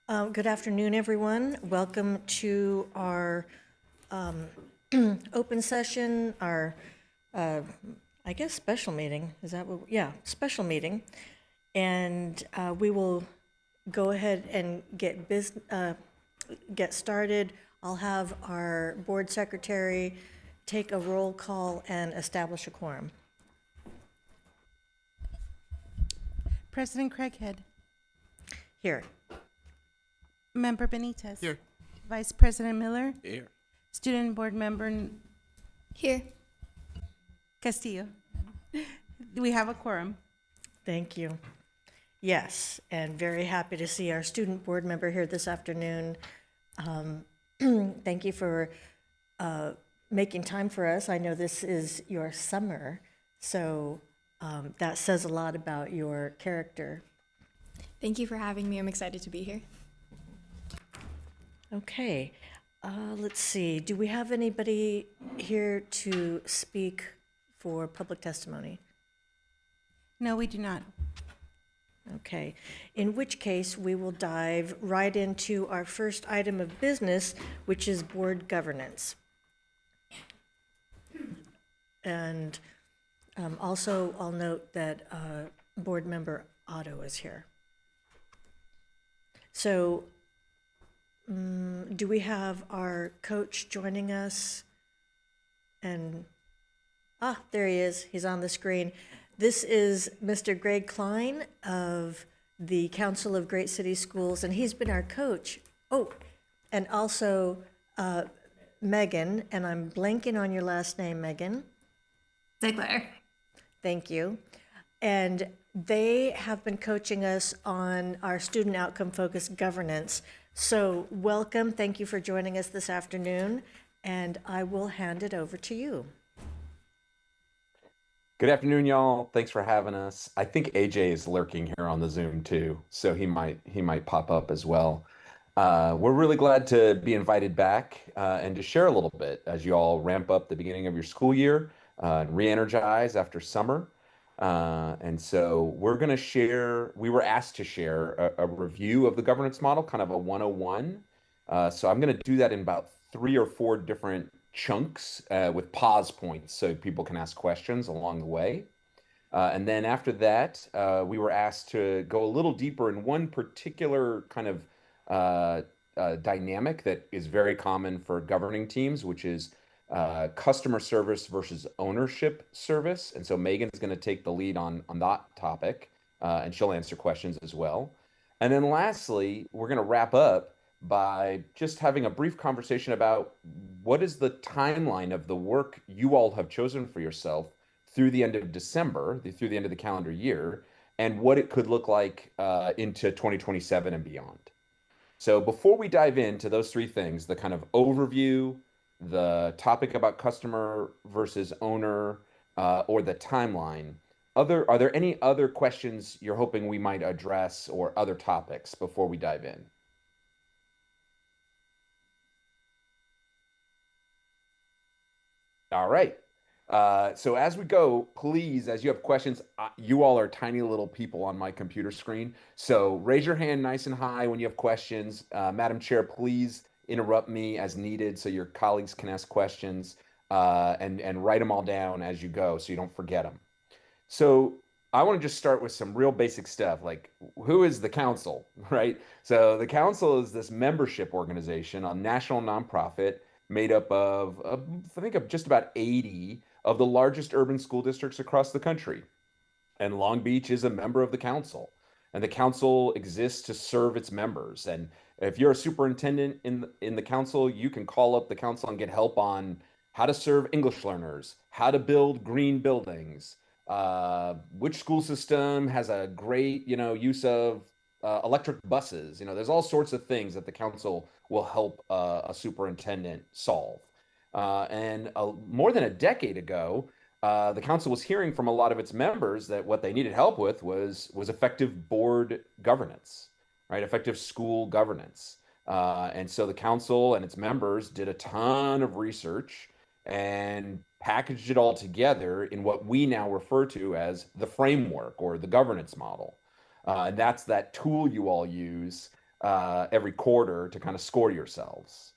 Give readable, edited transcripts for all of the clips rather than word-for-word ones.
Good afternoon, everyone. Welcome to our open session, our, I guess, special meeting. Is that what? Yeah, special meeting. And we will go ahead and get started. I'll have our board secretary take a roll call and establish a quorum. President Craighead. Here. Member Benitez. Here. Vice President Miller. Here. Student Board Member Here. Castillo. We have a quorum. Thank you. Yes, and very happy to see our student board member here this afternoon. Thank you for making time for us. I know this is your summer, so that says a lot about your character. Thank you for having me. I'm excited to be here. Okay, let's see. Do we have anybody here to speak for public testimony? No, we do not. Okay, in which case we will dive right into our first item of business, which is board governance. And also I'll note that board member Otto is here. So do we have our coach joining us? And, there he is, he's on the screen. This is Mr. Greg Klein of the Council of Great City Schools, and he's been our coach. Oh, and also Megan, and I'm blanking on your last name, Megan. Ziegler. Thank you. And they have been coaching us on our student outcome focused governance. So welcome, thank you for joining us this afternoon, and I will hand it over to you. Good afternoon, y'all. Thanks for having us. I think AJ is lurking here on the Zoom too, so he might pop up as well. We're really glad to be invited back and to share a little bit as you all ramp up the beginning of your school year and re-energize after summer. And so we were asked to share a review of the governance model, kind of a 101. So I'm going to do that in about 3 or 4 different chunks with pause points so people can ask questions along the way. And then after that, we were asked to go a little deeper in one particular kind of dynamic that is very common for governing teams, which is customer service versus ownership service. And so Megan's going to take the lead on that topic, and she'll answer questions as well. And then lastly, we're going to wrap up by just having a brief conversation about what is the timeline of the work you all have chosen for yourself through the end of December, through the end of the calendar year, and what it could look like into 2027 and beyond. So before we dive into those 3 things, the kind of overview, the topic about customer versus owner, or the timeline, are there any other questions you're hoping we might address or other topics before we dive in? All right. So as we go, please, as you have questions, you all are tiny little people on my computer screen. So raise your hand nice and high when you have questions. Madam Chair, please interrupt me as needed so your colleagues can ask questions, and write them all down as you go so you don't forget them. So I want to just start with some real basic stuff, like who is the council, right? So the council is this membership organization, a national nonprofit made up of, I think, of just about 80 of the largest urban school districts across the country. And Long Beach is a member of the council. And the council exists to serve its members. And if you're a superintendent in the council, you can call up the council and get help on how to serve English learners, how to build green buildings, which school system has a great, use of electric buses. There's all sorts of things that the council will help a superintendent solve. And more than a decade ago, the council was hearing from a lot of its members that what they needed help with was effective board governance, right? Effective school governance. And so the council and its members did a ton of research and packaged it all together in what we now refer to as the framework or the governance model. And that's that tool you all use every quarter to kind of score yourselves.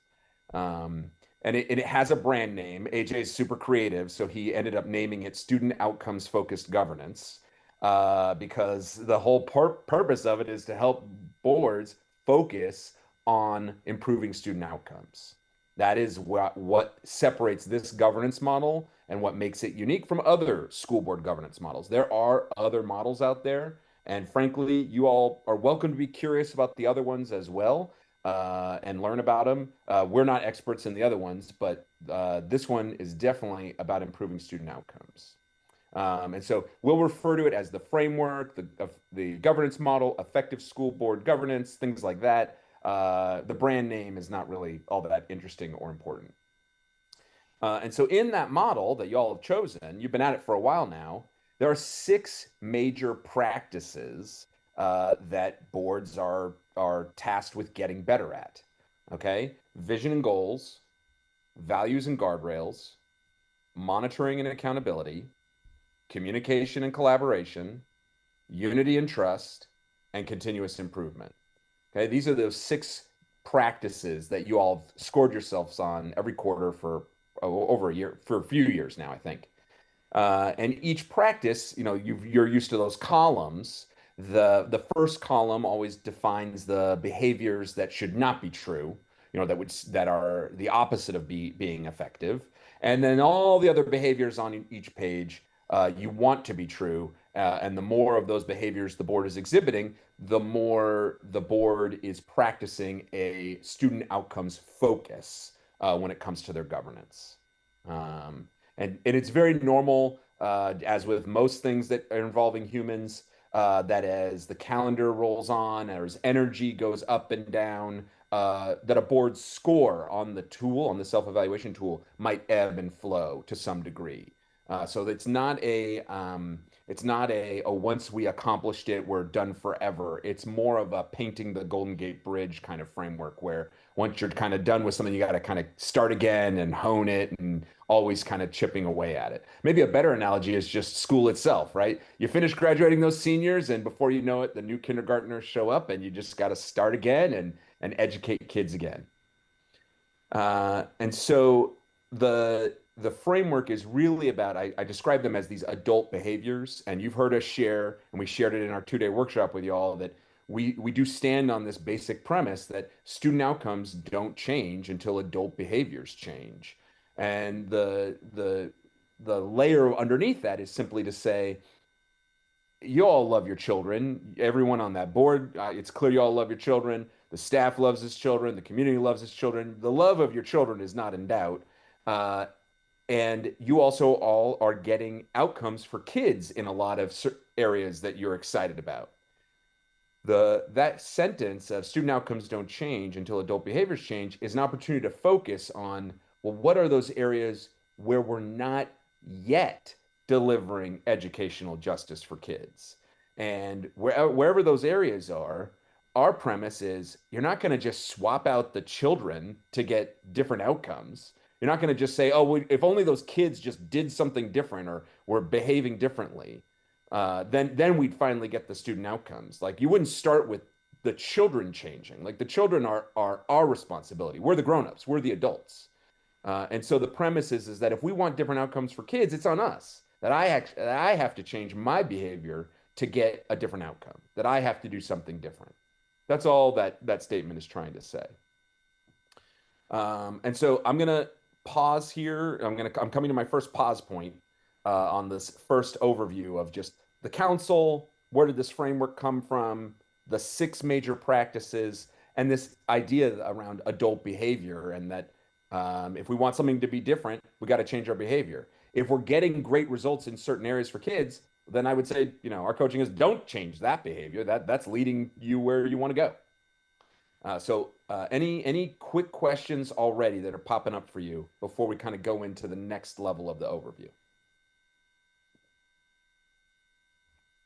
And it has a brand name. AJ is super creative, so he ended up naming it Student Outcomes Focused Governance, because the whole purpose of it is to help boards focus on improving student outcomes. That is what separates this governance model and what makes it unique from other school board governance models. There are other models out there, and frankly, you all are welcome to be curious about the other ones as well, and learn about them. We're not experts in the other ones, but this one is definitely about improving student outcomes. And so we'll refer to it as the framework, the governance model, effective school board governance, things like that. The brand name is not really all that interesting or important. And so in that model that y'all have chosen, you've been at it for a while now, there are 6 major practices that boards are tasked with getting better at. Okay? Vision and goals, values and guardrails, monitoring and accountability, communication and collaboration, unity and trust, and continuous improvement. Okay, these are those 6 practices that you all have scored yourselves on every quarter for over a year, for a few years now, I think. And each practice, you're used to those columns. The first column always defines the behaviors that should not be true, that are the opposite of being effective. And then all the other behaviors on each page you want to be true. And the more of those behaviors the board is exhibiting, the more the board is practicing a student outcomes focus when it comes to their governance. And it's very normal, as with most things that are involving humans, that as the calendar rolls on, or as energy goes up and down, that a board's score on the self-evaluation tool, might ebb and flow to some degree. So it's not a once we accomplished it, we're done forever. It's more of a painting the Golden Gate Bridge kind of framework, where once you're kind of done with something, you got to kind of start again and hone it, and always kind of chipping away at it. Maybe a better analogy is just school itself, right? You finish graduating those seniors, and before you know it, the new kindergartners show up, and you just got to start again and educate kids again. And so the framework is really about, I describe them as these adult behaviors, and you've heard us share, and we shared it in our 2-day workshop with y'all, that we do stand on this basic premise that student outcomes don't change until adult behaviors change. And the layer underneath that is simply to say, you all love your children. Everyone on that board, it's clear you all love your children. The staff loves its children. The community loves its children. The love of your children is not in doubt. And you also all are getting outcomes for kids in a lot of areas that you're excited about. That sentence of student outcomes don't change until adult behaviors change is an opportunity to focus on, well, what are those areas where we're not yet delivering educational justice for kids? And wherever those areas are, our premise is you're not going to just swap out the children to get different outcomes. You're not going to just say, oh, if only those kids just did something different or were behaving differently, then we'd finally get the student outcomes. Like, you wouldn't start with the children changing. Like, the children are our responsibility. We're the grown-ups. We're the adults. And so the premise is that if we want different outcomes for kids, it's on us. That I have to change my behavior to get a different outcome. That I have to do something different. That's all that statement is trying to say. And so I'm gonna pause here. I'm coming to my first pause point on this first overview of just the council. Where did this framework come from? The 6 major practices, and this idea around adult behavior, and that if we want something to be different, we got to change our behavior. If we're getting great results in certain areas for kids, then I would say, our coaching is don't change that behavior. That's leading you where you want to go. So any quick questions already that are popping up for you before we kind of go into the next level of the overview?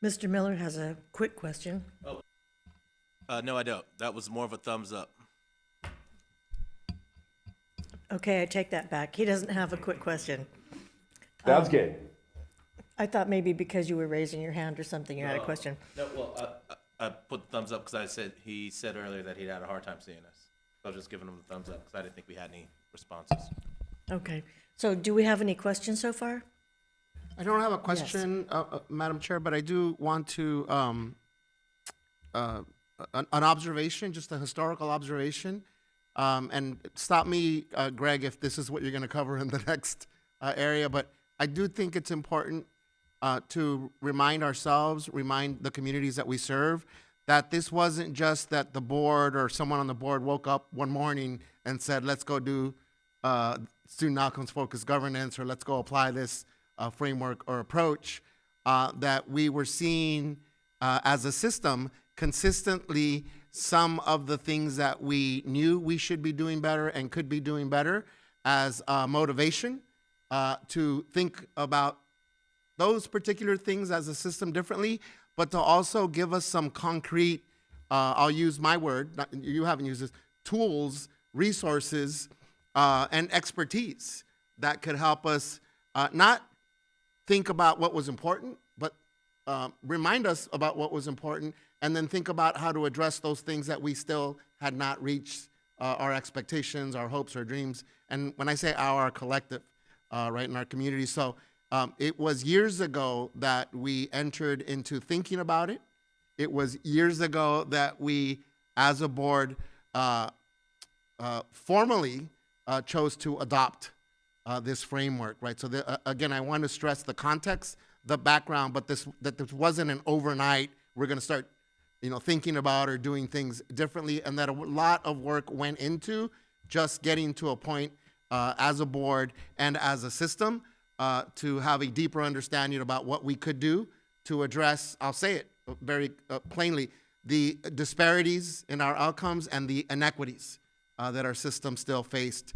Mr. Miller has a quick question. No, I don't. That was more of a thumbs up. Okay, I take that back. He doesn't have a quick question. Sounds good. I thought maybe because you were raising your hand or something, you had a question. No, well, I put the thumbs up because he said earlier that he had a hard time seeing us. So I was just giving him the thumbs up because I didn't think we had any responses. Okay, so do we have any questions so far? I don't have a question, Madam Chair, but I do want to, an observation, just a historical observation. And stop me, Greg, if this is what you're going to cover in the next area, but I do think it's important to remind ourselves, remind the communities that we serve, that this wasn't just that the board or someone on the board woke up one morning and said, let's go do student outcomes focused governance, or let's go apply this framework or approach, that we were seeing as a system consistently some of the things that we knew we should be doing better and could be doing better as motivation to think about those particular things as a system differently, but to also give us some concrete, I'll use my word, you haven't used this, tools, resources, and expertise that could help us not think about what was important, but remind us about what was important, and then think about how to address those things that we still had not reached our expectations, our hopes, our dreams. And when I say our collective, right, in our community. So it was years ago that we entered into thinking about it. It was years ago that we, as a board, formally chose to adopt this framework, right? So again, I want to stress the context, the background, but that this wasn't an overnight, we're going to start, thinking about or doing things differently, and that a lot of work went into just getting to a point as a board and as a system to have a deeper understanding about what we could do to address, I'll say it very plainly, the disparities in our outcomes and the inequities that our system still faced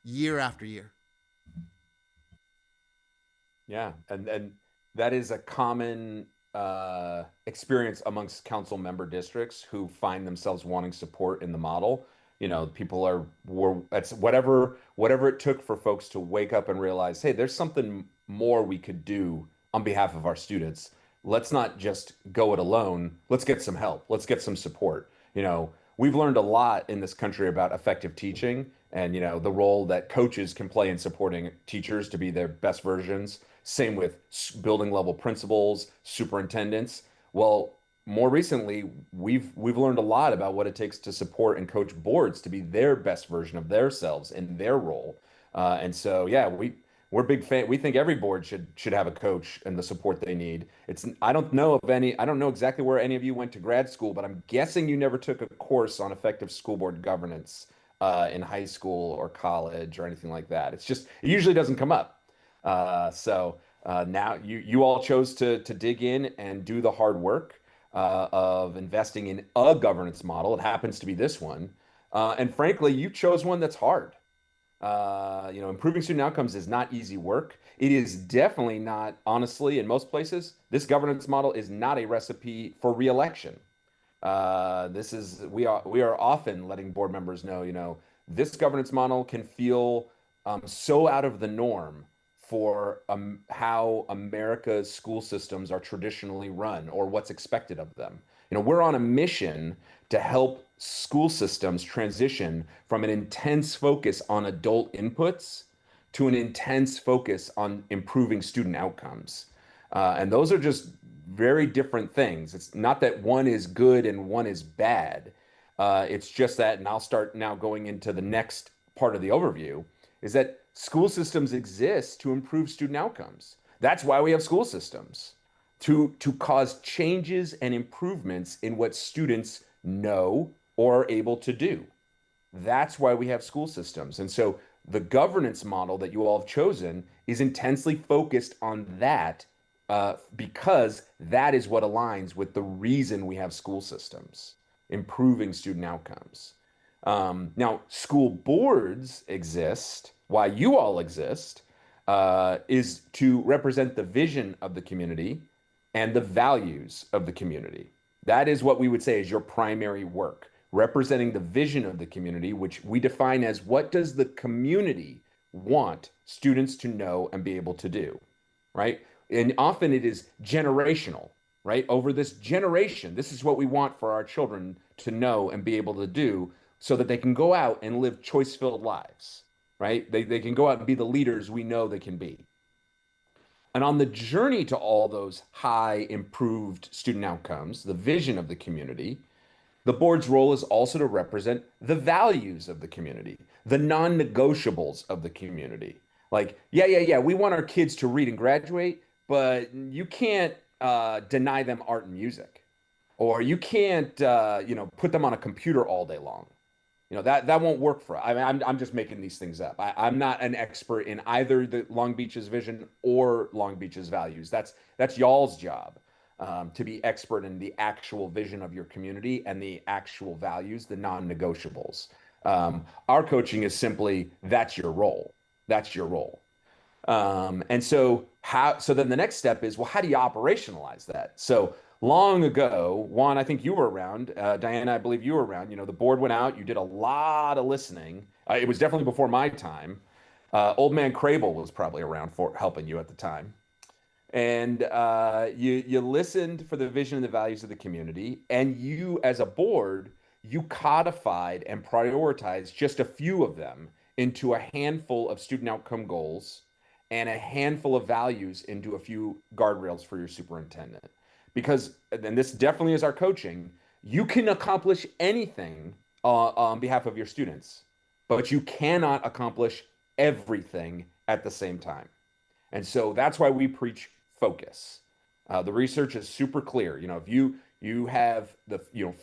year after year. Yeah, and that is a common experience amongst council member districts who find themselves wanting support in the model. People it's whatever it took for folks to wake up and realize, hey, there's something more we could do on behalf of our students. Let's not just go it alone. Let's get some help. Let's get some support. We've learned a lot in this country about effective teaching and, the role that coaches can play in supporting teachers to be their best versions. Same with building level principals, superintendents. Well, more recently, we've learned a lot about what it takes to support and coach boards to be their best version of themselves in their role. And so, yeah, we're big fan. We think every board should have a coach and the support they need. I don't know exactly where any of you went to grad school, but I'm guessing you never took a course on effective school board governance in high school or college or anything like that. It usually doesn't come up. So now you all chose to dig in and do the hard work of investing in a governance model. It happens to be this one. And frankly, you chose one that's hard. Improving student outcomes is not easy work. It is definitely not, honestly, in most places, this governance model is not a recipe for reelection. We are often letting board members know, this governance model can feel so out of the norm for how America's school systems are traditionally run or what's expected of them. We're on a mission to help school systems transition from an intense focus on adult inputs to an intense focus on improving student outcomes. And those are just very different things. It's not that one is good and one is bad. It's just that, and I'll start now going into the next part of the overview, is that school systems exist to improve student outcomes. That's why we have school systems, to cause changes and improvements in what students know or are able to do. That's why we have school systems. And so the governance model that you all have chosen is intensely focused on that because that is what aligns with the reason we have school systems, improving student outcomes. Now, school boards exist. Why you all exist is to represent the vision of the community and the values of the community. That is what we would say is your primary work, representing the vision of the community, which we define as what does the community want students to know and be able to do, right? And often it is generational. right? Over this generation, this is what we want for our children to know and be able to do so that they can go out and live choice-filled lives, right? They can go out and be the leaders we know they can be. And on the journey to all those high improved student outcomes, the vision of the community, the board's role is also to represent the values of the community, the non-negotiables of the community. Like, yeah, we want our kids to read and graduate, but you can't deny them art and music, or you can't, put them on a computer all day long. That won't work for us. I mean, I'm just making these things up. I'm not an expert in either the Long Beach's vision or Long Beach's values. That's y'all's job, to be expert in the actual vision of your community and the actual values, the non-negotiables. Our coaching is simply that's your role. That's your role. And so then the next step is, well, how do you operationalize that? So long ago, Juan, I think you were around. Diana, I believe you were around. The board went out. You did a lot of listening. It was definitely before my time. Old man Crable was probably around for helping you at the time. And you listened for the vision and the values of the community. And you, as a board, you codified and prioritized just a few of them into a handful of student outcome goals and a handful of values into a few guardrails for your superintendent. Because, and this definitely is our coaching, you can accomplish anything on behalf of your students, but you cannot accomplish everything at the same time. And so that's why we preach focus. The research is super clear. If you have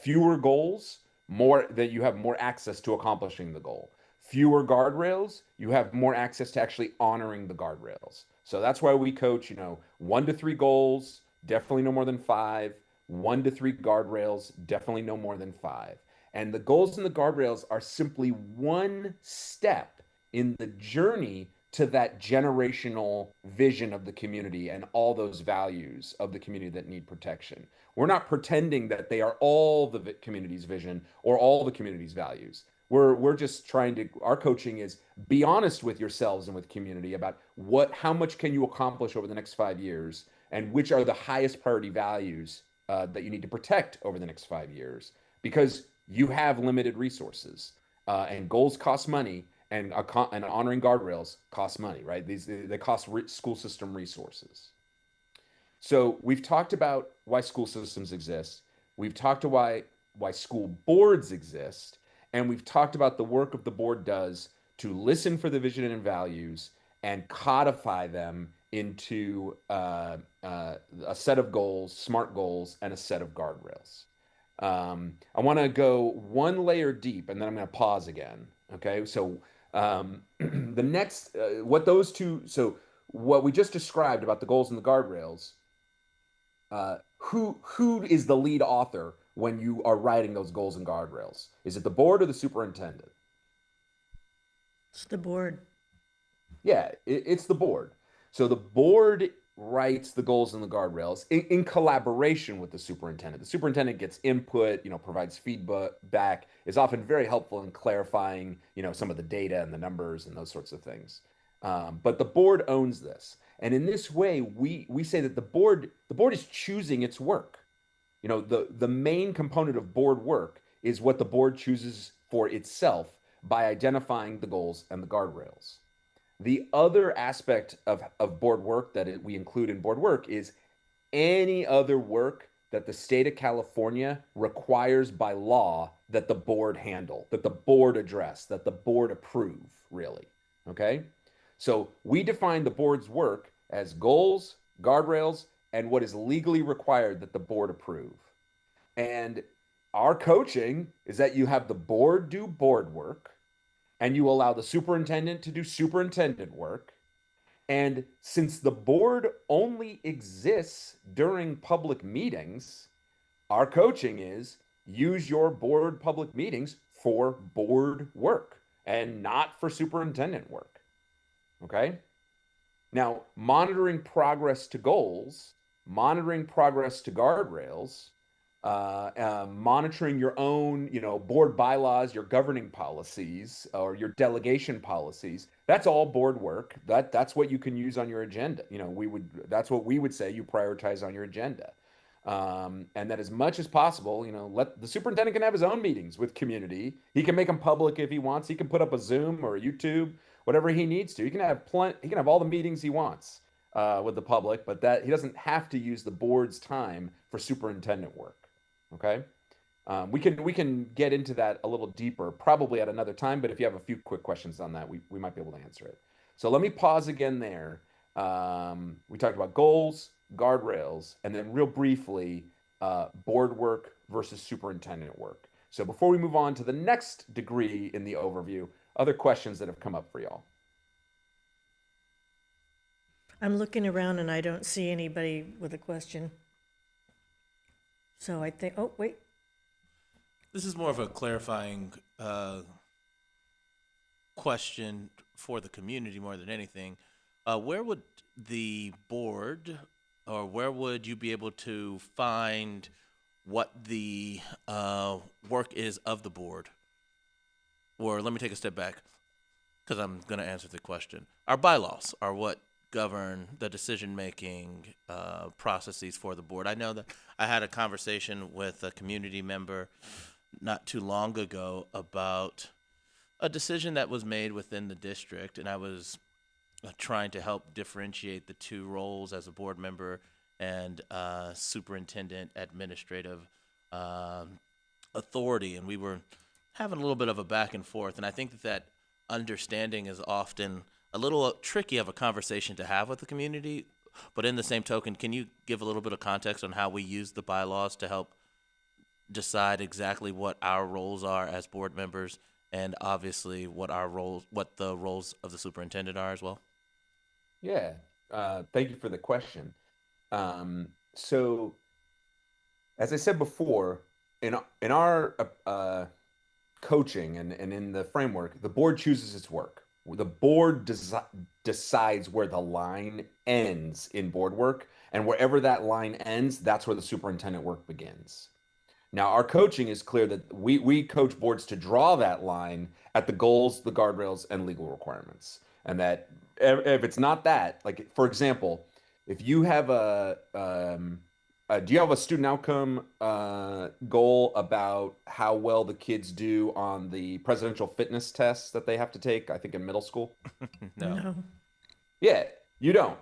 fewer goals, that you have more access to accomplishing the goal. Fewer guardrails, you have more access to actually honoring the guardrails. So that's why we coach, 1 to 3 goals, definitely no more than 5. 1 to 3 guardrails, definitely no more than 5. And the goals and the guardrails are simply one step in the journey to that generational vision of the community and all those values of the community that need protection. We're not pretending that they are all the community's vision or all the community's values. We're just trying to, our coaching is be honest with yourselves and with community about how much can you accomplish over the next 5 years, and which are the highest priority values that you need to protect over the next 5 years, because you have limited resources, and goals cost money, and honoring guardrails costs money, right? They cost school system resources. So we've talked about why school systems exist. We've talked about why school boards exist. And we've talked about the work of the board does to listen for the vision and values and codify them into a set of goals, SMART goals, and a set of guardrails. I want to go one layer deep, and then I'm going to pause again. Okay, so the next, what we just described about the goals and the guardrails, who is the lead author when you are writing those goals and guardrails? Is it the board or the superintendent? It's the board. Yeah, it's the board. So the board writes the goals and the guardrails in collaboration with the superintendent. The superintendent gets input, provides feedback, is often very helpful in clarifying, some of the data and the numbers and those sorts of things. But the board owns this. And in this way, we say that the board is choosing its work. The main component of board work is what the board chooses for itself by identifying the goals and the guardrails. The other aspect of board work that we include in board work is any other work that the state of California requires by law that the board handle, that the board address, that the board approve, really. Okay? So we define the board's work as goals, guardrails, and what is legally required that the board approve. And our coaching is that you have the board do board work, and you allow the superintendent to do superintendent work. And since the board only exists during public meetings, our coaching is use your board public meetings for board work and not for superintendent work. Okay? Now, monitoring progress to goals, monitoring progress to guardrails, monitoring your own, board bylaws, your governing policies, or your delegation policies. That's all board work. That's what you can use on your agenda. That's what we would say you prioritize on your agenda. And that as much as possible, let the superintendent can have his own meetings with community. He can make them public if he wants. He can put up a Zoom or a YouTube, whatever he needs to. He can have He can have all the meetings he wants with the public, but that he doesn't have to use the board's time for superintendent work. Okay. We can get into that a little deeper, probably at another time. But if you have a few quick questions on that, we might be able to answer it. So let me pause again there. We talked about goals, guardrails, and then real briefly, board work versus superintendent work. So before we move on to the next degree in the overview, other questions that have come up for y'all. I'm looking around and I don't see anybody with a question. So I think, oh, wait. This is more of a clarifying question for the community more than anything. Where would the board, or where would you be able to find what the work is of the board? Or let me take a step back, because I'm going to answer the question. Our bylaws are what govern the decision-making processes for the board. I know that I had a conversation with a community member not too long ago about a decision that was made within the district, and I was trying to help differentiate the two roles as a board member and superintendent administrative authority, and we were having a little bit of a back and forth, and I think that understanding is often a little tricky of a conversation to have with the community, but in the same token, can you give a little bit of context on how we use the bylaws to help decide exactly what our roles are as board members, and obviously what the roles of the superintendent are as well? Yeah, thank you for the question. So, as I said before, in our coaching and in the framework, the board chooses its work. The board decides where the line ends in board work, and wherever that line ends, that's where the superintendent work begins. Now, our coaching is clear that we coach boards to draw that line at the goals, the guardrails, and legal requirements. And that if it's not that, like, for example, if you have do you have a student outcome goal about how well the kids do on the presidential fitness tests that they have to take, I think, in middle school? No. Yeah, you don't.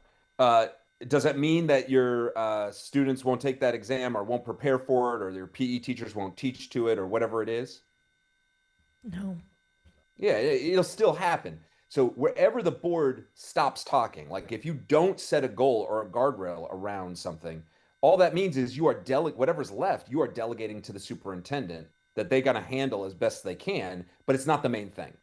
Does that mean that your students won't take that exam or won't prepare for it, or their PE teachers won't teach to it, or whatever it is? No. Yeah, it'll still happen. So wherever the board stops talking, like if you don't set a goal or a guardrail around something, all that means is whatever's left, you are delegating to the superintendent that they got to handle as best they can, but it's not the main thing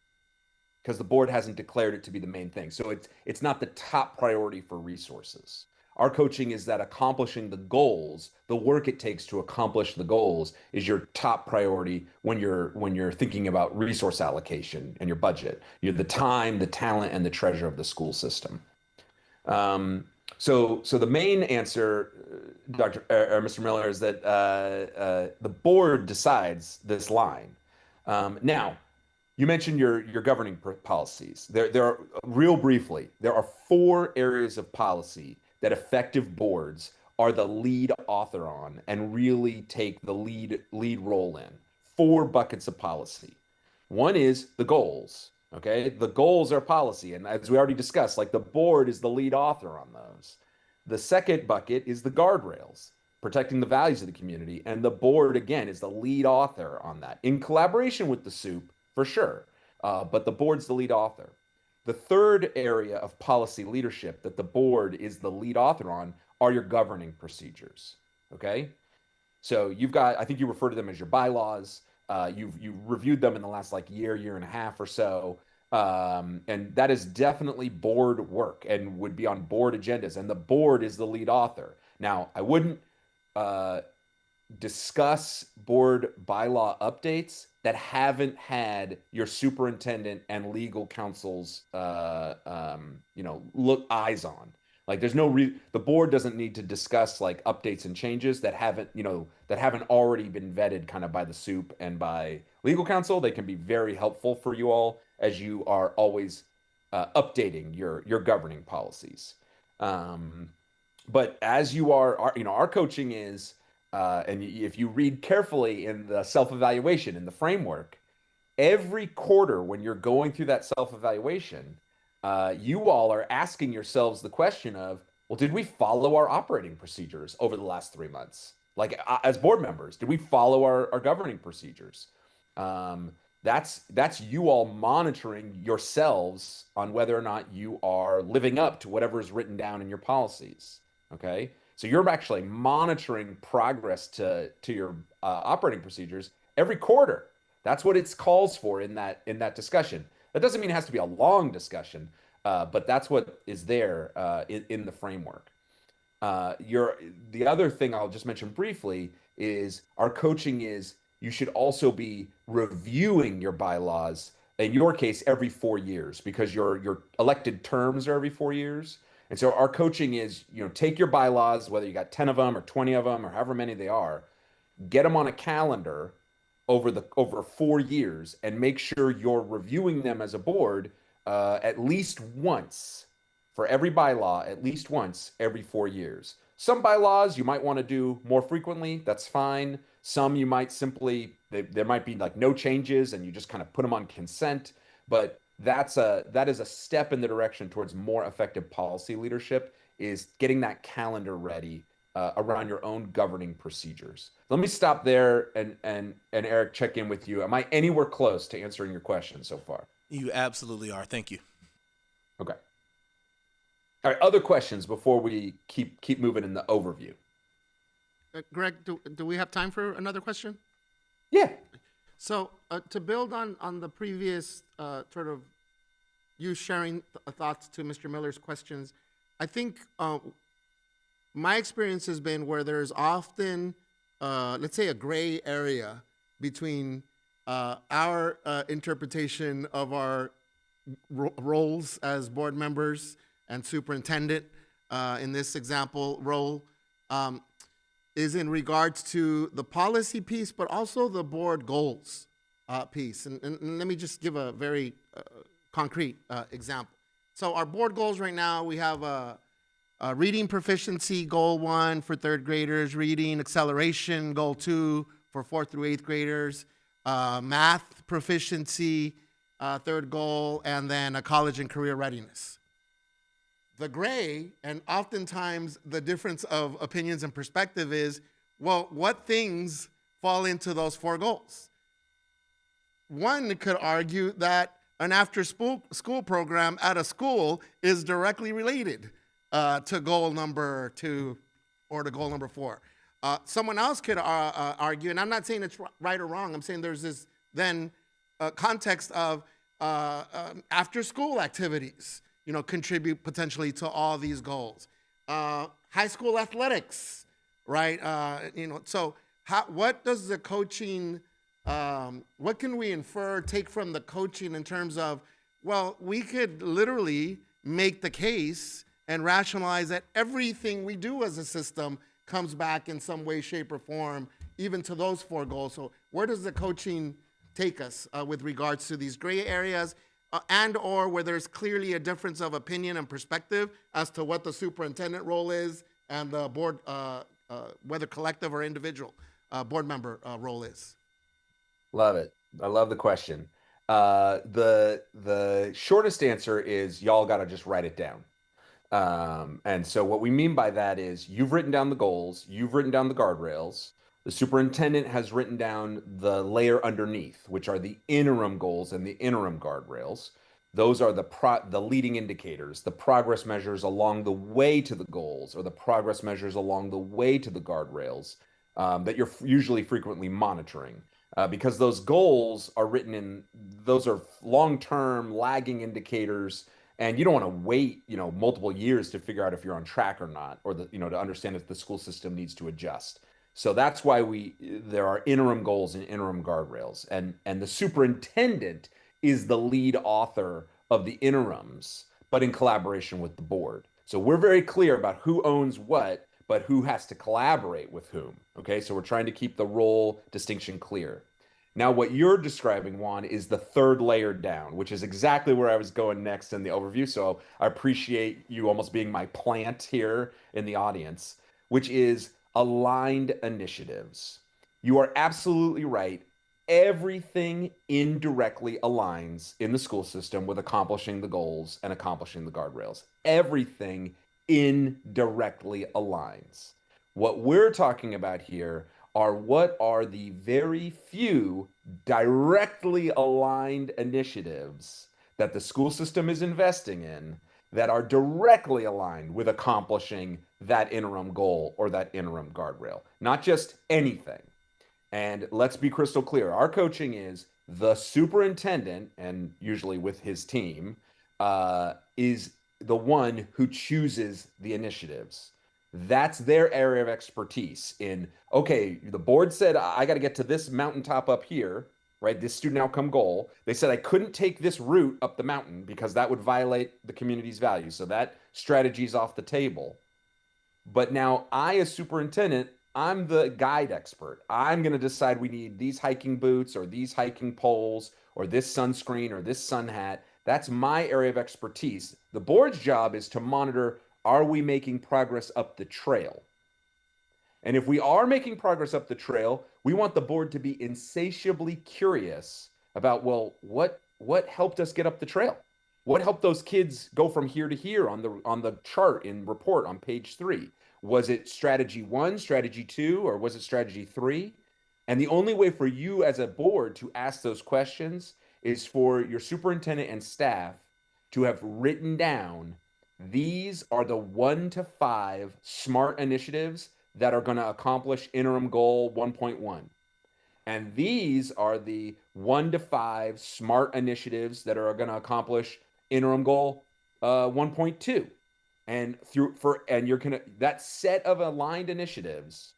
because the board hasn't declared it to be the main thing. So it's not the top priority for resources. Our coaching is that accomplishing the goals, the work it takes to accomplish the goals, is your top priority when you're thinking about resource allocation and your budget. You're the time, the talent, and the treasure of the school system. So the main answer, Mr. Miller, is that the board decides this line. Now, you mentioned your governing policies. There are, real briefly, there are 4 areas of policy that effective boards are the lead author on and really take the lead role in. 4 buckets of policy. One is the goals. Okay, the goals are policy, and as we already discussed, like the board is the lead author on those. The second bucket is the guardrails, protecting the values of the community, and the board again is the lead author on that, in collaboration with the SOUP for sure, but the board's the lead author. The third area of policy leadership that the board is the lead author on are your governing procedures. Okay, so you've got, I think you refer to them as your bylaws. You've reviewed them in the last year and a half or so, and that is definitely board work and would be on board agendas. And the board is the lead author. Now, I wouldn't discuss board bylaw updates that haven't had your superintendent and legal counsel's look eyes on. Like there's no the board doesn't need to discuss updates and changes that haven't already been vetted kind of by the SOUP and by legal counsel. They can be very helpful for you all as you are always updating your governing policies. But as you are, our coaching is if you read carefully in the self-evaluation, in the framework, every quarter when you're going through that self-evaluation, you all are asking yourselves the question of, well, did we follow our operating procedures over the last 3 months? Like, as board members, did we follow our governing procedures? That's you all monitoring yourselves on whether or not you are living up to whatever is written down in your policies. Okay, so you're actually monitoring progress to your operating procedures every quarter. That's what it calls for in that discussion. That doesn't mean it has to be a long discussion, but that's what is there in the framework. The other thing I'll just mention briefly is our coaching is you should also be reviewing your bylaws. In your case, every 4 years, because your elected terms are every 4 years. And so our coaching is, take your bylaws, whether you got 10 of them or 20 of them or however many they are, get them on a calendar over 4 years and make sure you're reviewing them as a board at least once for every bylaw, at least once every 4 years. Some bylaws you might want to do more frequently. That's fine. Some you might simply, there might be like no changes and you just kind of put them on consent. But that is a step in the direction towards more effective policy leadership, is getting that calendar ready around your own governing procedures. Let me stop there and Eric, check in with you. Am I anywhere close to answering your question so far? You absolutely are. Thank you. Okay. All right. Other questions before we keep moving in the overview? Greg, do we have time for another question? Yeah. So to build on the previous sort of you sharing thoughts to Mr. Miller's questions, I think my experience has been where there's often, let's say, a gray area between our interpretation of our roles as board members and superintendent, in this example role, is in regards to the policy piece, but also the board goals piece. And let me just give a very concrete example. So our board goals right now, we have a reading proficiency goal 1 for 3rd graders, reading acceleration goal 2 for 4th through 8th graders, math proficiency 3rd goal, and then a college and career readiness. The gray, and oftentimes the difference of opinions and perspective is, well, what things fall into those 4 goals? One could argue that an after-school program at a school is directly related to goal number 2 or to goal number 4. Someone else could argue, and I'm not saying it's right or wrong, I'm saying there's this then context of after-school activities, contribute potentially to all these goals. High school athletics, right? So what does the coaching, what can we take from the coaching in terms of, well, we could literally make the case and rationalize that everything we do as a system comes back in some way, shape, or form, even to those 4 goals. So where does the coaching take us with regards to these gray areas, and or where there's clearly a difference of opinion and perspective as to what the superintendent role is and the board, whether collective or individual board member role is? Love it. I love the question. The shortest answer is y'all got to just write it down. And so what we mean by that is you've written down the goals, you've written down the guardrails. The superintendent has written down the layer underneath, which are the interim goals and the interim guardrails. Those are the leading indicators, the progress measures along the way to the goals, or the progress measures along the way to the guardrails that you're usually frequently monitoring. Because those goals are those are long-term lagging indicators, and you don't want to wait, multiple years to figure out if you're on track or not, or to understand if the school system needs to adjust. So that's why there are interim goals and interim guardrails, and the superintendent is the lead author of the interims, but in collaboration with the board. So we're very clear about who owns what, but who has to collaborate with whom. Okay, so we're trying to keep the role distinction clear. Now, what you're describing, Juan, is the 3rd layer down, which is exactly where I was going next in the overview. So I appreciate you almost being my plant here in the audience, which is aligned initiatives. You are absolutely right. Everything indirectly aligns in the school system with accomplishing the goals and accomplishing the guardrails. Everything indirectly aligns. What we're talking about here are what are the very few directly aligned initiatives that the school system is investing in that are directly aligned with accomplishing that interim goal or that interim guardrail, not just anything. And let's be crystal clear. Our coaching is the superintendent, and usually with his team, is the one who chooses the initiatives. That's their area of expertise in, okay, the board said I got to get to this mountaintop up here, right? This student outcome goal. They said I couldn't take this route up the mountain because that would violate the community's values. So that strategy is off the table. But now I, as superintendent, I'm the guide expert. I'm going to decide we need these hiking boots or these hiking poles or this sunscreen or this sun hat. That's my area of expertise. The board's job is to monitor, are we making progress up the trail? And if we are making progress up the trail, we want the board to be insatiably curious about, well, what helped us get up the trail? What helped those kids go from here to here on the chart in report on page 3? Was it strategy 1, strategy 2, or was it strategy 3? And the only way for you as a board to ask those questions is for your superintendent and staff to have written down, these are the 1 to 5 SMART initiatives that are going to accomplish interim goal 1.1. And these are the 1 to 5 SMART initiatives that are going to accomplish interim goal 1.2. And you're gonna, that set of aligned initiatives,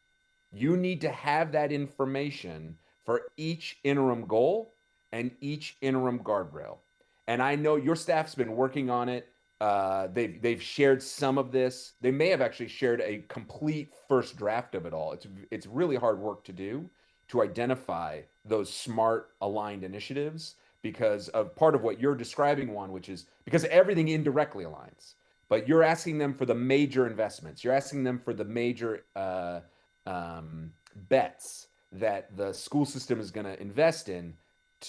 you need to have that information for each interim goal and each interim guardrail. And I know your staff's been working on it. They've shared some of this. They may have actually shared a complete first draft of it all. It's really hard work to do to identify those SMART aligned initiatives because of part of what you're describing, Juan, which is because everything indirectly aligns. But you're asking them for the major investments. You're asking them for the major bets that the school system is going to invest in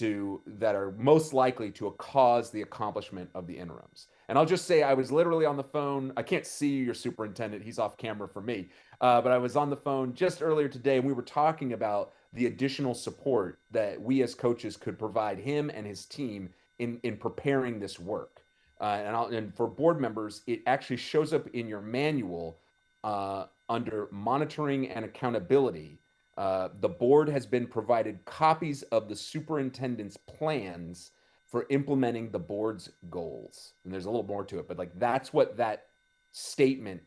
that are most likely to cause the accomplishment of the interims. And I'll just say I was literally on the phone. I can't see your superintendent. He's off camera for me. But I was on the phone just earlier today, and we were talking about the additional support that we as coaches could provide him and his team in preparing this work. And for board members, it actually shows up in your manual under monitoring and accountability. The board has been provided copies of the superintendent's plans for implementing the board's goals. And there's a little more to it, but like that's what that statement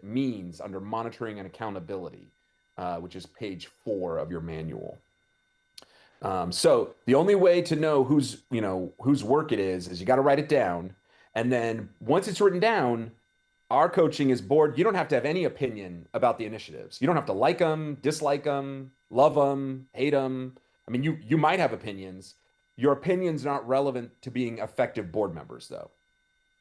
means under monitoring and accountability, which is page 4 of your manual. So the only way to know whose work it is you got to write it down. And then once it's written down, our coaching is board. You don't have to have any opinion about the initiatives. You don't have to like them, dislike them, love them, hate them. I mean, you might have opinions. Your opinion's not relevant to being effective board members, though.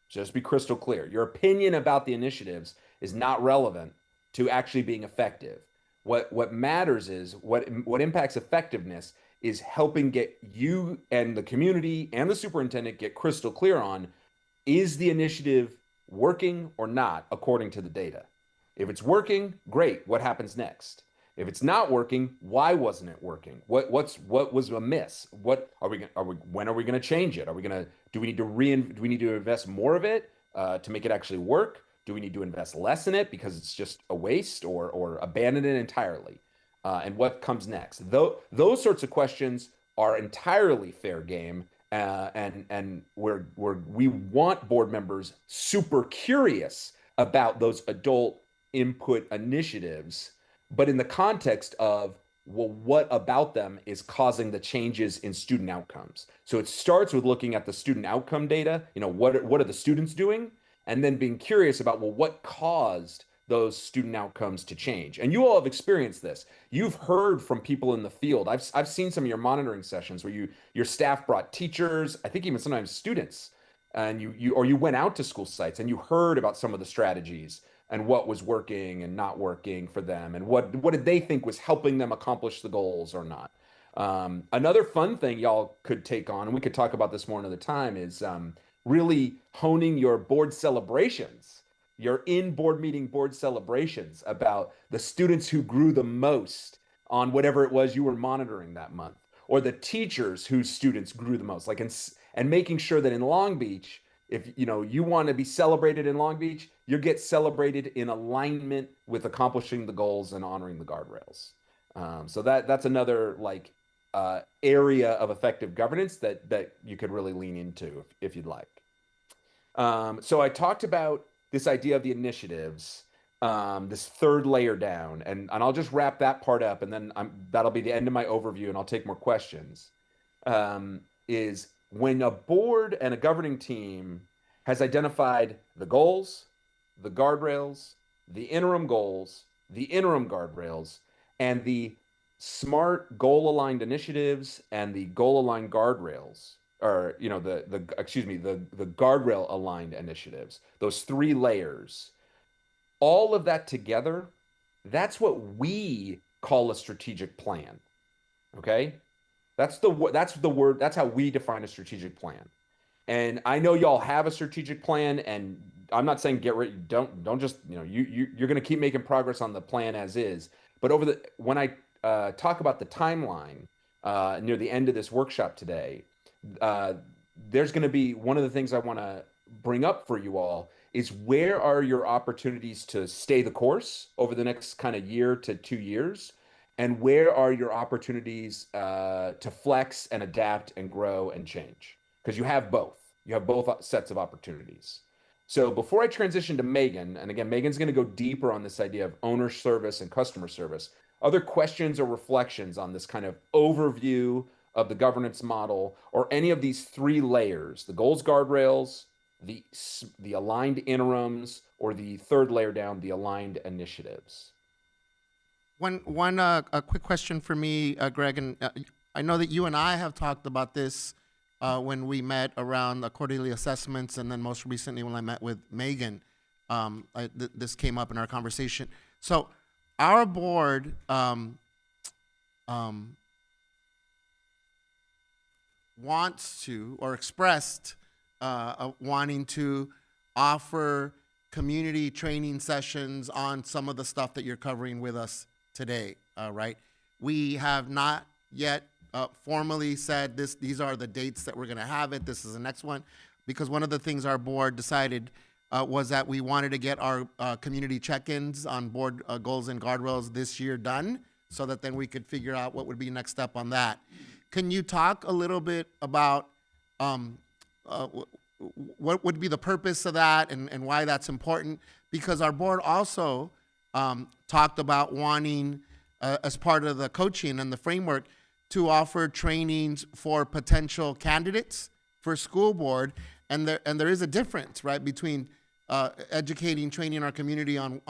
Just be crystal clear. Your opinion about the initiatives is not relevant to actually being effective. What matters is what impacts effectiveness is helping get you and the community and the superintendent get crystal clear on, is the initiative working or not according to the data? If it's working, great. What happens next? If it's not working, why wasn't it working? What was amiss? When are we going to change it? Do we need to invest more of it to make it actually work? Do we need to invest less in it because it's just a waste, or abandon it entirely? And what comes next? Those sorts of questions are entirely fair game, and we want board members super curious about those adult input initiatives, but in the context of, well, what about them is causing the changes in student outcomes? So it starts with looking at the student outcome data. What are the students doing? And then being curious about, well, what caused those student outcomes to change? And you all have experienced this. You've heard from people in the field. I've seen some of your monitoring sessions where your staff brought teachers, I think even sometimes students, and you went out to school sites and you heard about some of the strategies and what was working and not working for them, and what did they think was helping them accomplish the goals or not. Another fun thing y'all could take on, and we could talk about this more another time, is really honing your board celebrations, your in-board meeting board celebrations about the students who grew the most on whatever it was you were monitoring that month, or the teachers whose students grew the most. Like, and making sure that in Long Beach, if you want to be celebrated in Long Beach, you get celebrated in alignment with accomplishing the goals and honoring the guardrails. So that's another area of effective governance that you could really lean into if you'd like. So I talked about this idea of the initiatives, this third layer down, and I'll just wrap that part up, and then that'll be the end of my overview, and I'll take more questions. Is when a board and a governing team has identified the goals, the guardrails, the interim goals, the interim guardrails, and the smart goal-aligned initiatives and the goal-aligned guardrails, or the guardrail-aligned initiatives, those three layers, all of that together, that's what we call a strategic plan. Okay? That's the word, that's how we define a strategic plan. And I know y'all have a strategic plan, and I'm not saying get rid, don't just, you're going to keep making progress on the plan as is. But when I talk about the timeline near the end of this workshop today, there's going to be one of the things I want to bring up for you all is, where are your opportunities to stay the course over the next kind of year to 2 years? And where are your opportunities to flex and adapt and grow and change? Because you have both. You have both sets of opportunities. So before I transition to Megan, and again, Megan's going to go deeper on this idea of owner service and customer service, other questions or reflections on this kind of overview of the governance model, or any of these three layers, the goals, guardrails, the aligned interims, or the third layer down, the aligned initiatives? One a quick question for me, Greg, and I know that you and I have talked about this when we met around the quarterly assessments, and then most recently when I met with Megan, this came up in our conversation. So our board wants to, or expressed wanting to offer community training sessions on some of the stuff that you're covering with us today, right? We have not yet formally said these are the dates that we're going to have it. This is the next one, because one of the things our board decided was that we wanted to get our community check-ins on board goals and guardrails this year done, so that then we could figure out what would be next step on that. Can you talk a little bit about what would be the purpose of that, and why that's important? Because our board also talked about wanting, as part of the coaching and the framework, to offer trainings for potential candidates for school board. And there is a difference, right, between educating, training our community on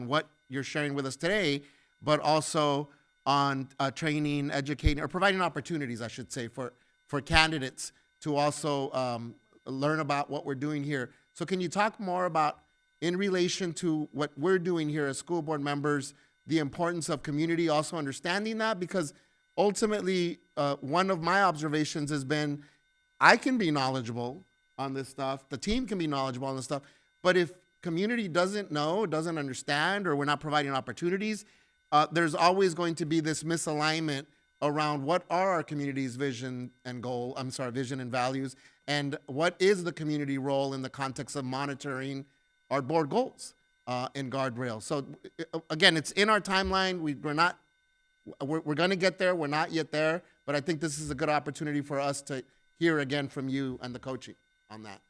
what you're sharing with us today, but also on training, educating, or providing opportunities, I should say, for candidates to also learn about what we're doing here. So can you talk more about, in relation to what we're doing here as school board members, the importance of community also understanding that? Because ultimately, one of my observations has been, I can be knowledgeable on this stuff, the team can be knowledgeable on this stuff, but if community doesn't know, doesn't understand, or we're not providing opportunities, there's always going to be this misalignment around what are our community's vision and values, and what is the community role in the context of monitoring our board goals and guardrails. So again, it's in our timeline. We're going to get there. We're not yet there, but I think this is a good opportunity for us to hear again from you and the coaching on that.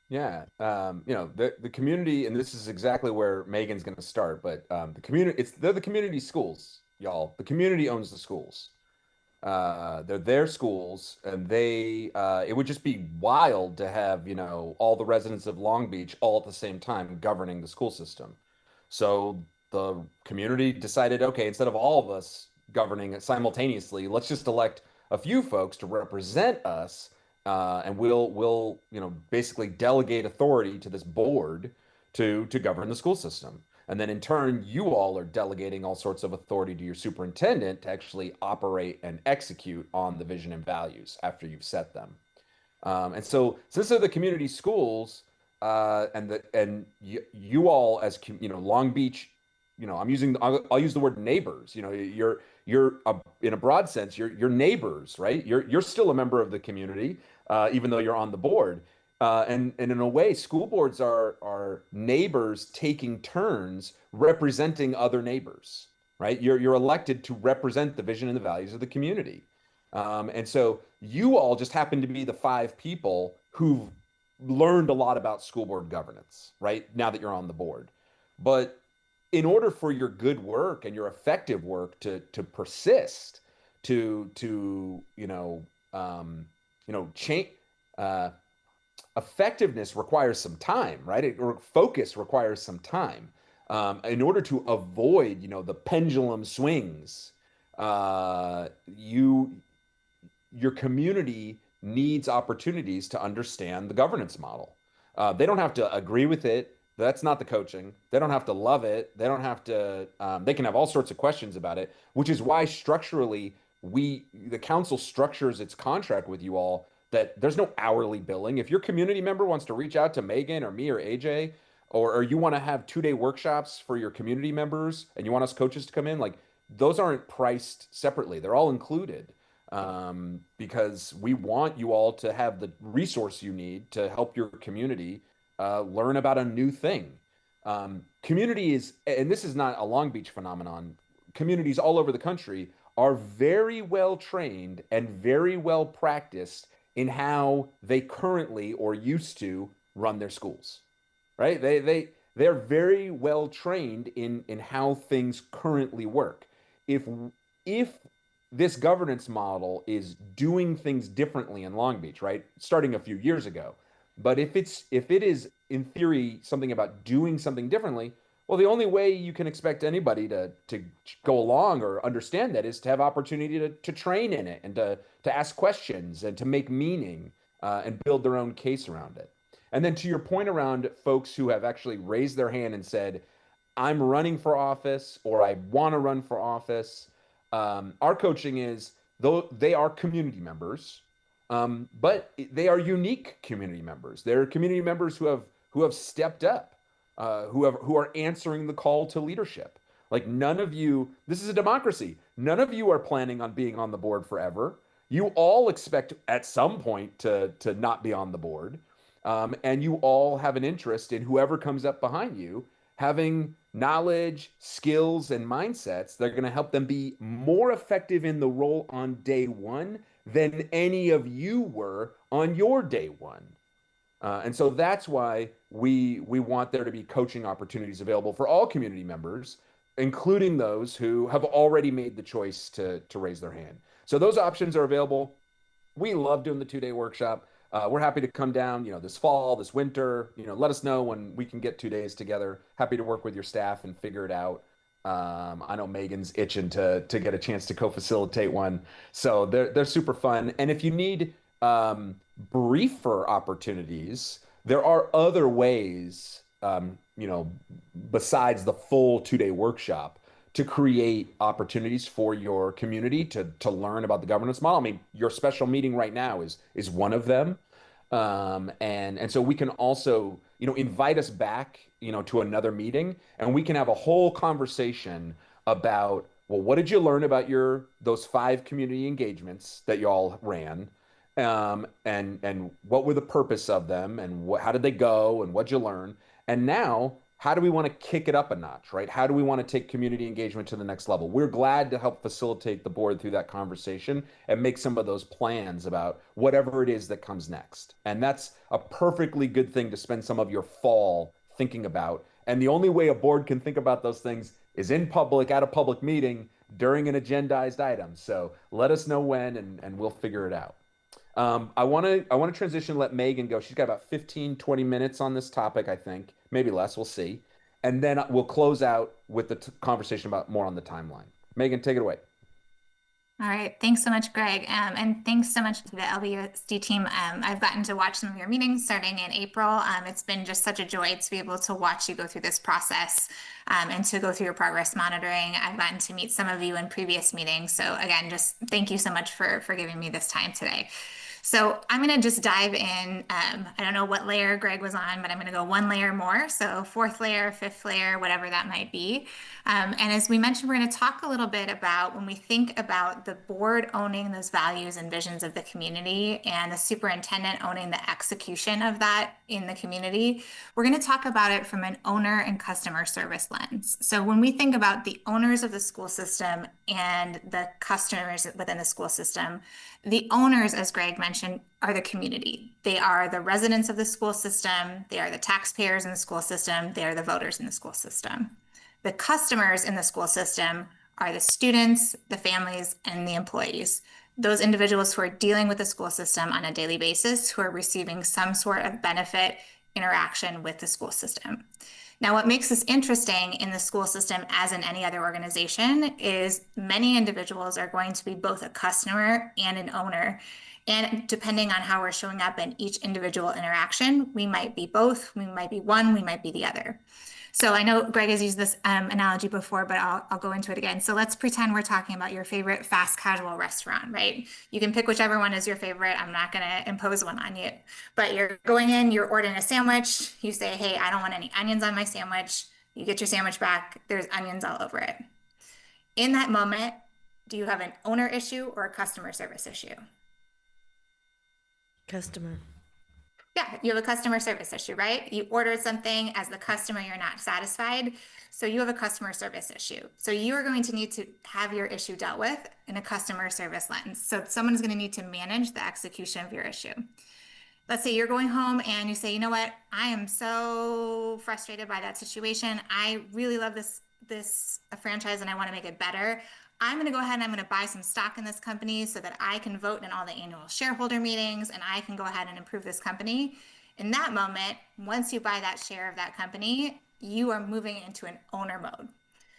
Yeah, the community, and this is exactly where Megan's going to start. But the community, they're the community schools, y'all. The community owns the schools. They're their schools, and it would just be wild to have, all the residents of Long Beach all at the same time governing the school system. So the community decided, okay, instead of all of us governing it simultaneously, let's just elect a few folks to represent us, and we'll basically delegate authority to this board to govern the school system. And then in turn, you all are delegating all sorts of authority to your superintendent to actually operate and execute on the vision and values after you've set them. And so since they're the community schools, and you all as Long Beach, I'll use the word neighbors. You're in a broad sense, you're neighbors, right? You're still a member of the community, even though you're on the board. And in a way, school boards are neighbors taking turns representing other neighbors, right? You're elected to represent the vision and the values of the community. And so you all just happen to be the 5 people who've learned a lot about school board governance, right? Now that you're on the board. But in order for your good work and your effective work to persist, to change, effectiveness requires some time, right? Focus requires some time. In order to avoid, the pendulum swings, your community needs opportunities to understand the governance model. They don't have to agree with it. That's not the coaching. They don't have to love it. They don't have to, they can have all sorts of questions about it, which is why structurally the council structures its contract with you all that there's no hourly billing. If your community member wants to reach out to Megan or me or AJ, or you want to have 2-day workshops for your community members and you want us coaches to come in, like those aren't priced separately. They're all included. Because we want you all to have the resource you need to help your community learn about a new thing. Community is, and this is not a Long Beach phenomenon, communities all over the country are very well trained and very well practiced in how they currently or used to run their schools, right? They're very well trained in how things currently work. If this governance model is doing things differently in Long Beach, right? Starting a few years ago. But if it is in theory something about doing something differently, well, the only way you can expect anybody to go along or understand that is to have opportunity to train in it and to ask questions and to make meaning and build their own case around it. And then to your point around folks who have actually raised their hand and said, I'm running for office or I want to run for office. Our coaching is, though they are community members, but they are unique community members. They're community members who have stepped up, who are answering the call to leadership. Like none of you, this is a democracy. None of you are planning on being on the board forever. You all expect at some point to not be on the board, and you all have an interest in whoever comes up behind you having knowledge, skills, and mindsets that are going to help them be more effective in the role on day one than any of you were on your day one. And so that's why we want there to be coaching opportunities available for all community members, including those who have already made the choice to raise their hand. So those options are available. We love doing the 2-day workshop. We're happy to come down, this fall, this winter, let us know when we can get 2 days together. Happy to work with your staff and figure it out. I know Megan's itching to get a chance to co-facilitate one. So they're super fun. And if you need briefer opportunities, there are other ways, besides the full 2-day workshop to create opportunities for your community to learn about the governance model. I mean, your special meeting right now is one of them. And so we can also, invite us back, to another meeting, and we can have a whole conversation about, well, what did you learn about those 5 community engagements that y'all ran? And what were the purpose of them, and how did they go, and what'd you learn? And now, how do we want to kick it up a notch, right? How do we want to take community engagement to the next level? We're glad to help facilitate the board through that conversation and make some of those plans about whatever it is that comes next. And that's a perfectly good thing to spend some of your fall thinking about. And the only way a board can think about those things is in public, at a public meeting, during an agendized item. So let us know when, and we'll figure it out. I want to transition, let Megan go. She's got about 15, 20 minutes on this topic, I think. Maybe less, we'll see. And then we'll close out with the conversation about more on the timeline. Megan, take it away. All right, thanks so much, Greg. And thanks so much to the LBUSD team. I've gotten to watch some of your meetings starting in April. It's been just such a joy to be able to watch you go through this process and to go through your progress monitoring. I've gotten to meet some of you in previous meetings. So again, just thank you so much for giving me this time today. So I'm going to just dive in. I don't know what layer Greg was on, but I'm going to go one layer more. So fourth layer, fifth layer, whatever that might be. And as we mentioned, we're going to talk a little bit about when we think about the board owning those values and visions of the community and the superintendent owning the execution of that in the community, we're going to talk about it from an owner and customer service lens. So when we think about the owners of the school system and the customers within the school system, the owners, as Greg mentioned, are the community. They are the residents of the school system. They are the taxpayers in the school system. They are the voters in the school system. The customers in the school system are the students, the families, and the employees. Those individuals who are dealing with the school system on a daily basis, who are receiving some sort of benefit interaction with the school system. Now, what makes this interesting in the school system, as in any other organization, is many individuals are going to be both a customer and an owner. And depending on how we're showing up in each individual interaction, we might be both, we might be one, we might be the other. So I know Greg has used this analogy before, but I'll go into it again. So let's pretend we're talking about your favorite fast casual restaurant, right? You can pick whichever one is your favorite. I'm not going to impose one on you, but you're going in, you're ordering a sandwich. You say, hey, I don't want any onions on my sandwich. You get your sandwich back. There's onions all over it. In that moment, do you have an owner issue or a customer service issue? Customer. Yeah, you have a customer service issue, right? You ordered something, as the customer, you're not satisfied. So you have a customer service issue. So you are going to need to have your issue dealt with in a customer service lens. So someone is going to need to manage the execution of your issue. Let's say you're going home and you say, you know what? I am so frustrated by that situation. I really love this franchise and I want to make it better. I'm going to go ahead and I'm going to buy some stock in this company so that I can vote in all the annual shareholder meetings and I can go ahead and improve this company. In that moment, once you buy that share of that company, you are moving into an owner mode.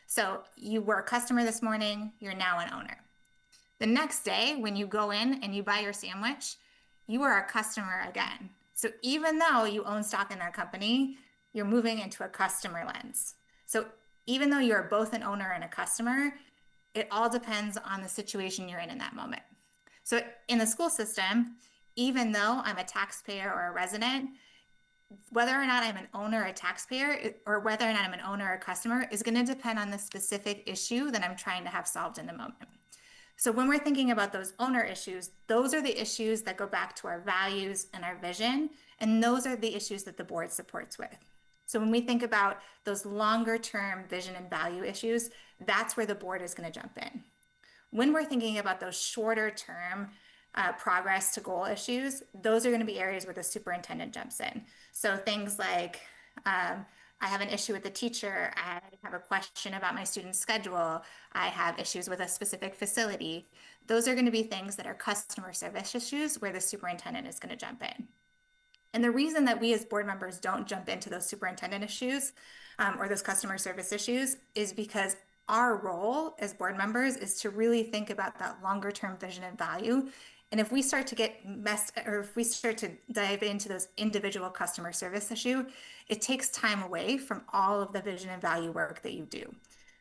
So you were a customer this morning, you're now an owner. The next day, when you go in and you buy your sandwich, you are a customer again. So even though you own stock in that company, you're moving into a customer lens. So even though you're both an owner and a customer, it all depends on the situation you're in that moment. So in the school system, even though I'm a taxpayer or a resident, whether or not I'm an owner or a taxpayer, or whether or not I'm an owner or a customer, is going to depend on the specific issue that I'm trying to have solved in the moment. So when we're thinking about those owner issues, those are the issues that go back to our values and our vision, and those are the issues that the board supports with. So when we think about those longer term vision and value issues, that's where the board is going to jump in. When we're thinking about those shorter term progress to goal issues, those are going to be areas where the superintendent jumps in. So things like, I have an issue with the teacher, I have a question about my student's schedule, I have issues with a specific facility. Those are going to be things that are customer service issues where the superintendent is going to jump in. And the reason that we as board members don't jump into those superintendent issues or those customer service issues is because our role as board members is to really think about that longer term vision and value. And if we start to get if we start to dive into those individual customer service issue, it takes time away from all of the vision and value work that you do.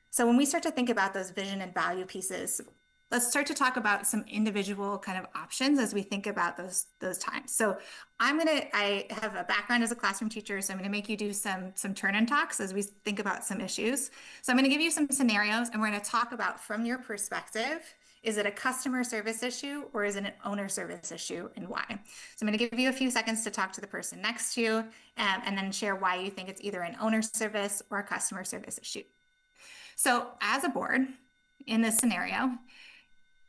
So when we start to think about those vision and value pieces, let's start to talk about some individual kind of options as we think about those times. So I have a background as a classroom teacher, so I'm gonna make you do some turn and talks as we think about some issues. So I'm gonna give you some scenarios and we're gonna talk about, from your perspective, is it a customer service issue or is it an owner service issue, and why? So I'm gonna give you a few seconds to talk to the person next to you and then share why you think it's either an owner service or a customer service issue. So as a board, in this scenario,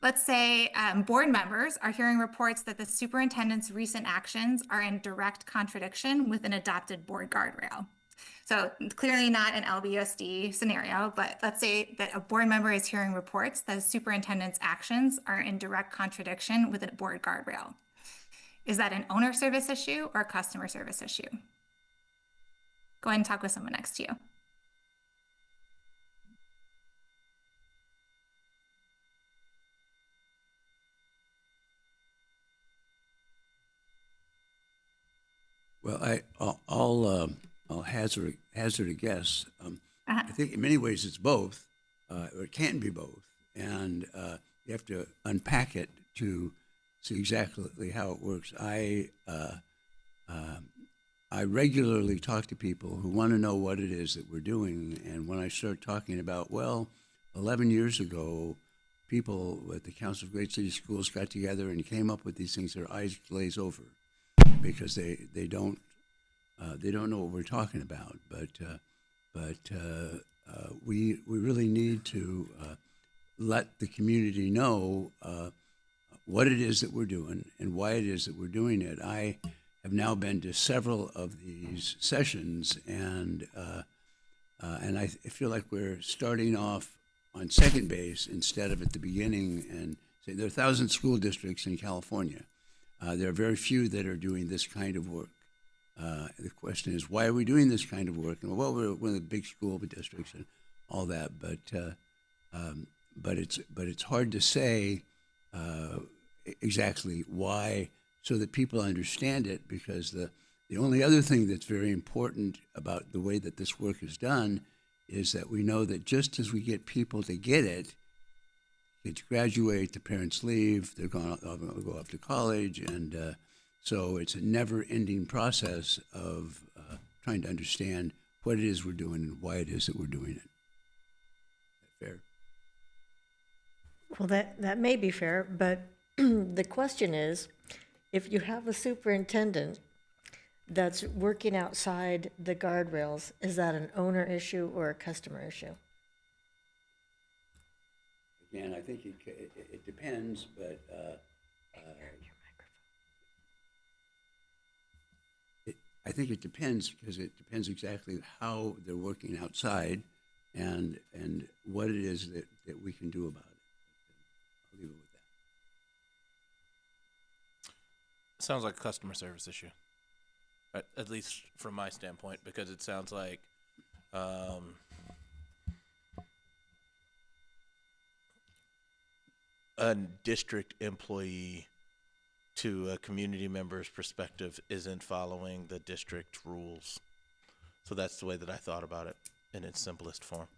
let's say board members are hearing reports that the superintendent's recent actions are in direct contradiction with an adopted board guardrail. So clearly not an LBUSD scenario, but let's say that a board member is hearing reports that the superintendent's actions are in direct contradiction with a board guardrail. Is that an owner service issue or a customer service issue? Go ahead and talk with someone next to you. Well, I'll hazard a guess. Uh-huh. I think in many ways it's both, or it can be both, and you have to unpack it to see exactly how it works. I regularly talk to people who want to know what it is that we're doing, and when I start talking about, well, 11 years ago, people at the Council of Great City Schools got together and came up with these things, their eyes glaze over because they don't know what we're talking about. But we really need to let the community know what it is that we're doing and why it is that we're doing it. I have now been to several of these sessions, and I feel like we're starting off on second base instead of at the beginning. And say there are 1,000 school districts in California. There are very few that are doing this kind of work. The question is, why are we doing this kind of work? And well, we're one of the big school districts and all that, but it's hard to say exactly why, so that people understand it. Because the only other thing that's very important about the way that this work is done is that we know that just as we get people to get it, kids graduate, the parents leave, they're going to go off to college, and so it's a never-ending process of trying to understand what it is we're doing and why it is that we're doing it. Is that fair? Well, that may be fair, but the question is, if you have a superintendent that's working outside the guardrails, is that an owner issue or a customer issue? Again, I think it depends, but I think it depends, because it depends exactly how they're working outside and what it is that we can do about it. I'll leave it with that. Sounds like a customer service issue, at least from my standpoint, because it sounds like a district employee to a community member's perspective isn't following the district rules. So that's the way that I thought about it in its simplest form.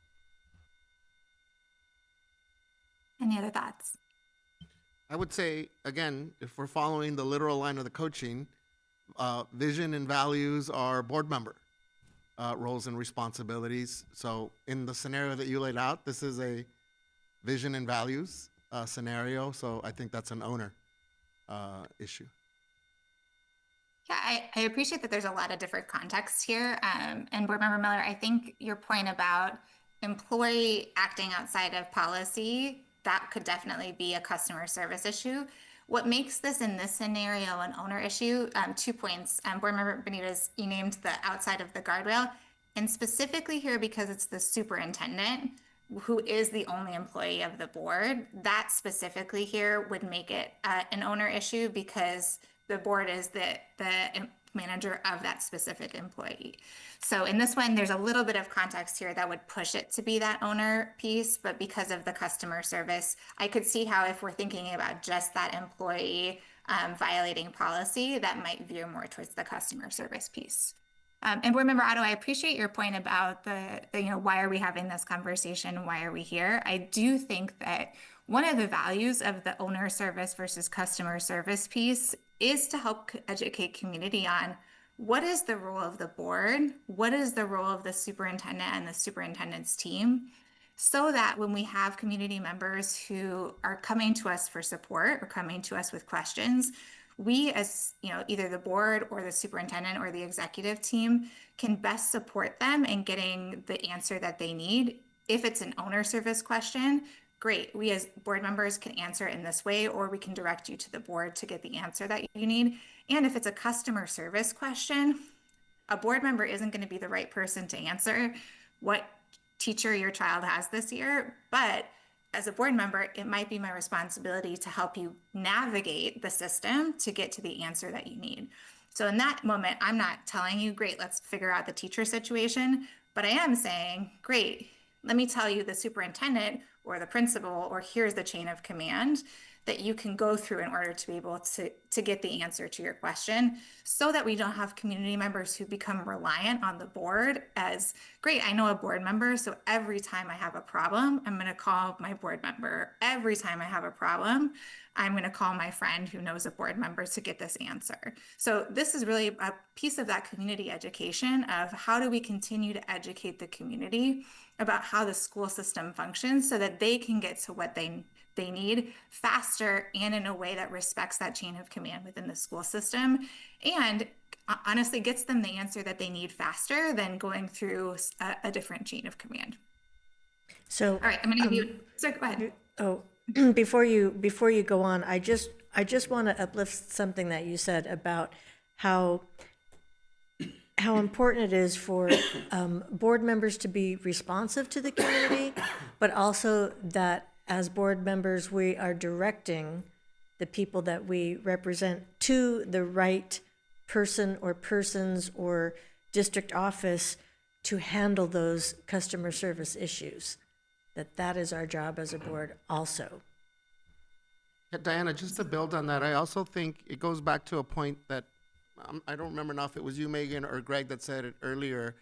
Any other thoughts? I would say, again, if we're following the literal line of the coaching, vision and values are board member roles and responsibilities. So in the scenario that you laid out, this is a vision and values scenario. So I think that's an owner issue. Yeah, I appreciate that there's a lot of different contexts here. And Board Member Miller, I think your point about employee acting outside of policy, that could definitely be a customer service issue. What makes this in this scenario an owner issue, 2 points. Board Member Benitez, you named the outside of the guardrail, and specifically here because it's the superintendent who is the only employee of the board. That specifically here would make it an owner issue because the board is the manager of that specific employee. So in this one, there's a little bit of context here that would push it to be that owner piece, but because of the customer service, I could see how if we're thinking about just that employee violating policy, that might veer more towards the customer service piece. And Board Member Otto, I appreciate your point about the why are we having this conversation? Why are we here? I do think that one of the values of the owner service versus customer service piece is to help educate community on what is the role of the board, what is the role of the superintendent and the superintendent's team, so that when we have community members who are coming to us for support or coming to us with questions, we as either the board or the superintendent or the executive team can best support them in getting the answer that they need. If it's an owner service question, great. We as board members can answer it in this way, or we can direct you to the board to get the answer that you need. And if it's a customer service question, a board member isn't going to be the right person to answer what teacher your child has this year, but as a board member, it might be my responsibility to help you navigate the system to get to the answer that you need. So in that moment, I'm not telling you, great, let's figure out the teacher situation, but I am saying, great, let me tell you the superintendent or the principal, or here's the chain of command that you can go through in order to be able to get the answer to your question, so that we don't have community members who become reliant on the board as, great, I know a board member, so every time I have a problem, I'm going to call my board member. Every time I have a problem, I'm going to call my friend who knows a board member to get this answer. So this is really a piece of that community education of how do we continue to educate the community about how the school system functions so that they can get to what they need faster and in a way that respects that chain of command within the school system, and honestly gets them the answer that they need faster than going through a different chain of command. So, All right, I'm going to give you, so go ahead. oh, before you go on, I just want to uplift something that you said about how important it is for board members to be responsive to the community, but also that as board members, we are directing the people that we represent to the right person or persons or district office to handle those customer service issues. That is our job as a board also. Yeah, Diana, just to build on that, I also think it goes back to a point that I don't remember now if it was you, Megan, or Greg that said it earlier,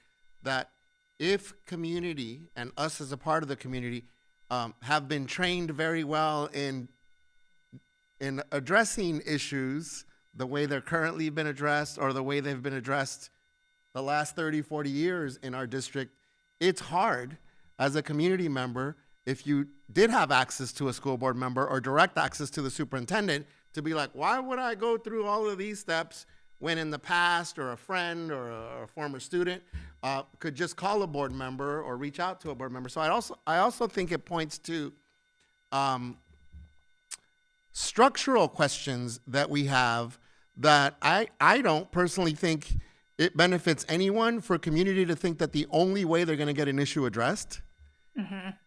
that if community and us as a part of the community have been trained very well in addressing issues the way they're currently been addressed or the way they've been addressed the last 30, 40 years in our district, it's hard as a community member, if you did have access to a school board member or direct access to the superintendent, to be like, why would I go through all of these steps when in the past or a friend or a former student could just call a board member or reach out to a board member. So I also think it points to structural questions that we have that I don't personally think it benefits anyone for community to think that the only way they're going to get an issue addressed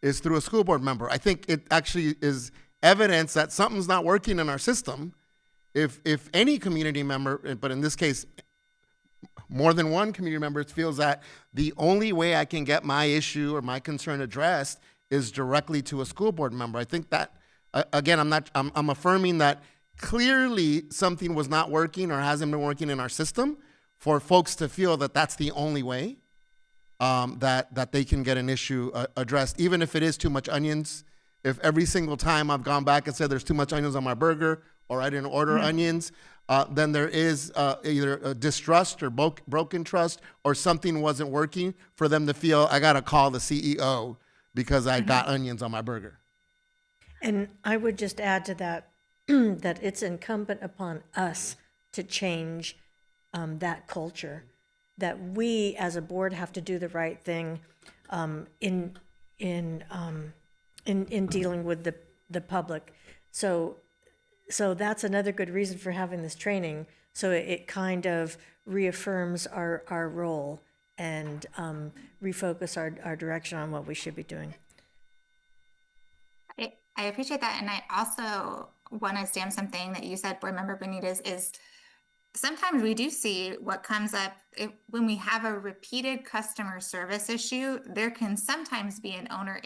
is through a school board member. I think it actually is evidence that something's not working in our system. If any community member, but in this case, more than one community member feels that the only way I can get my issue or my concern addressed is directly to a school board member. I think that, again, I'm affirming that clearly something was not working or hasn't been working in our system for folks to feel that that's the only way that they can get an issue addressed, even if it is too much onions. If every single time I've gone back and said there's too much onions on my burger or I didn't order onions, then there is either a distrust or broken trust or something wasn't working for them to feel I got to call the CEO because I got onions on my burger. And I would just add to that, that it's incumbent upon us to change that culture, that we as a board have to do the right thing in dealing with the public. So that's another good reason for having this training. So it kind of reaffirms our role and refocus our direction on what we should be doing. I appreciate that. And I also want to stamp something that you said, Board Member Benitez, is sometimes we do see what comes up when we have a repeated customer service issue. There can sometimes be an owner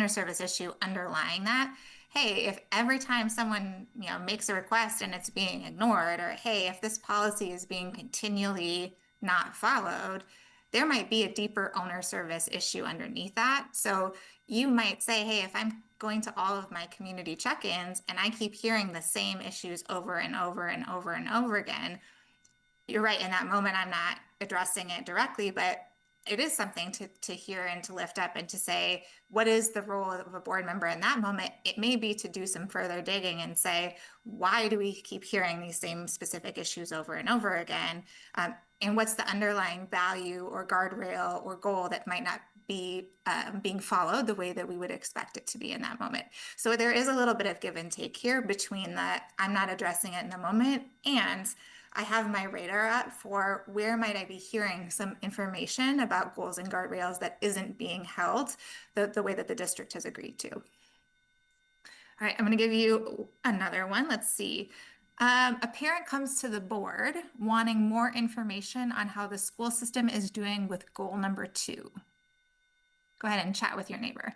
service issue underlying that. Hey, if every time someone makes a request and it's being ignored, or hey, if this policy is being continually not followed, there might be a deeper owner service issue underneath that. So you might say, hey, if I'm going to all of my community check-ins and I keep hearing the same issues over and over and over and over again, you're right, in that moment I'm not addressing it directly, but it is something to hear and to lift up and to say, what is the role of a board member in that moment? It may be to do some further digging and say, why do we keep hearing these same specific issues over and over again? And what's the underlying value or guardrail or goal that might not be being followed the way that we would expect it to be in that moment? So there is a little bit of give and take here between that I'm not addressing it in the moment and I have my radar up for where might I be hearing some information about goals and guardrails that isn't being held the way that the district has agreed to. All right, I'm going to give you another one. Let's see. A parent comes to the board wanting more information on how the school system is doing with goal number 2. Go ahead and chat with your neighbor.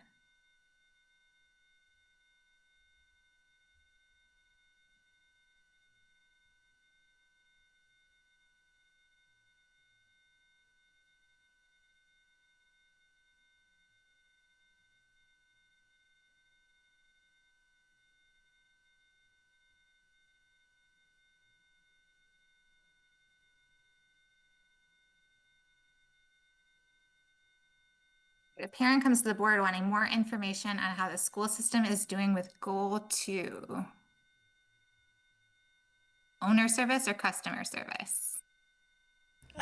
A parent comes to the board wanting more information on how the school system is doing with goal 2. Owner service or customer service?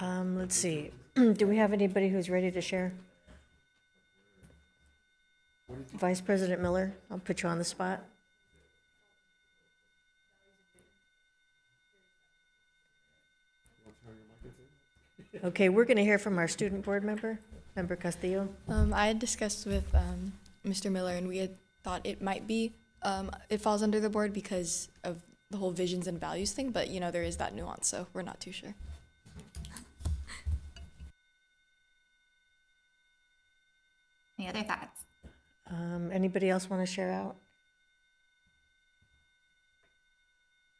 Let's see. Do we have anybody who's ready to share? Vice President Miller, I'll put you on the spot. Okay, we're going to hear from our student board member, Member Castillo. I had discussed with Mr. Miller, and we had thought it might be, it falls under the board because of the whole visions and values thing, but you know, there is that nuance, so we're not too sure. Any other thoughts? Anybody else want to share out?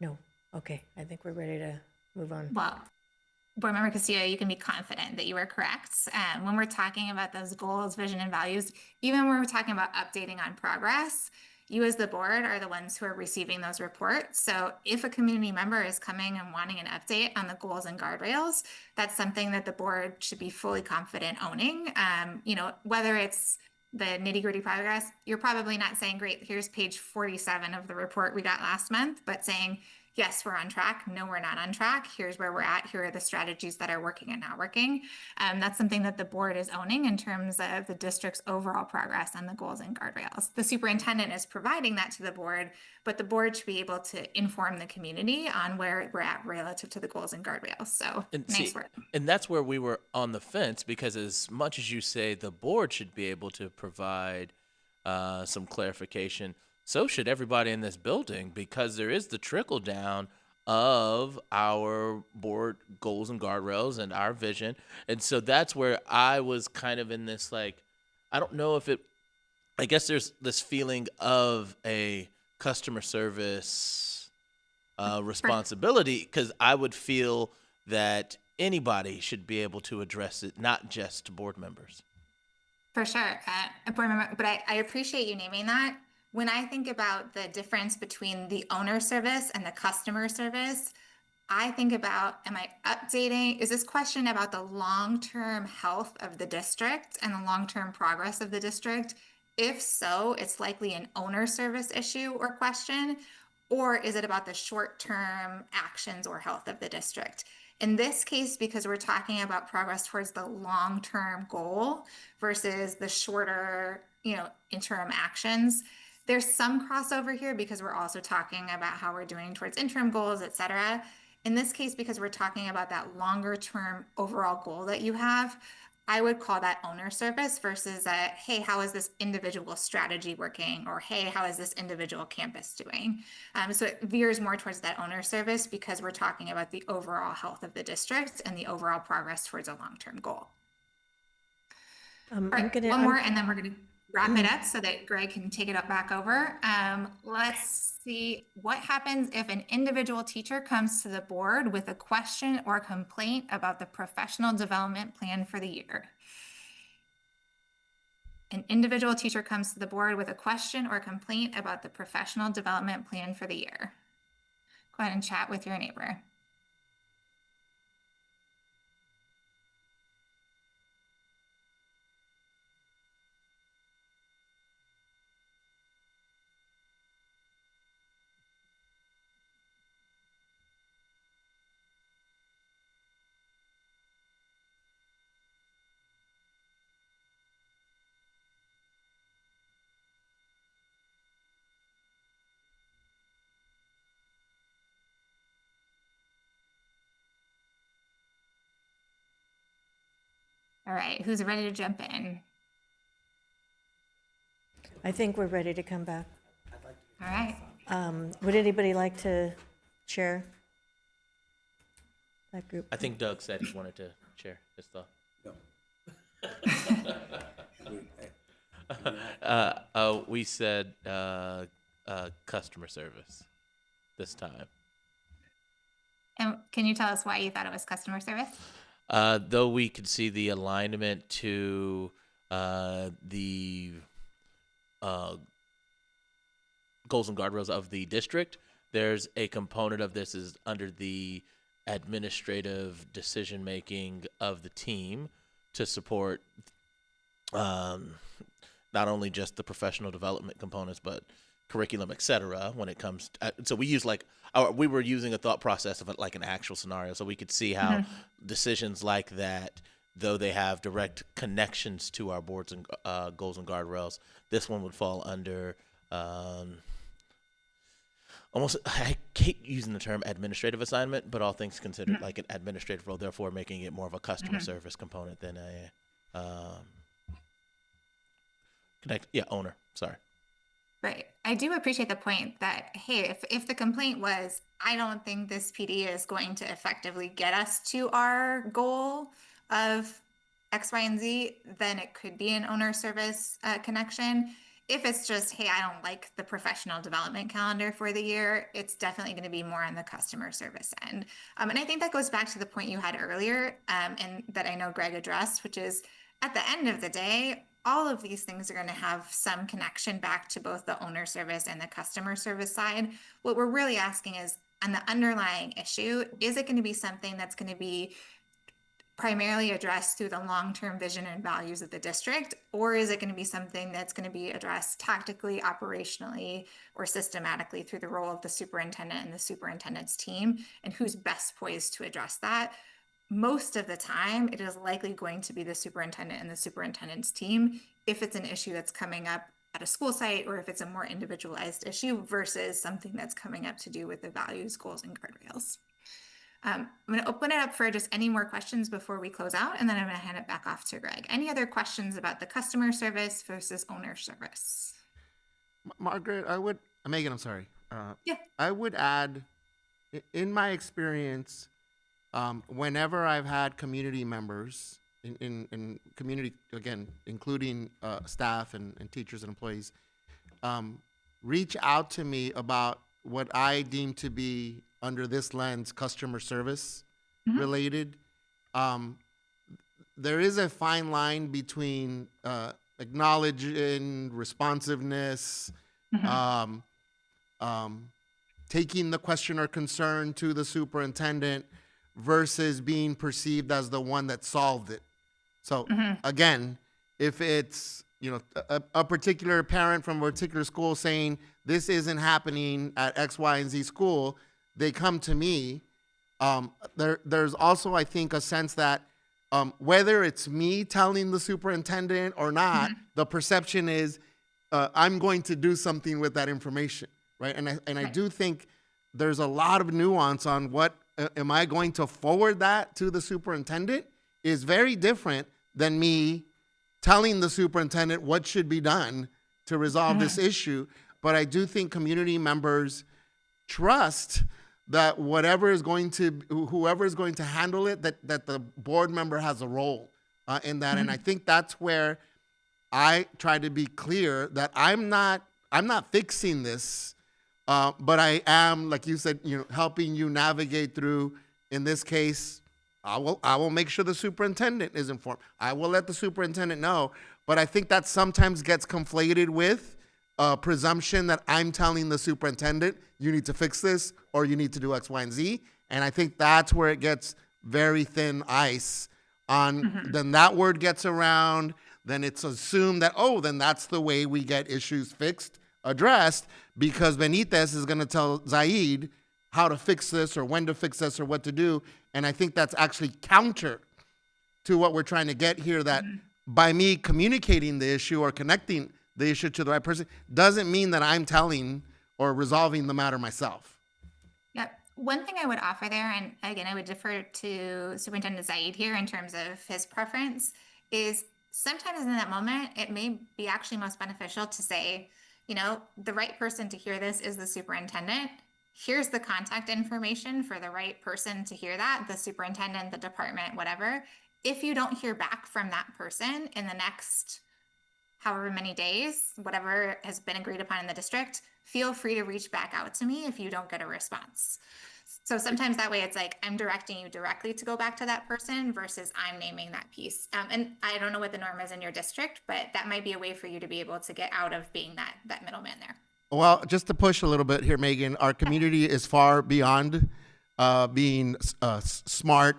No. Okay, I think we're ready to move on. Well, Board Member Castillo, you can be confident that you are correct. When we're talking about those goals, vision, and values, even when we're talking about updating on progress, you as the board are the ones who are receiving those reports. So if a community member is coming and wanting an update on the goals and guardrails, that's something that the board should be fully confident owning. You know, whether it's the nitty-gritty progress, you're probably not saying, great, here's page 47 of the report we got last month, but saying, yes, we're on track. No, we're not on track. Here's where we're at. Here are the strategies that are working and not working. That's something that the board is owning in terms of the district's overall progress on the goals and guardrails. The superintendent is providing that to the board, but the board should be able to inform the community on where we're at relative to the goals and guardrails. So nice work. And that's where we were on the fence, because as much as you say the board should be able to provide some clarification, so should everybody in this building, because there is the trickle down of our board goals and guardrails and our vision. And so that's where I was kind of in this, like, I don't know if I guess there's this feeling of a customer service responsibility, because I would feel that anybody should be able to address it, not just board members. For sure, board member, but I appreciate you naming that. When I think about the difference between the owner service and the customer service, I think about, am I updating? Is this question about the long-term health of the district and the long-term progress of the district? If so, it's likely an owner service issue or question, or is it about the short-term actions or health of the district? In this case, because we're talking about progress towards the long-term goal versus the shorter, interim actions, there's some crossover here because we're also talking about how we're doing towards interim goals, et cetera. In this case, because we're talking about that longer term overall goal that you have, I would call that owner service versus hey, how is this individual strategy working? Or hey, how is this individual campus doing? So it veers more towards that owner service because we're talking about the overall health of the district and the overall progress towards a long-term goal. All right, one more, and then we're going to wrap it up so that Greg can take it up back over. Let's see what happens if an individual teacher comes to the board with a question or complaint about the professional development plan for the year. An individual teacher comes to the board with a question or complaint about the professional development plan for the year. Go ahead and chat with your neighbor. All right, who's ready to jump in? I think we're ready to come back. All right. Would anybody like to share that group? I think Doug said he wanted to share his thought. We said customer service this time. And can you tell us why you thought it was customer service? Though we could see the alignment to the goals and guardrails of the district, there's a component of this is under the administrative decision making of the team to support not only just the professional development components, but curriculum, et cetera, when it comes to, so we use we were using a thought process of like an actual scenario, so we could see how decisions like that, though they have direct connections to our boards and goals and guardrails, this one would fall under almost, I hate using the term administrative assignment, but all things considered, like an administrative role, therefore making it more of a customer service component than a owner. Sorry. Right. I do appreciate the point that, hey, if the complaint was, I don't think this PD is going to effectively get us to our goal of X, Y, and Z, then it could be an owner service connection. If it's just, hey, I don't like the professional development calendar for the year, it's definitely going to be more on the customer service end. And I think that goes back to the point you had earlier, and that I know Greg addressed, which is at the end of the day, all of these things are going to have some connection back to both the owner service and the customer service side. What we're really asking is, on the underlying issue, is it going to be something that's going to be primarily addressed through the long-term vision and values of the district, or is it going to be something that's going to be addressed tactically, operationally, or systematically through the role of the superintendent and the superintendent's team, and who's best poised to address that? Most of the time, it is likely going to be the superintendent and the superintendent's team if it's an issue that's coming up at a school site, or if it's a more individualized issue versus something that's coming up to do with the values, goals, and guardrails. I'm going to open it up for just any more questions before we close out, and then I'm going to hand it back off to Greg. Any other questions about the customer service versus owner service? Margaret, Megan, I'm sorry. Yeah. I would add, in my experience, whenever I've had community members in community, again, including staff and teachers and employees, reach out to me about what I deem to be, under this lens, customer service related. There is a fine line between acknowledging responsiveness, taking the question or concern to the superintendent, versus being perceived as the one that solved it. So again, if it's, a particular parent from a particular school saying this isn't happening at X, Y, and Z school, they come to me. There's also, I think, a sense that whether it's me telling the superintendent or not, the perception is I'm going to do something with that information, right? And I do think there's a lot of nuance on what am I going to forward that to the superintendent is very different than me telling the superintendent what should be done to resolve this issue. But I do think community members trust that whoever is going to handle it, that the board member has a role in that. And I think that's where I try to be clear that I'm not fixing this. But I am, like you said, helping you navigate through. In this case, I will make sure the superintendent is informed. I will let the superintendent know. But I think that sometimes gets conflated with a presumption that I'm telling the superintendent, you need to fix this, or you need to do X, Y, and Z. And I think that's where it gets very thin ice on, then that word gets around, then it's assumed that, then that's the way we get issues fixed, addressed, because Benitez is going to tell Zaid how to fix this or when to fix this or what to do. And I think that's actually counter to what we're trying to get here, that by me communicating the issue or connecting the issue to the right person doesn't mean that I'm telling or resolving the matter myself. Yep. One thing I would offer there, and again, I would defer to Superintendent Zaid here in terms of his preference, is sometimes in that moment, it may be actually most beneficial to say, the right person to hear this is the superintendent. Here's the contact information for the right person to hear that, the superintendent, the department, whatever. If you don't hear back from that person in the next however many days, whatever has been agreed upon in the district, feel free to reach back out to me if you don't get a response. So sometimes that way it's like I'm directing you directly to go back to that person versus I'm naming that piece. And I don't know what the norm is in your district, but that might be a way for you to be able to get out of being that middleman there. Well, just to push a little bit here, Megan, our community is far beyond being smart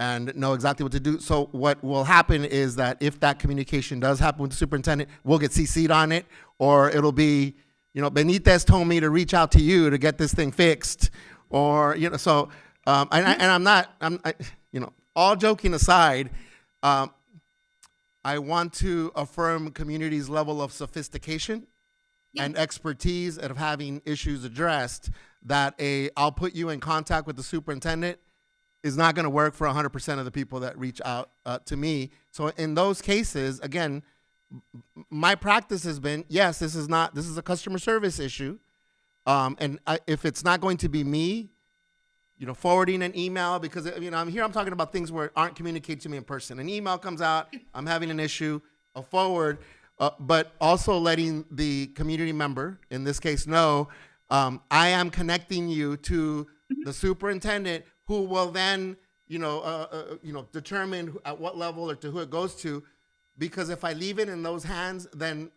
and know exactly what to do. So what will happen is that if that communication does happen with the superintendent, we'll get CC'd on it, or it'll be, Benitez told me to reach out to you to get this thing fixed, or, so, all joking aside, I want to affirm community's level of sophistication and expertise of having issues addressed, that I'll put you in contact with the superintendent is not going to work for 100% of the people that reach out to me. So in those cases, again, my practice has been, yes, this is a customer service issue. If it's not going to be me, forwarding an email, because, I'm talking about things where aren't communicated to me in person. An email comes out, I'm having an issue, a forward, but also letting the community member, in this case, know, I am connecting you to the superintendent, who will then, determine at what level or to who it goes to. Because if I leave it in those hands, then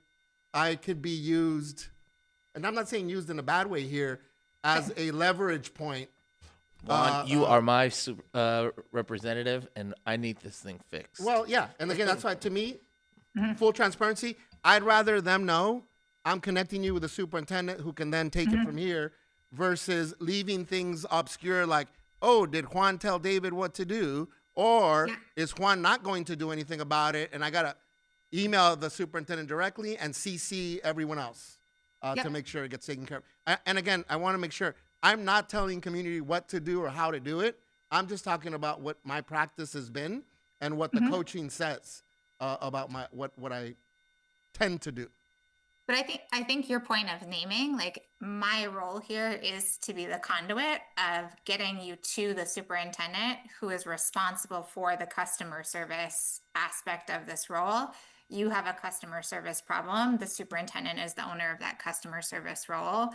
I could be used, and I'm not saying used in a bad way here, as a leverage point. Juan, you are my representative, and I need this thing fixed. Well, yeah, and again, that's why, to me, full transparency, I'd rather them know I'm connecting you with a superintendent who can then take it from here, versus leaving things obscure like, oh, did Juan tell David what to do? Or is Juan not going to do anything about it, and I got to email the superintendent directly and CC everyone else to make sure it gets taken care of. And again, I want to make sure I'm not telling community what to do or how to do it. I'm just talking about what my practice has been and what the coaching says about what I tend to do. But I think your point of naming, like, my role here is to be the conduit of getting you to the superintendent who is responsible for the customer service aspect of this role. You have a customer service problem. The superintendent is the owner of that customer service role.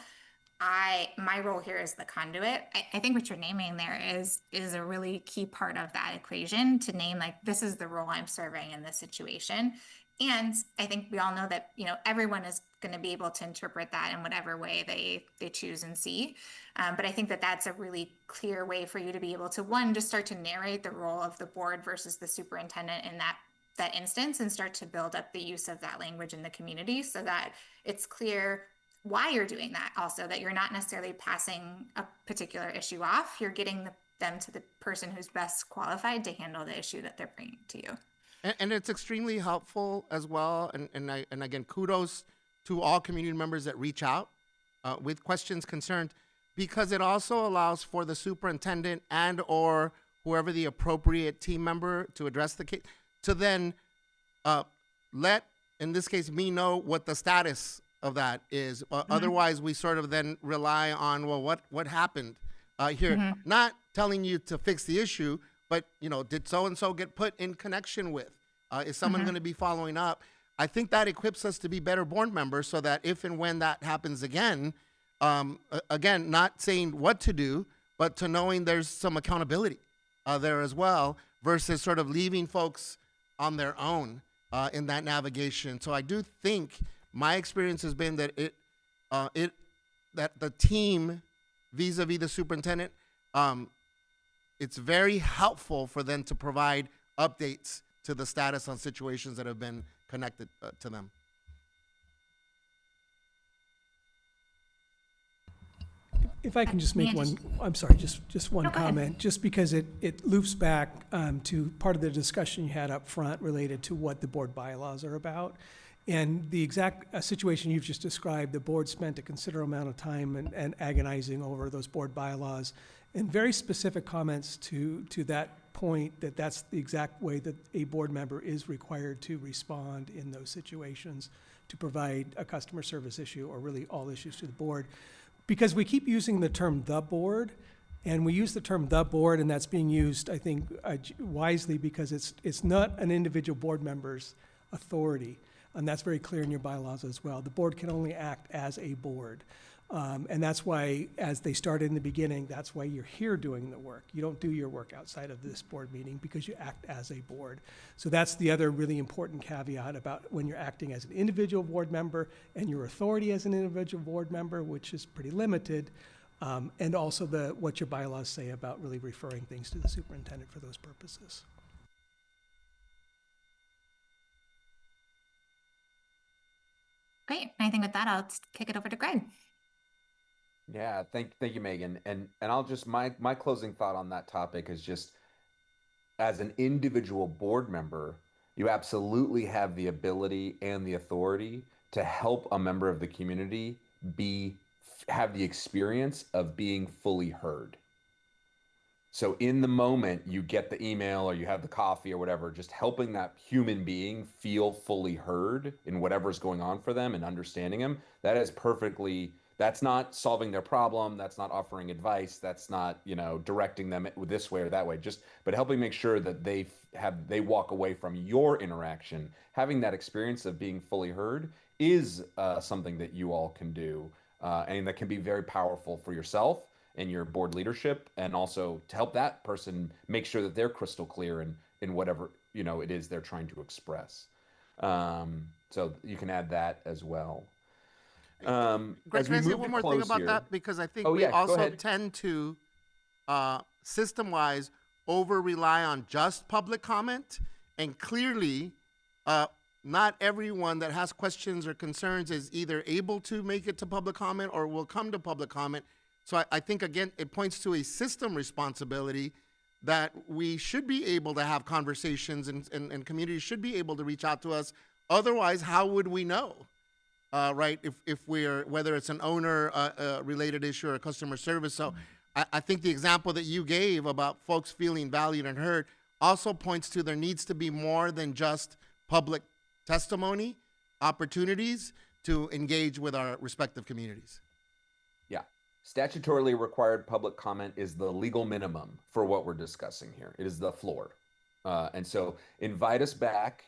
My role here is the conduit. I think what you're naming there is a really key part of that equation, to name, like, this is the role I'm serving in this situation. And I think we all know that, everyone is going to be able to interpret that in whatever way they choose and see. But I think that that's a really clear way for you to be able to, one, just start to narrate the role of the board versus the superintendent in that instance, and start to build up the use of that language in the community so that it's clear why you're doing that. Also, that you're not necessarily passing a particular issue off. You're getting them to the person who's best qualified to handle the issue that they're bringing to you. And it's extremely helpful as well. And again, kudos to all community members that reach out with questions, concerns, because it also allows for the superintendent and or whoever the appropriate team member to address the case to then let, in this case, me know what the status of that is. Otherwise, we sort of then rely on, well, what happened here? Not telling you to fix the issue, but, did so-and-so get put in connection with? Is someone going to be following up? I think that equips us to be better board members, so that if and when that happens again, again, not saying what to do, but to knowing there's some accountability there as well, versus sort of leaving folks on their own in that navigation. So I do think my experience has been that that the team vis-a-vis the superintendent, it's very helpful for them to provide updates to the status on situations that have been connected to them. If I can just make one, I'm sorry, just one comment, just because it loops back to part of the discussion you had up front related to what the board bylaws are about. And the exact situation you've just described, the board spent a considerable amount of time and agonizing over those board bylaws, and very specific comments to that point, that's the exact way that a board member is required to respond in those situations, to provide a customer service issue or really all issues to the board. Because we keep using the term "the board," and we use the term "the board," and that's being used, I think, wisely, because it's not an individual board member's authority, and that's very clear in your bylaws as well. The board can only act as a board, and that's why, as they started in the beginning, that's why you're here doing the work. You don't do your work outside of this board meeting because you act as a board. So that's the other really important caveat about when you're acting as an individual board member and your authority as an individual board member, which is pretty limited. and also what your bylaws say about really referring things to the superintendent for those purposes. Great. I think with that, I'll kick it over to Greg. Yeah, thank you, Megan. And I'll just my closing thought on that topic is just as an individual board member, you absolutely have the ability and the authority to help a member of the community have the experience of being fully heard. So in the moment you get the email or you have the coffee or whatever, just helping that human being feel fully heard in whatever's going on for them and understanding them, that's not solving their problem, that's not offering advice, that's not, directing them this way or that way, but helping make sure that they walk away from your interaction, having that experience of being fully heard is something that you all can do, and that can be very powerful for yourself and your board leadership, and also to help that person make sure that they're crystal clear in whatever it is they're trying to express. So you can add that as well. Greg, As can we I say move one to more thing close about here, that? Because I think Oh, we yeah, go also ahead. tend to, system-wise, over-rely on just public comment. And clearly, not everyone that has questions or concerns is either able to make it to public comment or will come to public comment. So I think, again, it points to a system responsibility that we should be able to have conversations and communities should be able to reach out to us. Otherwise, how would we know? Right, if we're, whether it's an owner related issue or a customer service. So I think the example that you gave about folks feeling valued and heard also points to there needs to be more than just public testimony, opportunities to engage with our respective communities. Yeah. Statutorily required public comment is the legal minimum for what we're discussing here. It is the floor. And so invite us back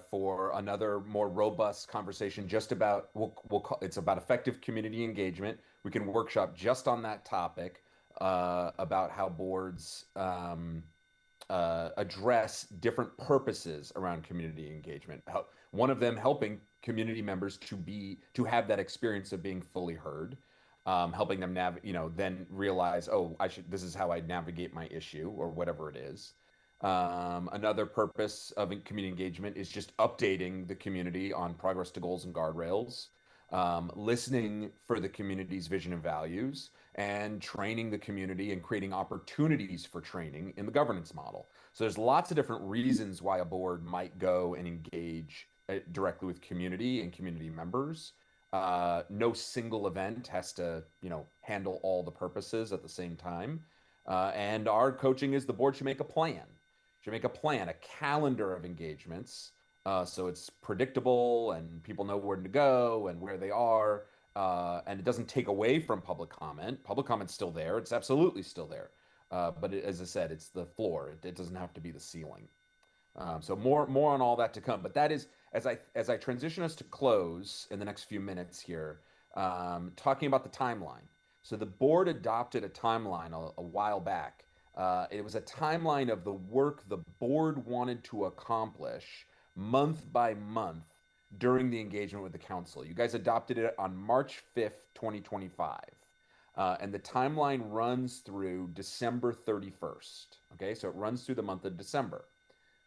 for another more robust conversation just about, it's about effective community engagement. We can workshop just on that topic about how boards address different purposes around community engagement. One of them helping community members to have that experience of being fully heard, helping them then realize, oh, this is how I navigate my issue or whatever it is. Another purpose of community engagement is just updating the community on progress to goals and guardrails, listening for the community's vision and values, and training the community and creating opportunities for training in the governance model. So there's lots of different reasons why a board might go and engage directly with community and community members. No single event has to, handle all the purposes at the same time. And our coaching is the board should make a plan. A calendar of engagements, so it's predictable and people know where to go and where they are, and it doesn't take away from public comment. Public comment's still there; it's absolutely still there, but as I said, it's the floor. It doesn't have to be the ceiling. So more on all that to come. But that is as I transition us to close in the next few minutes here, talking about the timeline. So the board adopted a timeline a while back. It was a timeline of the work the board wanted to accomplish month by month during the engagement with the council. You guys adopted it on March 5th, 2025. And the timeline runs through December 31st. Okay, so it runs through the month of December.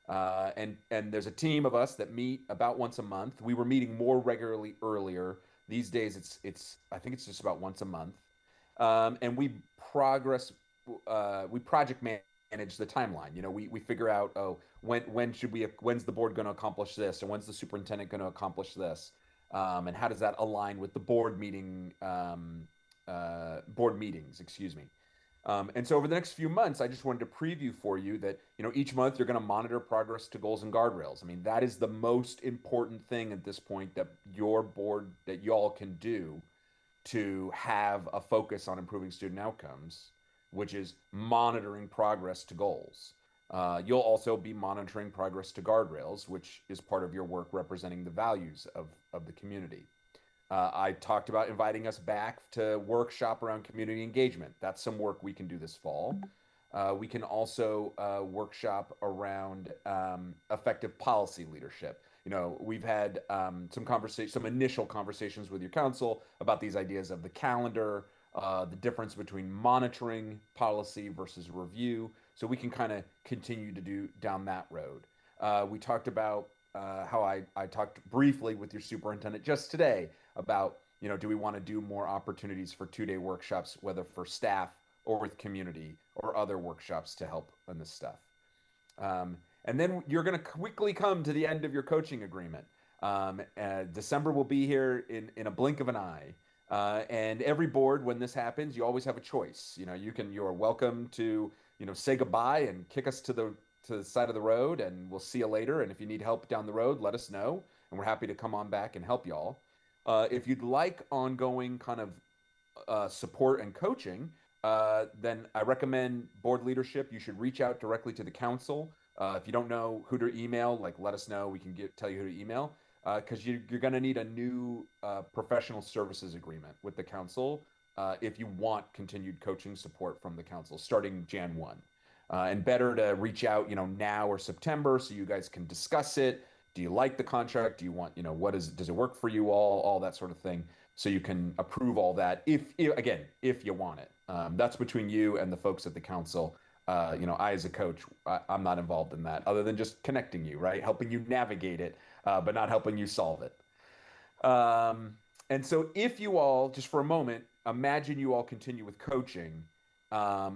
And there's a team of us that meet about once a month. We were meeting more regularly earlier. These days, I think it's just about once a month. And we project manage the timeline. We figure out, when's the board going to accomplish this, and when's the superintendent going to accomplish this, and how does that align with the board meetings, excuse me. And so over the next few months, I just wanted to preview for you that, each month you're going to monitor progress to goals and guardrails. I mean, that is the most important thing at this point that y'all can do to have a focus on improving student outcomes, which is monitoring progress to goals. You'll also be monitoring progress to guardrails, which is part of your work representing the values of the community. I talked about inviting us back to workshop around community engagement. That's some work we can do this fall. We can also workshop around effective policy leadership. We've had some initial conversations with your council about these ideas of the calendar, the difference between monitoring policy versus review, so we can kind of continue to do down that road. We talked about how I talked briefly with your superintendent just today about, do we want to do more opportunities for 2-day workshops, whether for staff or with community or other workshops to help on this stuff. And then you're going to quickly come to the end of your coaching agreement. December will be here in a blink of an eye. And every board, when this happens, you always have a choice. You're welcome to, say goodbye and kick us to the side of the road, and we'll see you later. And if you need help down the road, let us know, and we're happy to come on back and help y'all. If you'd like ongoing kind of support and coaching, then I recommend board leadership. You should reach out directly to the council. If you don't know who to email, let us know. We can tell you who to email, because you're going to need a new professional services agreement with the council if you want continued coaching support from the council starting Jan 1. And better to reach out, now or September, so you guys can discuss it. Do you like the contract? Do you want, does it work for you all that sort of thing, so you can approve all that if you want it. That's between you and the folks at the council. I, as a coach, I'm not involved in that, other than just connecting you, right? Helping you navigate it, but not helping you solve it. And so if you all, just for a moment, imagine you all continue with coaching.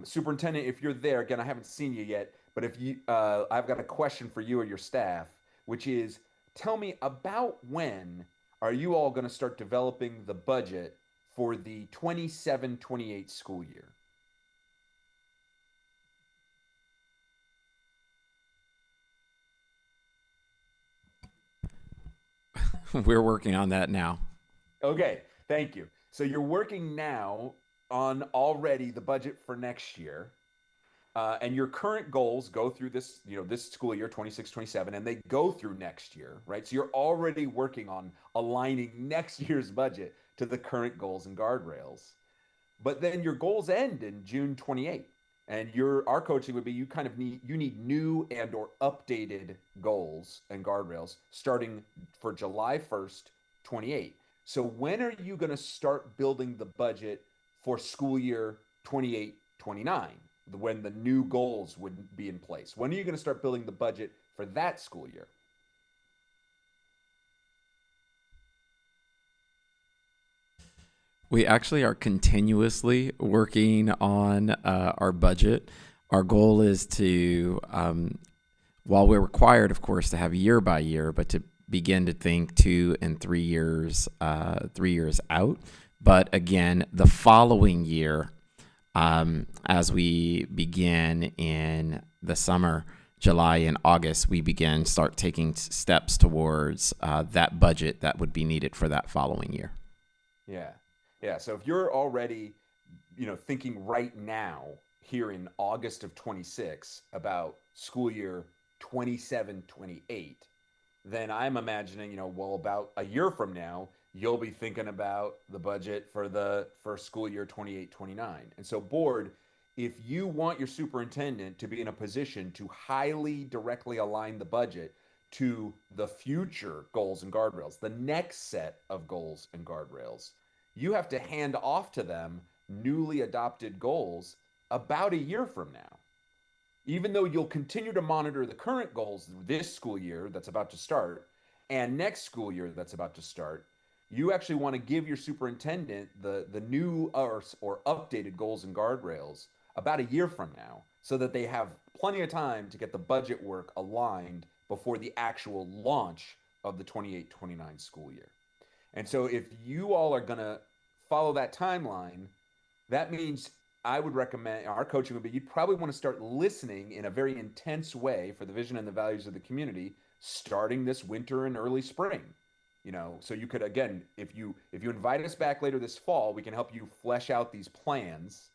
Superintendent, if you're there, again, I haven't seen you yet, but if you, I've got a question for you or your staff, which is, tell me, about when are you all going to start developing the budget for the 27-28 school year? We're working on that now. Okay, thank you. So you're working now on already the budget for next year. And your current goals go through this, this school year, 26-27, and they go through next year, right? So you're already working on aligning next year's budget to the current goals and guardrails. But then your goals end in June 28. And our coaching would be, you need new and or updated goals and guardrails starting for July 1st, 28. So when are you going to start building the budget for school year 28-29? When the new goals would be in place? When are you going to start building the budget for that school year? We actually are continuously working on our budget. Our goal is to, while we're required, of course, to have year by year, but to begin to think 2 and 3 years, 3 years out. But again, the following year, as we begin in the summer, July and August, we start taking steps towards that budget that would be needed for that following year. Yeah. So if you're already, thinking right now here in August of 26 about school year 27-28, then I'm imagining, about a year from now, you'll be thinking about the budget for school year 28-29. And so board, if you want your superintendent to be in a position to highly directly align the budget to the future goals and guardrails, the next set of goals and guardrails, you have to hand off to them newly adopted goals about a year from now. Even though you'll continue to monitor the current goals this school year that's about to start and next school year that's about to start, you actually want to give your superintendent the new or updated goals and guardrails about a year from now, so that they have plenty of time to get the budget work aligned before the actual launch of the 28-29 school year. And so if you all are going to follow that timeline, that means I would recommend, our coaching would be, you'd probably want to start listening in a very intense way for the vision and the values of the community starting this winter and early spring. So you could, again, if you invite us back later this fall, we can help you flesh out these plans.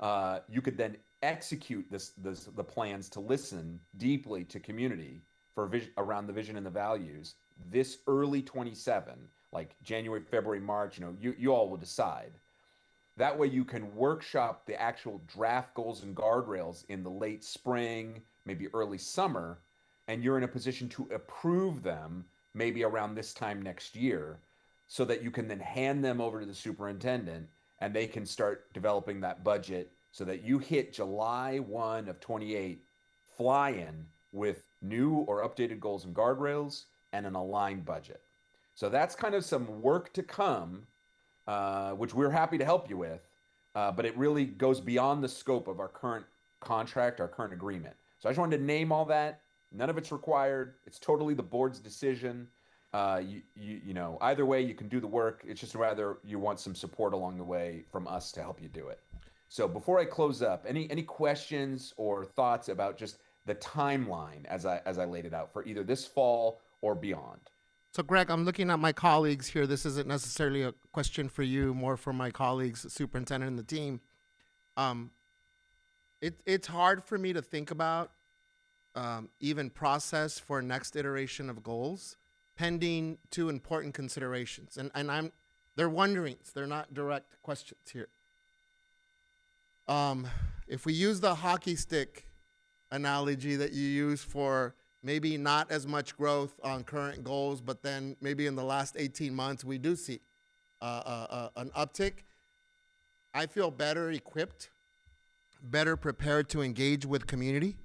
You could then execute the plans to listen deeply to community for around the vision and the values this early 27, like January, February, March. You all will decide. That way you can workshop the actual draft goals and guardrails in the late spring, maybe early summer, and you're in a position to approve them maybe around this time next year, so that you can then hand them over to the superintendent and they can start developing that budget so that you hit July 1 of 28 fly-in with new or updated goals and guardrails and an aligned budget. So that's kind of some work to come, which we're happy to help you with, but it really goes beyond the scope of our current contract, our current agreement. So I just wanted to name all that. None of it's required. It's totally the board's decision. You know, either way, you can do the work. It's just rather you want some support along the way from us to help you do it. So before I close up, any questions or thoughts about just the timeline as I laid it out for either this fall or beyond? So, Greg, I'm looking at my colleagues here. This isn't necessarily a question for you, more for my colleagues, the superintendent and the team. It's hard for me to think about even process for next iteration of goals, pending two important considerations. And they're wonderings. They're not direct questions here. If we use the hockey stick analogy that you use for maybe not as much growth on current goals, but then maybe in the last 18 months, we do see an uptick. I feel better equipped, better prepared to engage with community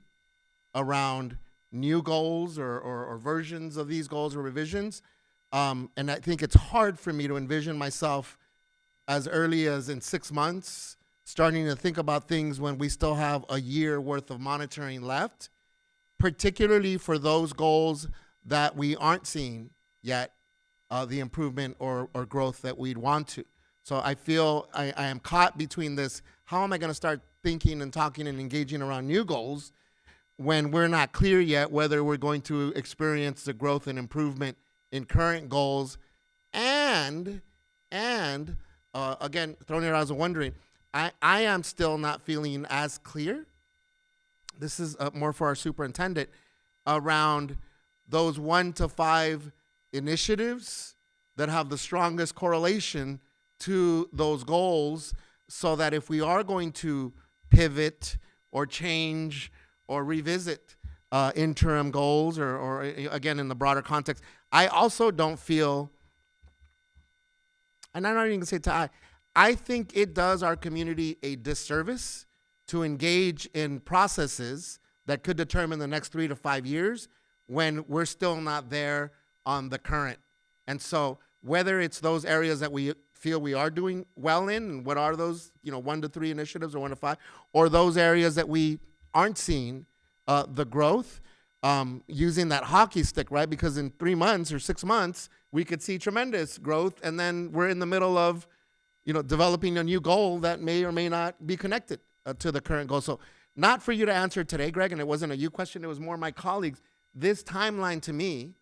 around new goals or versions of these goals or revisions. And I think it's hard for me to envision myself as early as in 6 months, starting to think about things when we still have a year worth of monitoring left, particularly for those goals that we aren't seeing yet, the improvement or growth that we'd want to. So I feel I am caught between this, how am I going to start thinking and talking and engaging around new goals when we're not clear yet whether we're going to experience the growth and improvement in current goals, and again, throwing it out as a wondering, I am still not feeling as clear. This is more for our superintendent around those 1 to 5 initiatives that have the strongest correlation to those goals, so that if we are going to pivot or change or revisit interim goals or again, in the broader context, I also don't feel, and I'm not even going to say I think it does our community a disservice to engage in processes that could determine the next 3 to 5 years when we're still not there on the current. And so whether it's those areas that we feel we are doing well in, and what are those, 1 to 3 initiatives or 1 to 5, or those areas that we aren't seeing the growth, using that hockey stick, right? Because in 3 months or 6 months, we could see tremendous growth, and then we're in the middle of, developing a new goal that may or may not be connected to the current goal. So not for you to answer today, Greg, and it wasn't a you question, it was more my colleagues. This timeline to me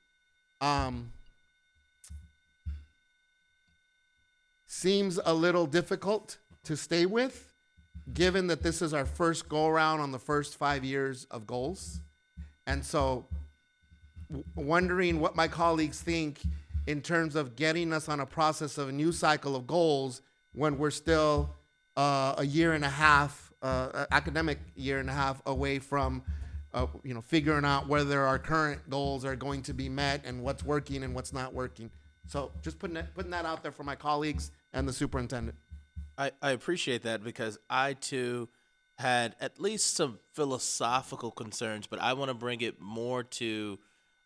seems a little difficult to stay with, given that this is our first go around on the first 5 years of goals. And so wondering what my colleagues think in terms of getting us on a process of a new cycle of goals when we're still a year and a half, academic year and a half away from figuring out whether our current goals are going to be met and what's working and what's not working. So just putting that out there for my colleagues and the superintendent. I appreciate that, because I too had at least some philosophical concerns, but I want to bring it more to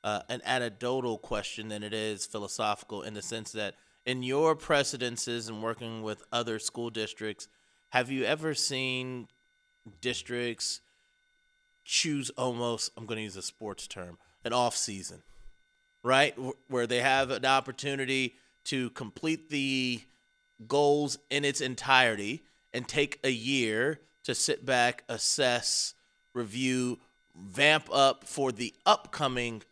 an anecdotal question than it is philosophical, in the sense that in your precedences and working with other school districts, have you ever seen districts choose almost, I'm going to use a sports term, an off season, right? Where they have an opportunity to complete the goals in its entirety and take a year to sit back, assess, review, vamp up for the upcoming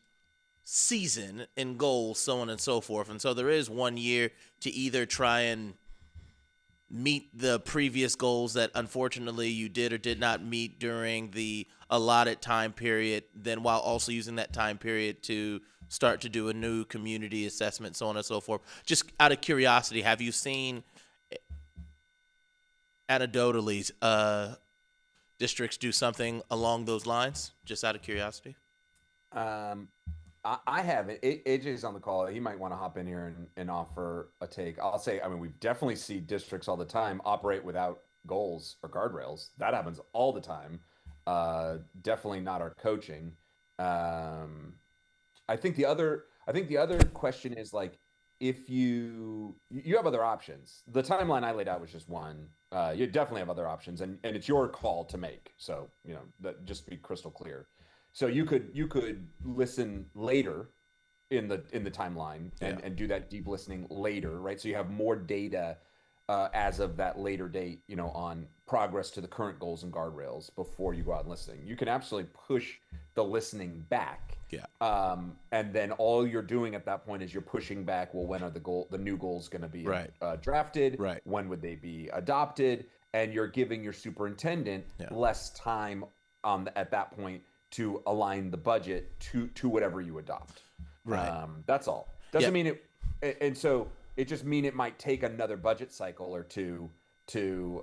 season in goals, so on and so forth. And so there is 1 year to either try and meet the previous goals that unfortunately you did or did not meet during the allotted time period, then while also using that time period to start to do a new community assessment, so on and so forth. Just out of curiosity, have you seen anecdotally districts do something along those lines? Just out of curiosity. I haven't. AJ's on the call. He might want to hop in here and offer a take. I'll say, I mean, we definitely see districts all the time operate without goals or guardrails. That happens all the time. Definitely not our coaching. I think the other question is like, if you have other options. The timeline I laid out was just one. You definitely have other options, and it's your call to make. So that just to be crystal clear. So you could listen later in the timeline and do that deep listening later, right? So you have more data as of that later date, on progress to the current goals and guardrails before you go out and listening. You can absolutely push the listening back. Yeah. And then all you're doing at that point is you're pushing back. Well, when are the new goals going to be Right. Drafted? Right. When would they be adopted? And you're giving your superintendent less time at that point to align the budget to whatever you adopt. Right. That's all. Doesn't mean it, and so it just mean it might take another budget cycle or two to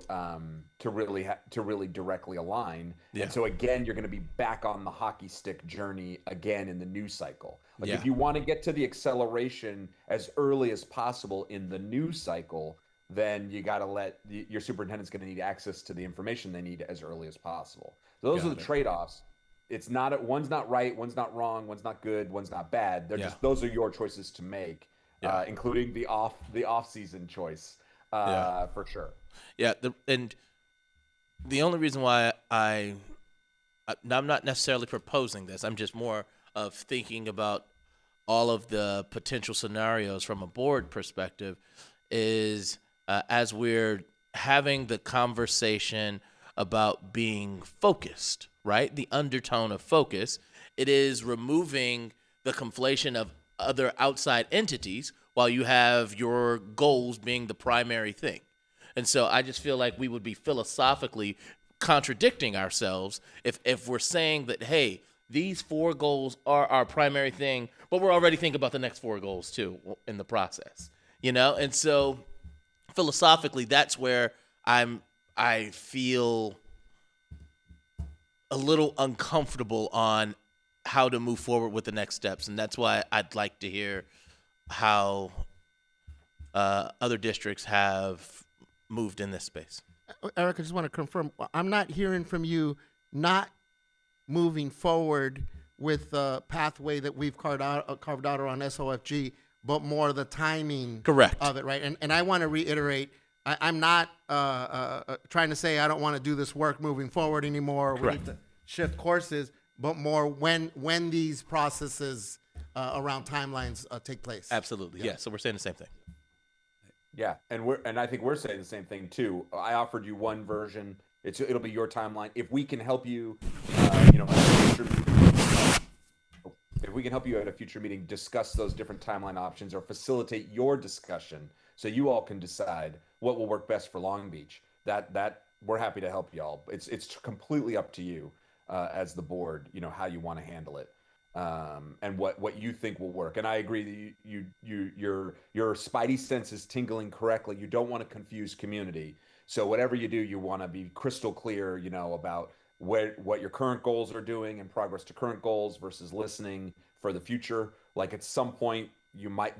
really directly align. Yeah. And so again, you're going to be back on the hockey stick journey again in the new cycle. Like Yeah. if you want to get to the acceleration as early as possible in the new cycle, then you got to let your superintendent's going to need access to the information they need as early as possible. So those are the trade-offs. It's not one's not right, one's not wrong, one's not good, one's not bad. They're just those are your choices to make, including the off-season choice, for sure. Yeah, and the only reason why I'm not necessarily proposing this, I'm just more of thinking about all of the potential scenarios from a board perspective, is as we're having the conversation about being focused, right? The undertone of focus, it is removing the conflation of other outside entities while you have your goals being the primary thing. And so I just feel like we would be philosophically contradicting ourselves if we're saying that, hey, these 4 goals are our primary thing, but we're already thinking about the next 4 goals too in the process, And so philosophically, that's where I feel a little uncomfortable on how to move forward with the next steps. And that's why I'd like to hear how other districts have moved in this space. Eric, I just want to confirm. I'm not hearing from you not moving forward with the pathway that we've carved out around SOFG, but more the timing Correct. of it, right? And I want to reiterate, I'm not trying to say I don't want to do this work moving forward anymore. We need to shift courses, but more when these processes around timelines take place. Absolutely. Yeah. So we're saying the same thing. Yeah, and I think we're saying the same thing too. I offered you one version. It'll be your timeline. If we can help you, if we can help you at a future meeting discuss those different timeline options or facilitate your discussion, so you all can decide what will work best for Long Beach. That we're happy to help y'all. It's completely up to you as the board. How you want to handle it. And what you think will work. And I agree that your spidey sense is tingling correctly. You don't want to confuse community. So whatever you do, you want to be crystal clear, about what your current goals are doing and progress to current goals versus listening for the future. Like at some point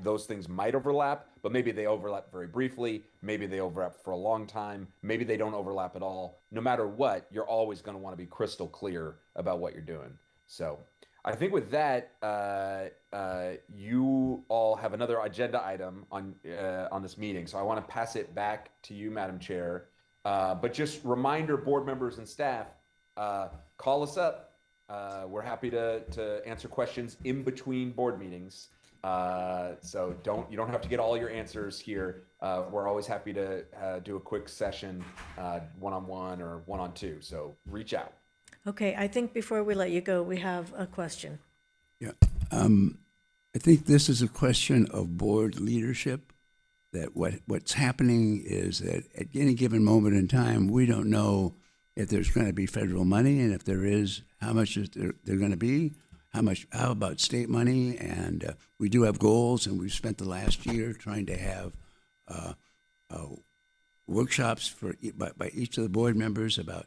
those things might overlap, but maybe they overlap very briefly. Maybe they overlap for a long time. Maybe they don't overlap at all. No matter what, you're always going to want to be crystal clear about what you're doing. So I think with that, you all have another agenda item on this meeting. So I want to pass it back to you, Madam Chair. But just reminder, board members and staff, call us up. We're happy to answer questions in between board meetings. So you don't have to get all your answers here. We're always happy to do a quick session, one-on-one or one-on-two. So reach out. Okay, I think before we let you go, we have a question. Yeah. I think this is a question of board leadership, that what's happening is that at any given moment in time, we don't know if there's going to be federal money, and if there is, how much is there going to be, how about state money, and we do have goals, and we've spent the last year trying to have workshops by each of the board members about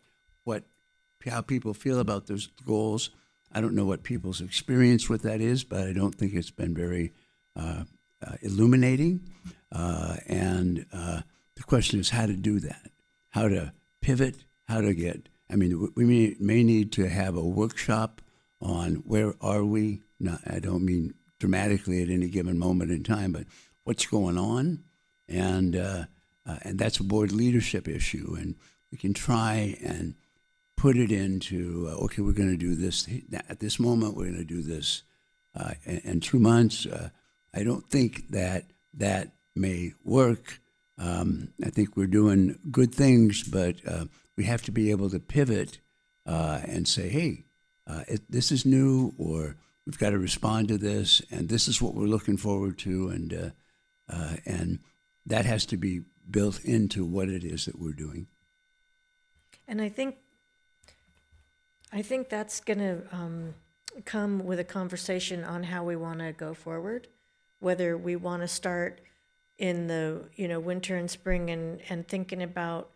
how people feel about those goals. I don't know what people's experience with that is, but I don't think it's been very illuminating. And the question is how to do that, how to pivot, how to get, I mean, we may need to have a workshop on where are we, not, I don't mean dramatically at any given moment in time, but what's going on. And that's a board leadership issue. And we can try and put it into, okay, we're going to do this. At this moment, we're going to do this. In 2 months, I don't think that may work. I think we're doing good things, but we have to be able to pivot and say, hey, this is new, or we've got to respond to this, and this is what we're looking forward to, and that has to be built into what it is that we're doing. And I think that's going to come with a conversation on how we want to go forward, whether we want to start in the winter and spring and thinking about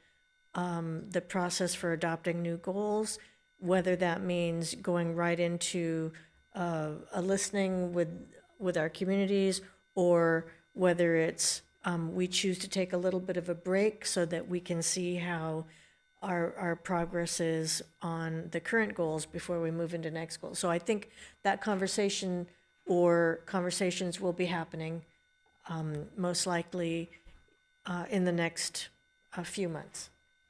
the process for adopting new goals, whether that means going right into a listening with our communities, or whether it's we choose to take a little bit of a break so that we can see how our progress is on the current goals before we move into next goals. So I think that conversation or conversations will be happening most likely in the next few months,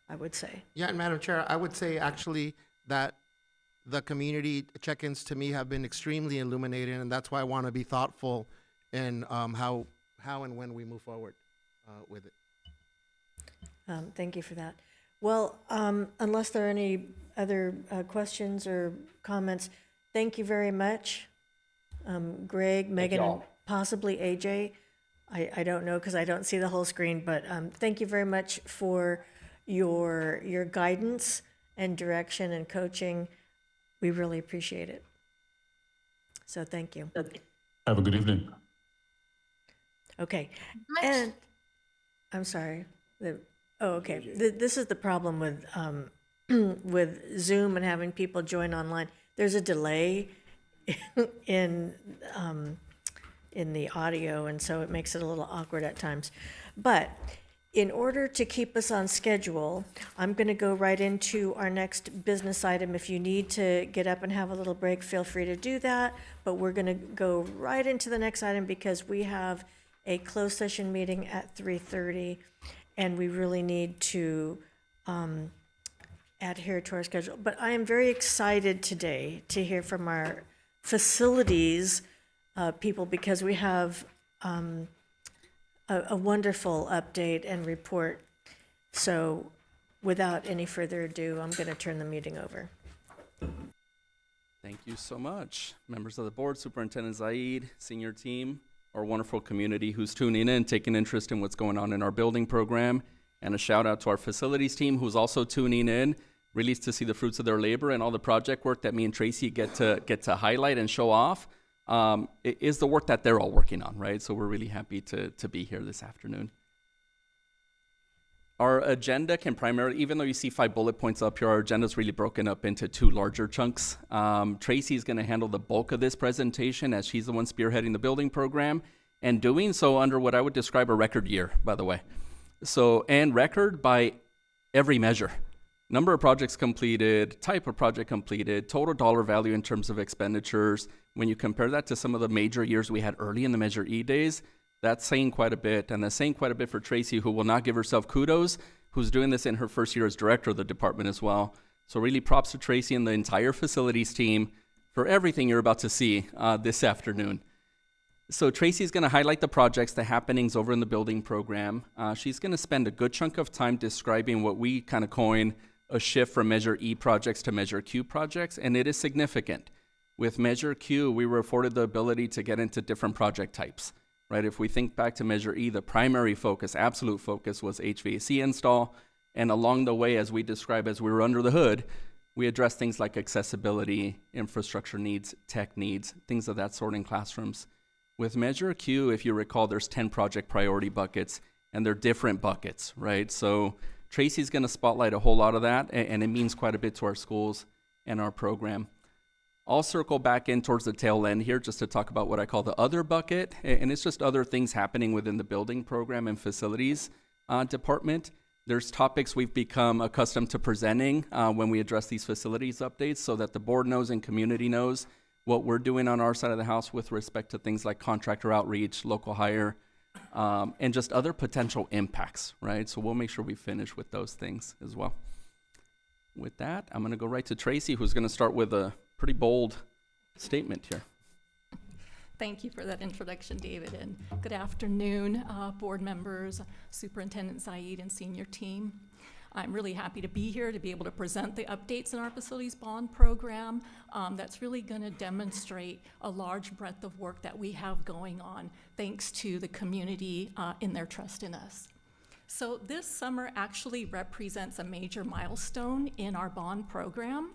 I would say. Yeah, and Madam Chair, I would say actually that the community check-ins to me have been extremely illuminating, and that's why I want to be thoughtful in how and when we move forward with it. Thank you for that. Well, unless there are any other questions or comments, thank you very much. Greg, Megan, and possibly AJ. I don't know because I don't see the whole screen, but thank you very much for your guidance and direction and coaching. We really appreciate it. So thank you. Have a good evening. Okay. Much. And I'm sorry. Okay. This is the problem with with Zoom and having people join online. There's a delay in the audio, and so it makes it a little awkward at times. But in order to keep us on schedule, I'm going to go right into our next business item. If you need to get up and have a little break, feel free to do that. But we're going to go right into the next item because we have a closed session meeting at 3:30, and we really need to adhere to our schedule. But I am very excited today to hear from our facilities people because we have a wonderful update and report. So without any further ado, I'm going to turn the meeting over. Thank you so much. Members of the board, Superintendent Zaid, senior team, our wonderful community who's tuning in, taking interest in what's going on in our building program, and a shout out to our facilities team who's also tuning in, really to see the fruits of their labor and all the project work that me and Tracy get to highlight and show off. It is the work that they're all working on, right? So we're really happy to be here this afternoon. Our agenda can primarily, even though you see 5 bullet points up here, our agenda is really broken up into 2 larger chunks. Tracy is going to handle the bulk of this presentation as she's the one spearheading the building program and doing so under what I would describe a record year, by the way. So, and record by every measure. Number of projects completed, type of project completed, total dollar value in terms of expenditures. When you compare that to some of the major years we had early in the Measure E days, that's saying quite a bit. And that's saying quite a bit for Tracy, who will not give herself kudos, who's doing this in her first year as director of the department as well. So really props to Tracy and the entire facilities team for everything you're about to see this afternoon. So Tracy's going to highlight the projects, the happenings over in the building program. She's going to spend a good chunk of time describing what we kind of coin a shift from Measure E projects to Measure Q projects, and it is significant. With Measure Q, we were afforded the ability to get into different project types, right? If we think back to Measure E, the primary focus, absolute focus, was HVAC install, and along the way, as we describe, as we were under the hood, we addressed things like accessibility, infrastructure needs, tech needs, things of that sort in classrooms. With Measure Q, if you recall, there's 10 project priority buckets, and they're different buckets, right? So Tracy's going to spotlight a whole lot of that, and it means quite a bit to our schools and our program. I'll circle back in towards the tail end here just to talk about what I call the other bucket, and it's just other things happening within the building program and facilities department. There's topics we've become accustomed to presenting when we address these facilities updates so that the board knows and community knows what we're doing on our side of the house with respect to things like contractor outreach, local hire, and just other potential impacts, right? So we'll make sure we finish with those things as well. With that, I'm going to go right to Tracy, who's going to start with a pretty bold statement here. Thank you for that introduction, David, and good afternoon, board members, Superintendent Saeed, and senior team. I'm really happy to be here to be able to present the updates in our facilities bond program. That's really going to demonstrate a large breadth of work that we have going on, thanks to the community in their trust in us. So this summer actually represents a major milestone in our bond program.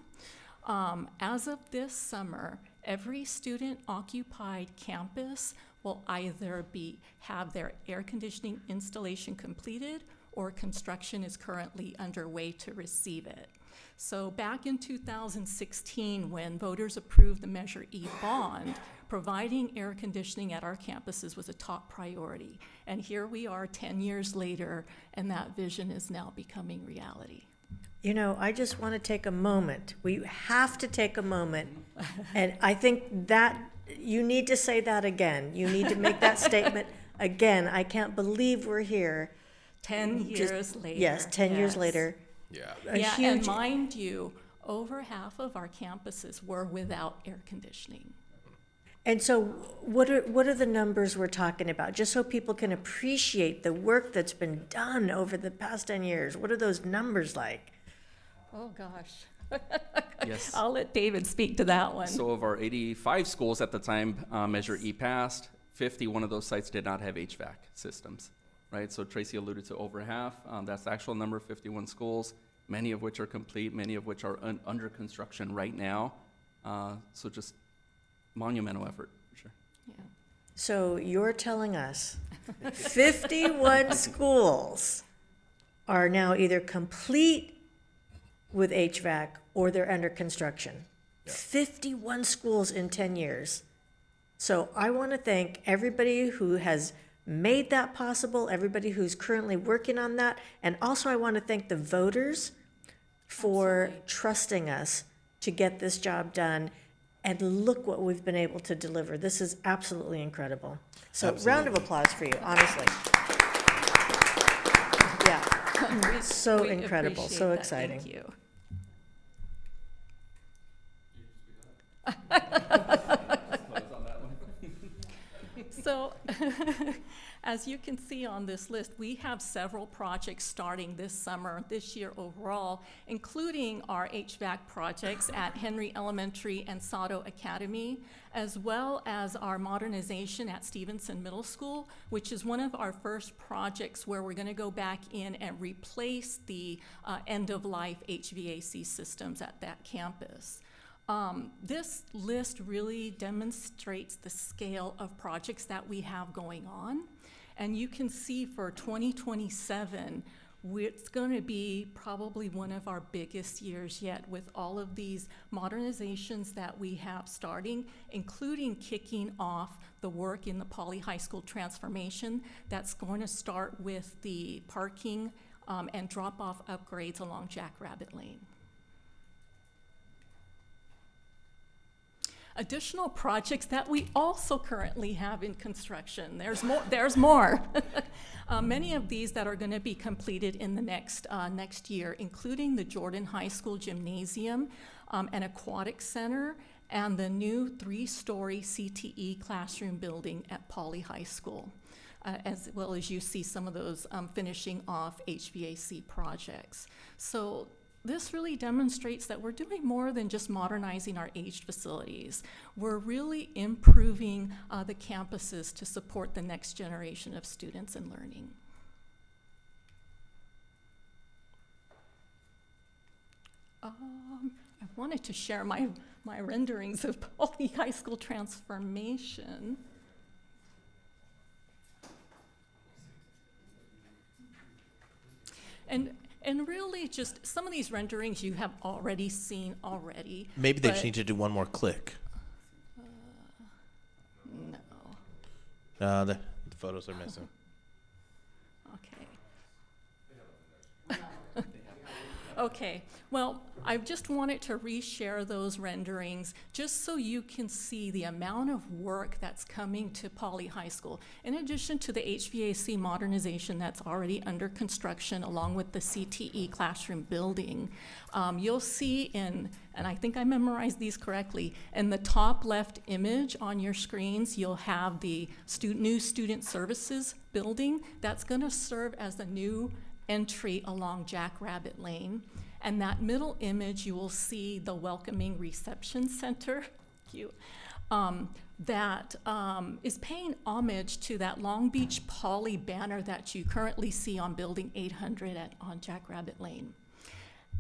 As of this summer, every student-occupied campus will either have their air conditioning installation completed or construction is currently underway to receive it. So back in 2016, when voters approved the Measure E bond, providing air conditioning at our campuses was a top priority. And here we are 10 years later, and that vision is now becoming reality. You know, I just want to take a moment. We have to take a moment. And I think that you need to say that again. You need to make that statement again. I can't believe we're here. 10 years later. Yes, 10 years yes. later. Yeah. Yeah, and mind you, over half of our campuses were without air conditioning. And so what are the numbers we're talking about? Just so people can appreciate the work that's been done over the past 10 years. What are those numbers like? Oh, gosh. Yes. I'll let David speak to that one. So of our 85 schools at the time, Measure E passed, 51 of those sites did not have HVAC systems, right? So Tracy alluded to over half. That's the actual number, 51 schools, many of which are complete, many of which are under construction right now. So just monumental effort, for sure. Yeah. So you're telling us 51 schools are now either complete with HVAC or they're under construction. Yeah. 51 schools in 10 years. So I want to thank everybody who has made that possible, everybody who's currently working on that, and also I want to thank the voters for trusting us to get this job done. And look what we've been able to deliver. This is absolutely incredible. So round of applause for you, honestly. Yeah, so We incredible, appreciate so that. exciting. Thank you. So, as you can see on this list, we have several projects starting this summer, this year overall, including our HVAC projects at Henry Elementary and Sato Academy, as well as our modernization at Stevenson Middle School, which is one of our first projects where we're going to go back in and replace the end-of-life HVAC systems at that campus. This list really demonstrates the scale of projects that we have going on. And you can see for 2027, it's going to be probably one of our biggest years yet with all of these modernizations that we have starting, including kicking off the work in the Poly High School transformation. That's going to start with the parking and drop-off upgrades along Jackrabbit Lane. Additional projects that we also currently have in construction. There's more. Many of these that are going to be completed in the next year, including the Jordan High School Gymnasium, an aquatic center, and the new 3-story CTE classroom building at Poly High School, as well as you see some of those finishing off HVAC projects. So this really demonstrates that we're doing more than just modernizing our aged facilities. We're really improving the campuses to support the next generation of students and learning. I wanted to share my renderings of Poly High School transformation. And really just some of these renderings you have already seen already. Maybe they just but- need to do one more click. No. The photos are missing. Okay. Okay, well, I just wanted to reshare those renderings just so you can see the amount of work that's coming to Poly High School. In addition to the HVAC modernization that's already under construction along with the CTE classroom building, you'll see in, and I think I memorized these correctly, in the top left image on your screens, you'll have the new student services building. That's gonna serve as the new entry along Jackrabbit Lane. And that middle image, you will see the welcoming reception center, cute, that is paying homage to that Long Beach Poly banner that you currently see on Building 800 on Jackrabbit Lane.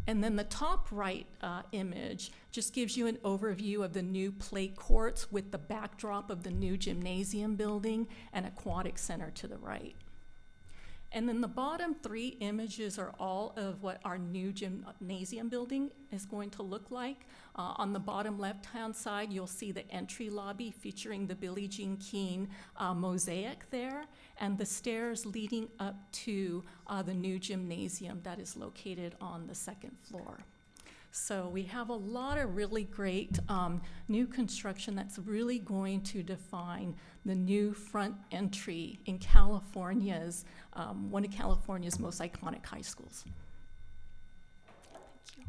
And then the top right image just gives you an overview of the new play courts with the backdrop of the new gymnasium building and aquatic center to the right. And then the bottom three images are all of what our new gymnasium building is going to look like. On the bottom left-hand side, you'll see the entry lobby featuring the Billie Jean King mosaic there, and the stairs leading up to the new gymnasium that is located on the second floor. So we have a lot of really great new construction that's really going to define the new front entry in California's, one of California's most iconic high schools. Thank you.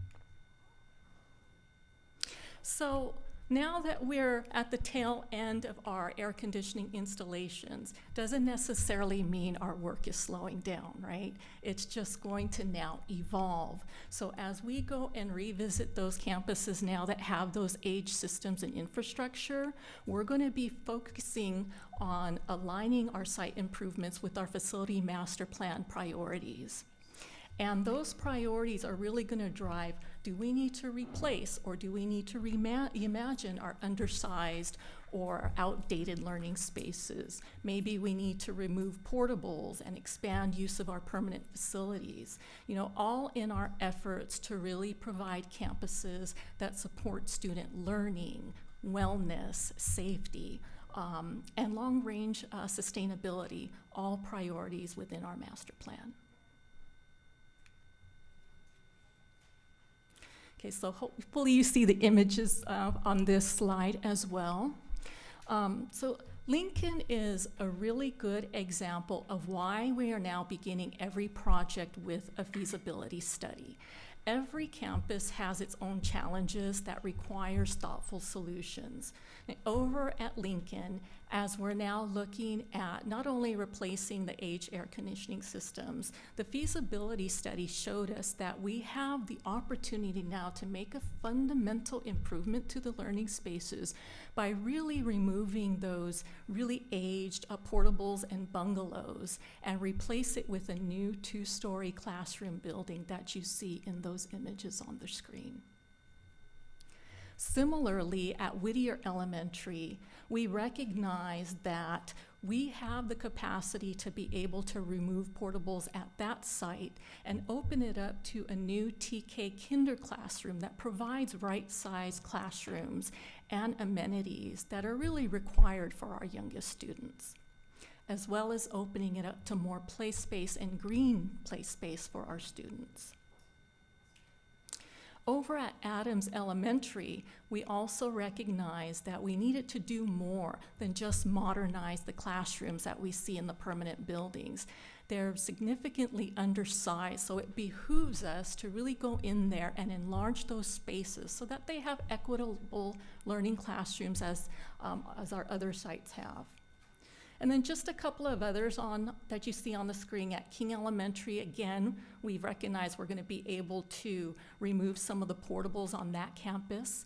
So now that we're at the tail end of our air conditioning installations, doesn't necessarily mean our work is slowing down, right? It's just going to now evolve. So as we go and revisit those campuses now that have those age systems and infrastructure, we're going to be focusing on aligning our site improvements with our facility master plan priorities. And those priorities are really going to drive, do we need to replace or do we need to reimagine our undersized or outdated learning spaces? Maybe we need to remove portables and expand use of our permanent facilities. You know, all in our efforts to really provide campuses that support student learning, wellness, safety, and long-range sustainability, all priorities within our master plan. Okay, so hopefully you see the images on this slide as well. So Lincoln is a really good example of why we are now beginning every project with a feasibility study. Every campus has its own challenges that requires thoughtful solutions. And over at Lincoln, as we're now looking at not only replacing the aged air conditioning systems, the feasibility study showed us that we have the opportunity now to make a fundamental improvement to the learning spaces by really removing those really aged portables and bungalows and replace it with a new two-story classroom building that you see in those images on the screen. Similarly, at Whittier Elementary, we recognize that we have the capacity to be able to remove portables at that site and open it up to a new TK Kinder classroom that provides right-sized classrooms and amenities that are really required for our youngest students, as well as opening it up to more play space and green play space for our students. Over at Adams Elementary, we also recognized that we needed to do more than just modernize the classrooms that we see in the permanent buildings. They're significantly undersized, so it behooves us to really go in there and enlarge those spaces so that they have equitable learning classrooms as our other sites have. And then just a couple of others that you see on the screen at King Elementary. Again, we recognize we're going to be able to remove some of the portables on that campus,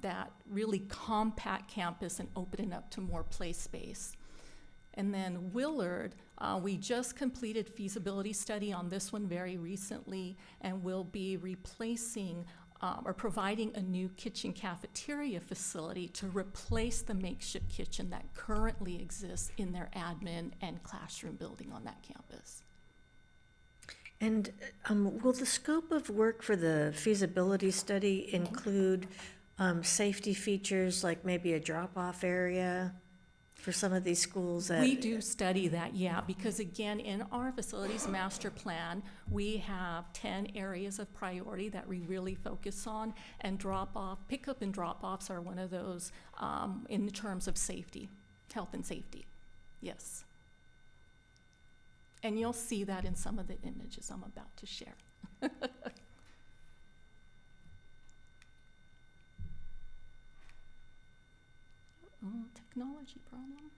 that really compact campus, and open it up to more play space. And then Willard, we just completed feasibility study on this one very recently, and we'll be replacing or providing a new kitchen cafeteria facility to replace the makeshift kitchen that currently exists in their admin and classroom building on that campus. And will the scope of work for the feasibility study include safety features, like maybe a drop-off area for some of these schools that? We do study that, yeah, because again, in our facilities master plan, we have 10 areas of priority that we really focus on, and pickup and drop-offs are one of those in terms of safety, health and safety, yes. And you'll see that in some of the images I'm about to share. Oh, technology problem.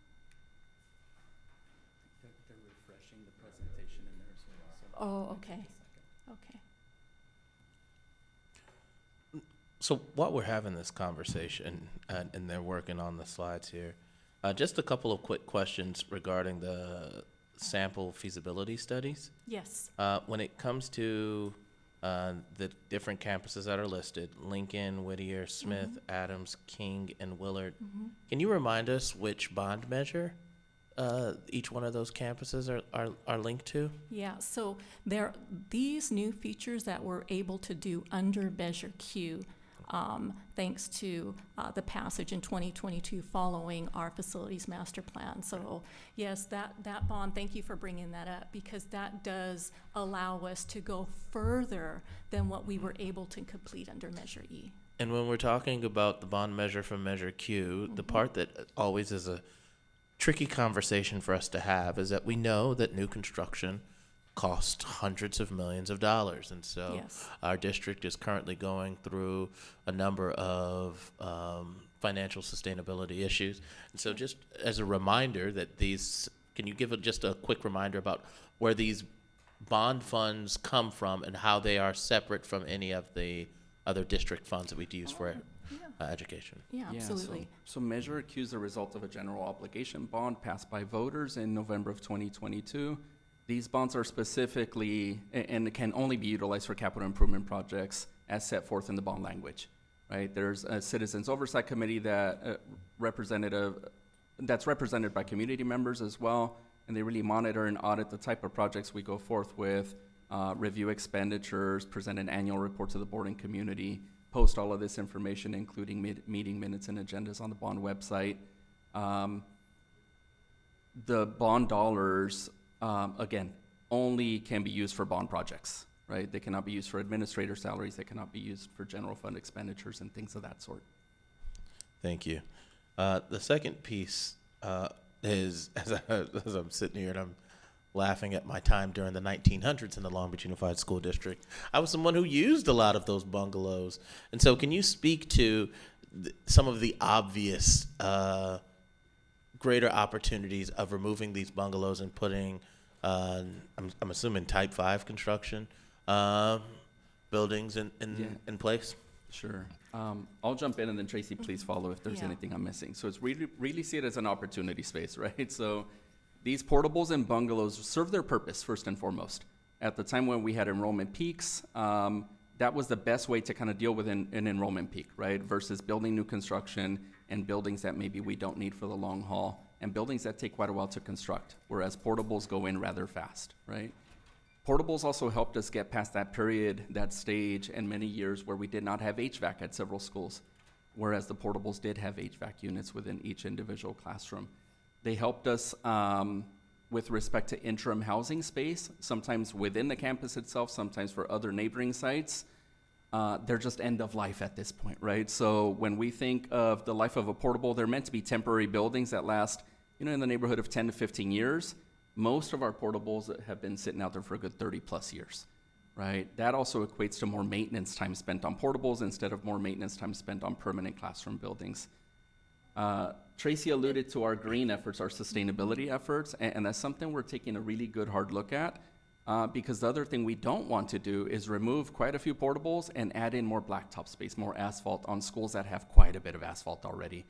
They're refreshing the presentation in there as well. Oh, okay, okay. So while we're having this conversation and they're working on the slides here, just a couple of quick questions regarding the sample feasibility studies. Yes. When it comes to the different campuses that are listed, Lincoln, Whittier, Smith, Adams, King, and Willard, can you remind us which bond measure each one of those campuses are linked to? Yeah, so these new features that we're able to do under Measure Q, thanks to the passage in 2022 following our facilities master plan. So yes, that bond, thank you for bringing that up, because that does allow us to go further than what we were able to complete under Measure E. And when we're talking about the bond measure from Measure Q, the part that always is a tricky conversation for us to have is that we know that new construction costs hundreds of millions of dollars. And so Yes. our district is currently going through a number of financial sustainability issues. And so just as a reminder that can you give just a quick reminder about where these bond funds come from and how they are separate from any of the other district funds that we use for education? Yeah, absolutely. So Measure Q is the result of a general obligation bond passed by voters in November of 2022. These bonds are specifically, and can only be utilized for capital improvement projects as set forth in the bond language, right? There's a Citizens Oversight Committee that's represented by community members as well, and they really monitor and audit the type of projects we go forth with, review expenditures, present an annual report to the board and community, post all of this information, including meeting minutes and agendas on the bond website. The bond dollars, again, only can be used for bond projects, right? They cannot be used for administrator salaries. They cannot be used for general fund expenditures and things of that sort. Thank you. The second piece is, as I'm sitting here and I'm laughing at my time during the 1900s in the Long Beach Unified School District, I was someone who used a lot of those bungalows. And so can you speak to some of the obvious greater opportunities of removing these bungalows and putting, I'm assuming type 5 construction buildings in place? Sure. I'll jump in and then Tracy, please follow if there's anything I'm missing. So it's really see it as an opportunity space, right? So these portables and bungalows serve their purpose first and foremost. At the time when we had enrollment peaks, that was the best way to kind of deal with an enrollment peak, right? Versus building new construction and buildings that maybe we don't need for the long haul, and buildings that take quite a while to construct, whereas portables go in rather fast, right? Portables also helped us get past that period, that stage, and many years where we did not have HVAC at several schools, whereas the portables did have HVAC units within each individual classroom. They helped us with respect to interim housing space, sometimes within the campus itself, sometimes for other neighboring sites. They're just end of life at this point, right? So when we think of the life of a portable, they're meant to be temporary buildings that last, in the neighborhood of 10 to 15 years. Most of our portables have been sitting out there for a good 30 plus years, right? That also equates to more maintenance time spent on portables instead of more maintenance time spent on permanent classroom buildings. Tracy alluded to our green efforts, our sustainability efforts, and that's something we're taking a really good hard look at. Because the other thing we don't want to do is remove quite a few portables and add in more blacktop space, more asphalt on schools that have quite a bit of asphalt already.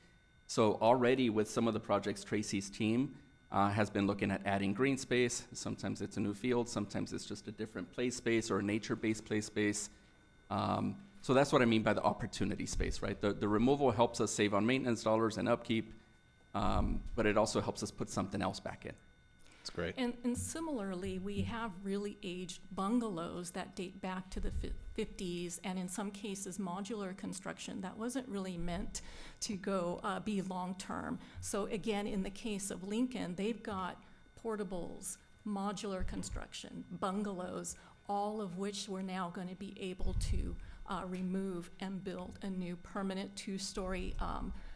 So already with some of the projects, Tracy's team has been looking at adding green space. Sometimes it's a new field, sometimes it's just a different play space or a nature-based play space. So that's what I mean by the opportunity space, right? The removal helps us save on maintenance dollars and upkeep, but it also helps us put something else back in. That's great. And similarly, we have really aged bungalows that date back to the 50s, and in some cases, modular construction that wasn't really meant to go be long-term. So again, in the case of Lincoln, they've got portables, modular construction, bungalows, all of which we're now going to be able to remove and build a new permanent two-story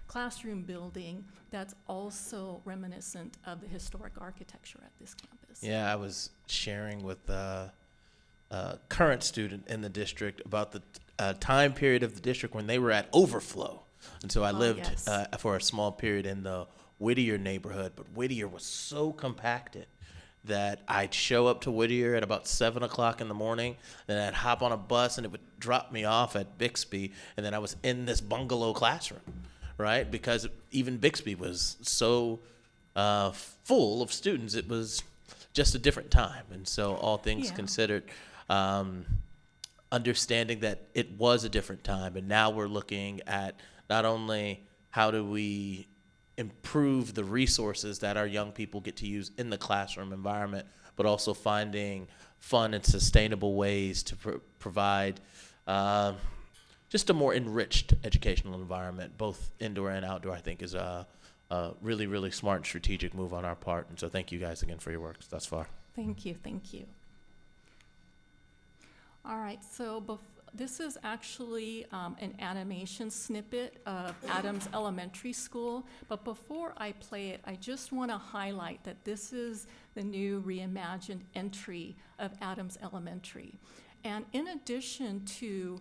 classroom building that's also reminiscent of the historic architecture at this campus. Yeah, I was sharing with a current student in the district about the time period of the district when they were at overflow. And so I lived yes. for a small period in the Whittier neighborhood, but Whittier was so compacted that I'd show up to Whittier at about 7 o'clock in the morning, then I'd hop on a bus and it would drop me off at Bixby, and then I was in this bungalow classroom, right? Because even Bixby was so full of students, it was just a different time. And so all things Yeah. considered, understanding that it was a different time, and now we're looking at not only how do we improve the resources that our young people get to use in the classroom environment, but also finding fun and sustainable ways to provide just a more enriched educational environment, both indoor and outdoor, I think is a really, really smart and strategic move on our part. And so thank you guys again for your work thus far. Thank you, thank you. All right, so this is actually an animation snippet of Adams Elementary School, but before I play it, I just want to highlight that this is the new reimagined entry of Adams Elementary. And in addition to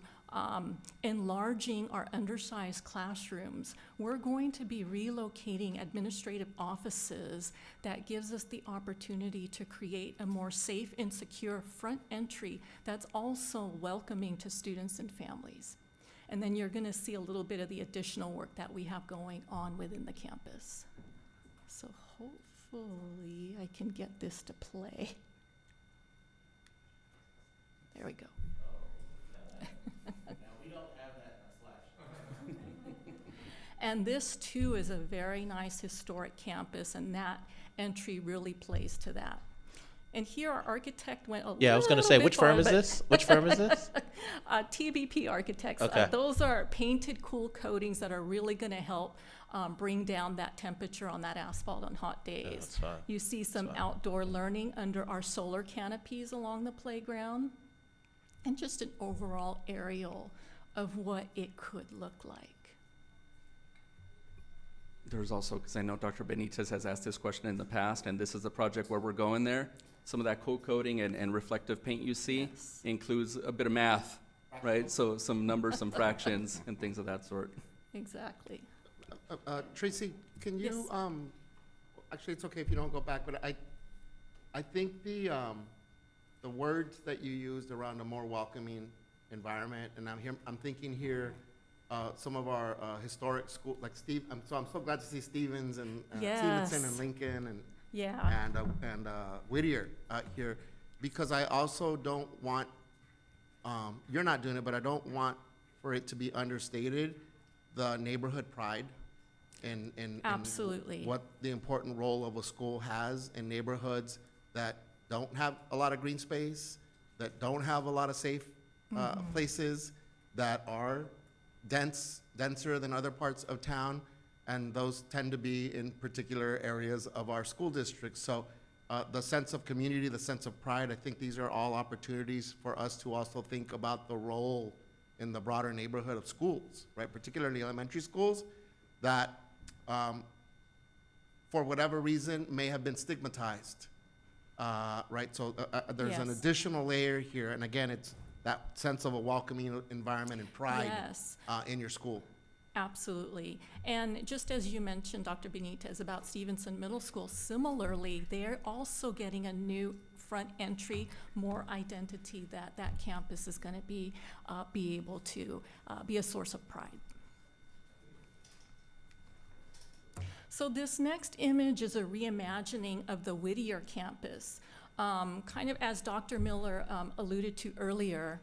enlarging our undersized classrooms, we're going to be relocating administrative offices that gives us the opportunity to create a more safe and secure front entry that's also welcoming to students and families. And then you're going to see a little bit of the additional work that we have going on within the campus. So hopefully I can get this to play. There we go. And this too is a very nice historic campus, and that entry really plays to that. And here our architect went a Yeah, I was going to say, which firm is this? Which firm is this? TBP Architects. Okay. Those are painted cool coatings that are really going to help bring down that temperature on that asphalt on hot days. Yeah, that's fine. You see some fine. outdoor learning under our solar canopies along the playground, and just an overall aerial of what it could look like. There's also, because I know Dr. Benitez has asked this question in the past, and this is a project where we're going there. Some of that coat coating and reflective paint you see includes a bit of math, right? So some numbers, some fractions, and things of that sort. Exactly. Tracy, can you, Yes. actually, it's okay if you don't go back, but I think the words that you used around a more welcoming environment, and I'm thinking here, some of our historic school, like I'm so glad to see Stevens and Stevenson and Lincoln and Yeah. and Whittier here, because I also don't want, you're not doing it, but I don't want for it to be understated, the neighborhood pride in Absolutely. what the important role of a school has in neighborhoods that don't have a lot of green space, that don't have a lot of safe places, that are denser than other parts of town, and those tend to be in particular areas of our school districts. So the sense of community, the sense of pride, I think these are all opportunities for us to also think about the role in the broader neighborhood of schools, right? Particularly elementary schools that, for whatever reason, may have been stigmatized, right? So there's an Yes. additional layer here, and again, it's that sense of a welcoming environment and pride Yes. in your school. Absolutely. And just as you mentioned, Dr. Benitez, about Stevenson Middle School, similarly, they're also getting a new front entry, more identity that that campus is going to be able to be a source of pride. So this next image is a reimagining of the Whittier campus. Kind of as Dr. Miller alluded to earlier,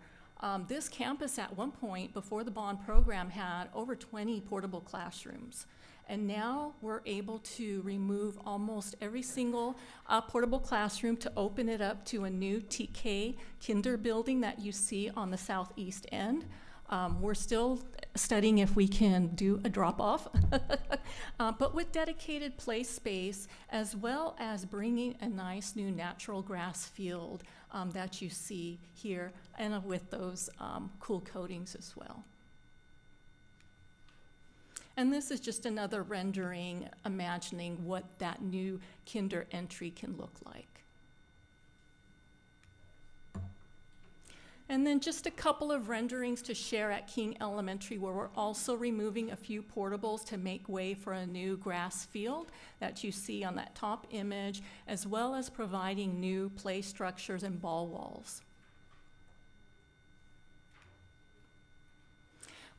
This campus at one point, before the bond program, had over 20 portable classrooms. And now we're able to remove almost every single portable classroom to open it up to a new TK kinder building that you see on the southeast end. We're still studying if we can do a drop-off, but with dedicated play space, as well as bringing a nice new natural grass field that you see here, and with those cool coatings as well. And this is just another rendering, imagining what that new kinder entry can look like. And then just a couple of renderings to share at King Elementary, where we're also removing a few portables to make way for a new grass field that you see on that top image, as well as providing new play structures and ball walls.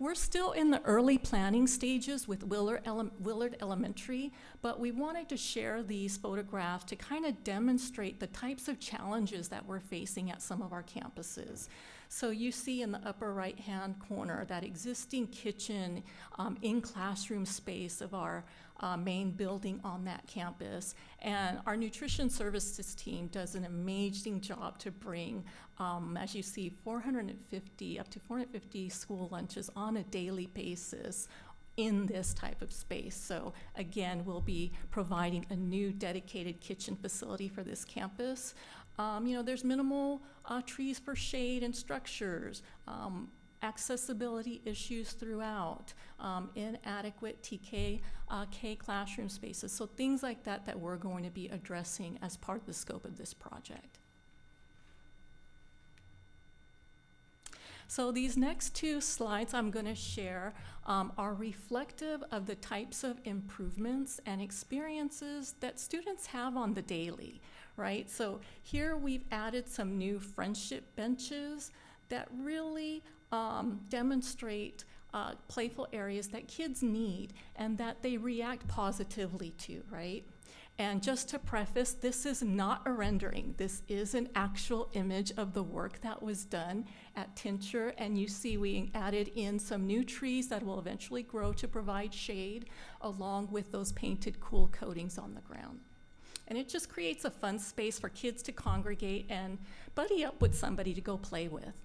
We're still in the early planning stages with Willard Elementary, but we wanted to share these photographs to kind of demonstrate the types of challenges that we're facing at some of our campuses. So you see in the upper right-hand corner that existing kitchen in classroom space of our main building on that campus. And our nutrition services team does an amazing job to bring, as you see, up to 450 school lunches on a daily basis in this type of space. So again, we'll be providing a new dedicated kitchen facility for this campus. There's minimal trees for shade and structures, accessibility issues throughout, inadequate TK K classroom spaces. So things like that that we're going to be addressing as part of the scope of this project. So these next two slides I'm going to share are reflective of the types of improvements and experiences that students have on the daily, right? So here we've added some new friendship benches that really demonstrate playful areas that kids need and that they react positively to, right? And just to preface, this is not a rendering. This is an actual image of the work that was done at Tincture. And you see we added in some new trees that will eventually grow to provide shade, along with those painted cool coatings on the ground. And it just creates a fun space for kids to congregate and buddy up with somebody to go play with.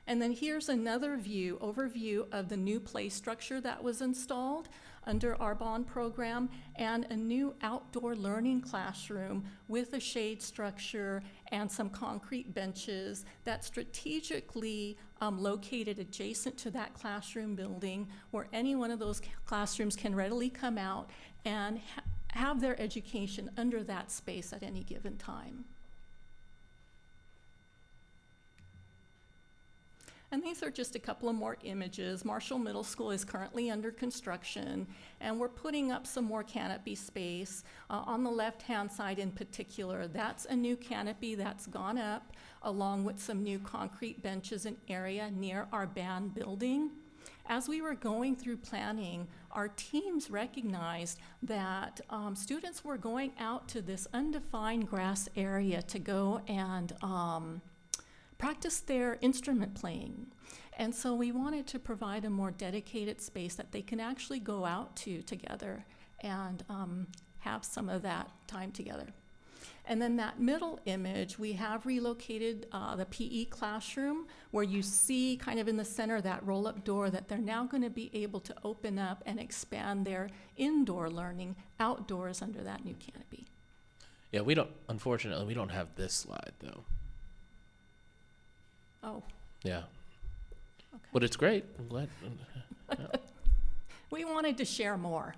And then here's another overview of the new play structure that was installed under our bond program, and a new outdoor learning classroom with a shade structure and some concrete benches that's strategically located adjacent to that classroom building, where any one of those classrooms can readily come out and have their education under that space at any given time. And these are just a couple of more images. Marshall Middle School is currently under construction, and we're putting up some more canopy space. On the left-hand side in particular, that's a new canopy that's gone up, along with some new concrete benches and area near our band building. As we were going through planning, our teams recognized that students were going out to this undefined grass area to go and practice their instrument playing. And so we wanted to provide a more dedicated space that they can actually go out to together and have some of that time together. And then that middle image, we have relocated the PE classroom, where you see kind of in the center that roll-up door that they're now going to be able to open up and expand their indoor learning outdoors under that new canopy. Yeah, unfortunately, we don't have this slide though. Oh. Yeah. Okay. But it's great. I'm glad. Yeah. We wanted to share more.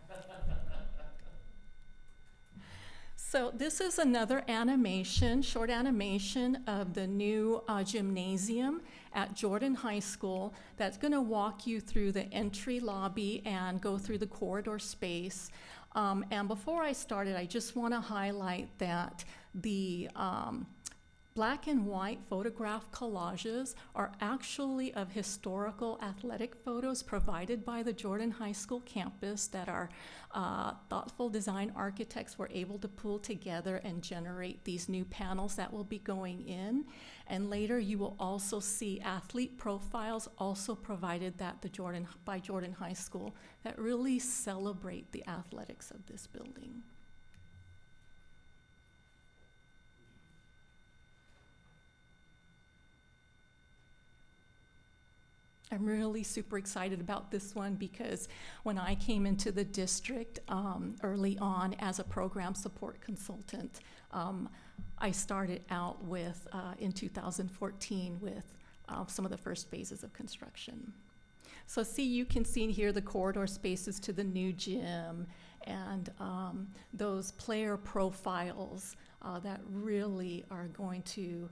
So this is another animation, short animation of the new gymnasium at Jordan High School that's going to walk you through the entry lobby and go through the corridor space. And before I started, I just want to highlight that the Black and white photograph collages are actually of historical athletic photos provided by the Jordan High School campus that our thoughtful design architects were able to pull together and generate these new panels that will be going in. And later you will also see athlete profiles also provided by Jordan High School that really celebrate the athletics of this building. I'm really super excited about this one because when I came into the district early on as a program support consultant, I started out with, in 2014, with some of the first phases of construction. So you can see here the corridor spaces to the new gym and those player profiles that really are going to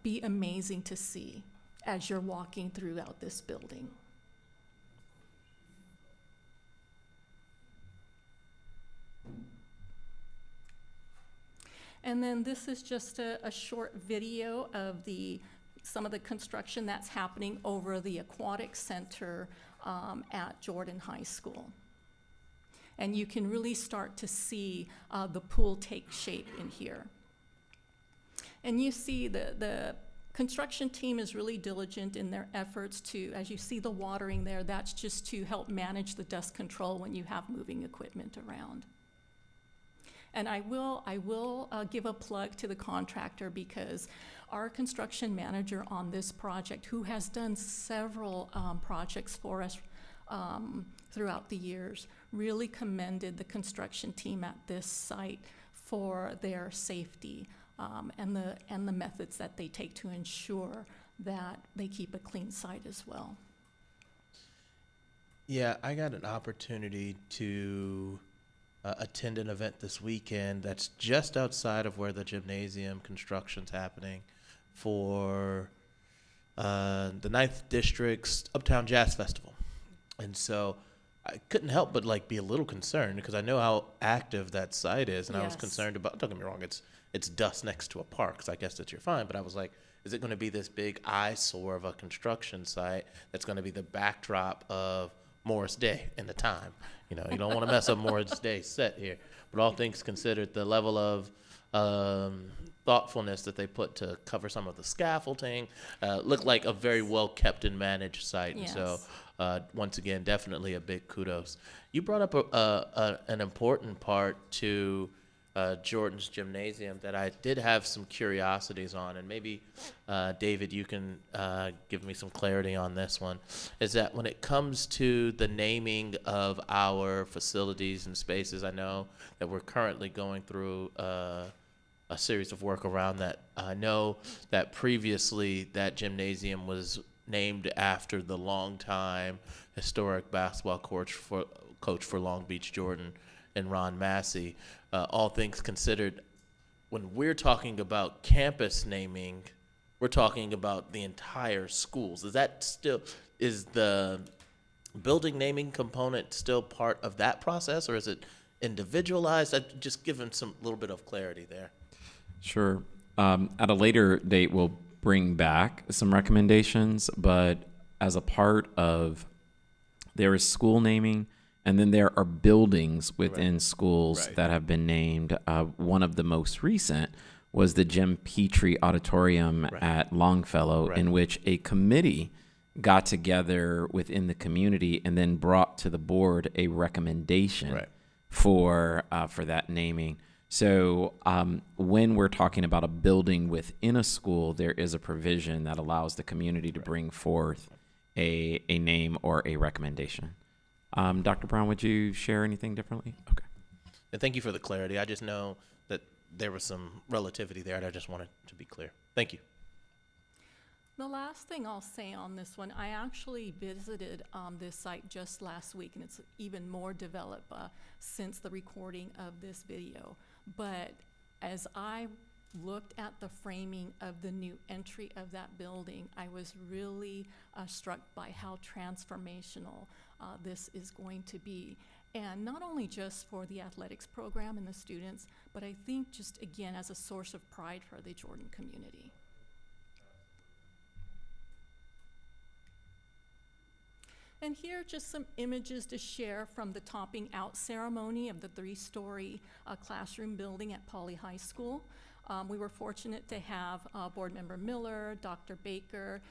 be amazing to see as you're walking throughout this building. And then this is just a short video of some of the construction that's happening over the aquatic center at Jordan High School. And you can really start to see the pool take shape in here. And you see the construction team is really diligent in their efforts to, as you see the watering there, that's just to help manage the dust control when you have moving equipment around. And I will give a plug to the contractor because our construction manager on this project, who has done several projects for us throughout the years, really commended the construction team at this site for their safety. And the methods that they take to ensure that they keep a clean site as well. Yeah, I got an opportunity to attend an event this weekend that's just outside of where the gymnasium construction's happening for the 9th District's Uptown Jazz Festival. And so I couldn't help but be a little concerned because I know how active that site is, and I was concerned about, don't get me wrong, it's dust next to a park, so I guess that you're fine, but I was like, is it going to be this big eyesore of a construction site that's going to be the backdrop of Morris Day in the time? You know, you don't want to mess up Morris Day's set here. But all things considered, the level of thoughtfulness that they put to cover some of the scaffolding looked like a very well kept and managed site. Yes. And so once again, definitely a big kudos. You brought up an important part to Jordan's gymnasium that I did have some curiosities on, and maybe David, you can give me some clarity on this one, is that when it comes to the naming of our facilities and spaces, I know that we're currently going through a series of work around that. I know that previously that gymnasium was named after the longtime historic basketball coach for Long Beach Jordan and Ron Massey. All things considered, when we're talking about campus naming, we're talking about the entire schools. Is the building naming component still part of that process, or is it individualized? I'd just give them some little bit of clarity there. Sure. At a later date, we'll bring back some recommendations, but as a part of, there is school naming, and then there are buildings within schools that have been named. One of the most recent was the Jim Petrie Auditorium at Longfellow, in which a committee got together within the community and then brought to the board a recommendation for that naming. So when we're talking about a building within a school, there is a provision that allows the community to bring forth a name or a recommendation. Dr. Brown, would you share anything differently? Okay. And thank you for the clarity. I just know that there was some relativity there, and I just wanted to be clear. Thank you. The last thing I'll say on this one, I actually visited this site just last week, and it's even more developed since the recording of this video. But as I looked at the framing of the new entry of that building, I was really struck by how transformational this is going to be. And not only just for the athletics program and the students, but I think just again as a source of pride for the Jordan community. And here are just some images to share from the topping out ceremony of the 3-story classroom building at Pauley High School. We were fortunate to have Board Member Miller, Dr. Baker,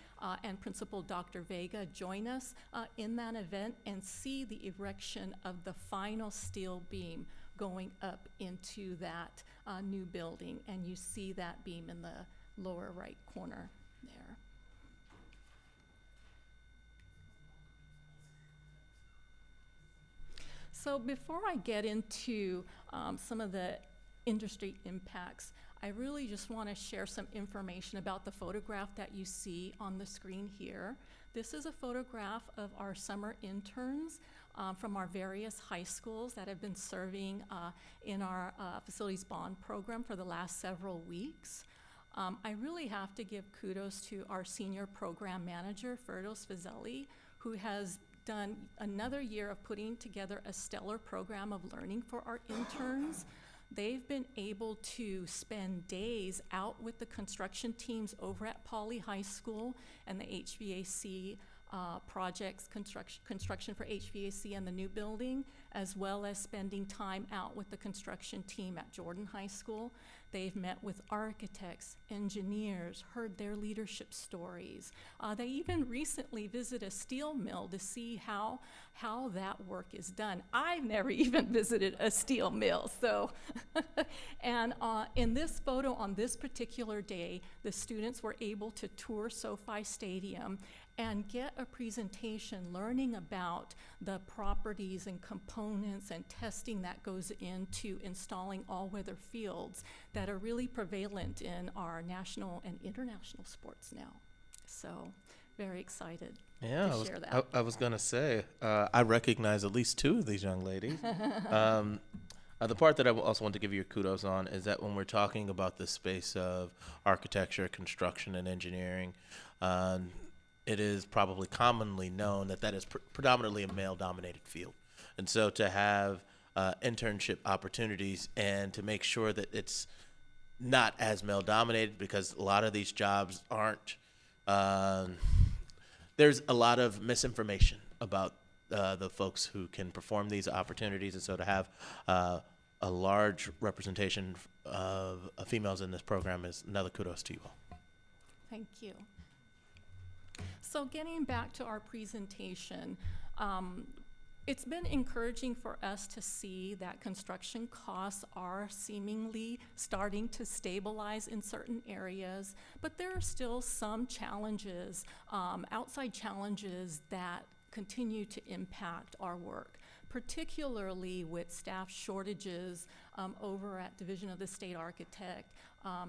and Principal Dr. Vega join us in that event and see the erection of the final steel beam going up into that new building. And you see that beam in the lower right corner there. So before I get into some of the industry impacts, I really just want to share some information about the photograph that you see on the screen here. This is a photograph of our summer interns from our various high schools that have been serving in our facilities bond program for the last several weeks. I really have to give kudos to our senior program manager, Ferdos Fazeli, who has done another year of putting together a stellar program of learning for our interns. They've been able to spend days out with the construction teams over at Pauley High School and the HVAC projects, construction for HVAC and the new building, as well as spending time out with the construction team at Jordan High School. They've met with architects, engineers, heard their leadership stories. They even recently visited a steel mill to see how that work is done. I've never even visited a steel mill, so. And in this photo on this particular day, the students were able to tour SoFi Stadium and get a presentation learning about the properties and components and testing that goes into installing all-weather fields that are really prevalent in our national and international sports now. So, very excited to share that. I was going to say, I recognize at least 2 of these young ladies. The part that I also want to give you kudos on is that when we're talking about the space of architecture, construction, and engineering, it is probably commonly known that is predominantly a male-dominated field. And so to have internship opportunities and to make sure that it's not as male-dominated, because a lot of these jobs aren't, there's a lot of misinformation about the folks who can perform these opportunities. And so to have a large representation of females in this program is another kudos to you all. Thank you. So getting back to our presentation, it's been encouraging for us to see that construction costs are seemingly starting to stabilize in certain areas, but there are still some challenges, outside challenges that continue to impact our work, particularly with staff shortages over at Division of the State Architect,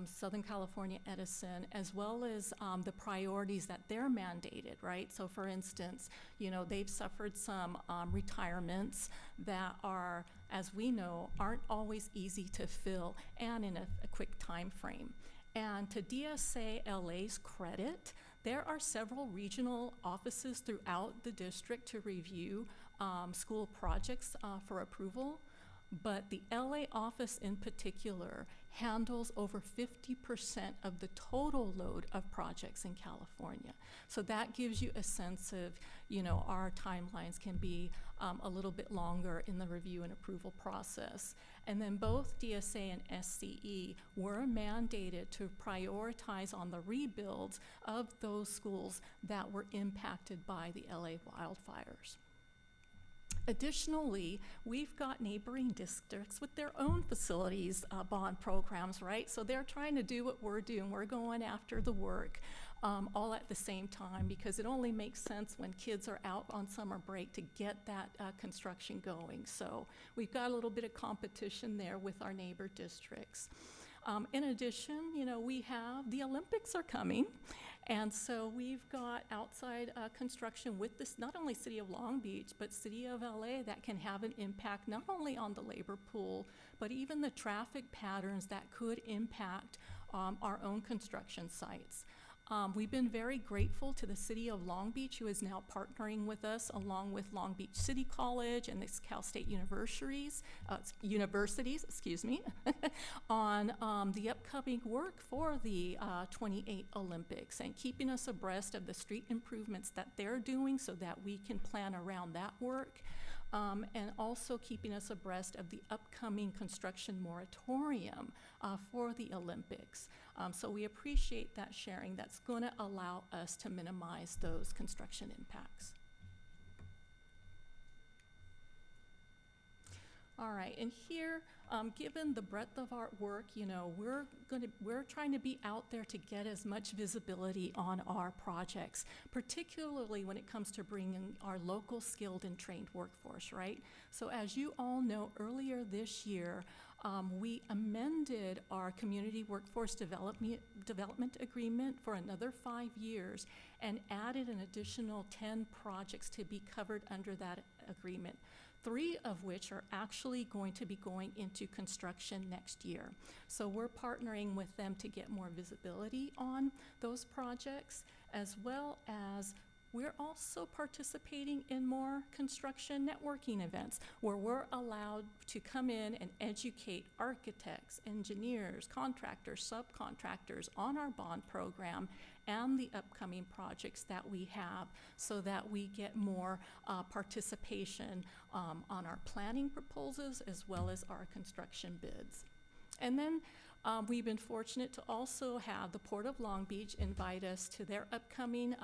Southern California Edison, as well as the priorities that they're mandated, right? So for instance, you know, they've suffered some retirements that are, as we know, aren't always easy to fill and in a quick time frame. And to DSA LA's credit, there are several regional offices throughout the district to review school projects for approval, but the LA office in particular handles over 50% of the total load of projects in California. So that gives you a sense of, you know, our timelines can be a little bit longer in the review and approval process. And then both DSA and SCE were mandated to prioritize on the rebuilds of those schools that were impacted by the LA wildfires. Additionally, we've got neighboring districts with their own facilities bond programs, right? So they're trying to do what we're doing. We're going after the work all at the same time, because it only makes sense when kids are out on summer break to get that construction going. So we've got a little bit of competition there with our neighbor districts. In addition, you know, we have the Olympics are coming. And so we've got outside construction with this, not only City of Long Beach, but City of LA that can have an impact not only on the labor pool, but even the traffic patterns that could impact our own construction sites. We've been very grateful to the city of Long Beach, who is now partnering with us, along with Long Beach City College and the Cal State universities, on the upcoming work for the 28 Olympics, and keeping us abreast of the street improvements that they're doing so that we can plan around that work. And also keeping us abreast of the upcoming construction moratorium for the Olympics. So we appreciate that sharing. That's going to allow us to minimize those construction impacts. All right, and here, given the breadth of our work, you know, we're trying to be out there to get as much visibility on our projects, particularly when it comes to bringing our local skilled and trained workforce, right? So as you all know, earlier this year, we amended our community workforce development agreement for another 5 years and added an additional 10 projects to be covered under that agreement. 3 of which are actually going to be going into construction next year. So we're partnering with them to get more visibility on those projects, as well as we're also participating in more construction networking events where we're allowed to come in and educate architects, engineers, contractors, subcontractors on our bond program and the upcoming projects that we have, so that we get more participation on our planning proposals as well as our construction bids. And then we've been fortunate to also have the Port of Long Beach invite us to their upcoming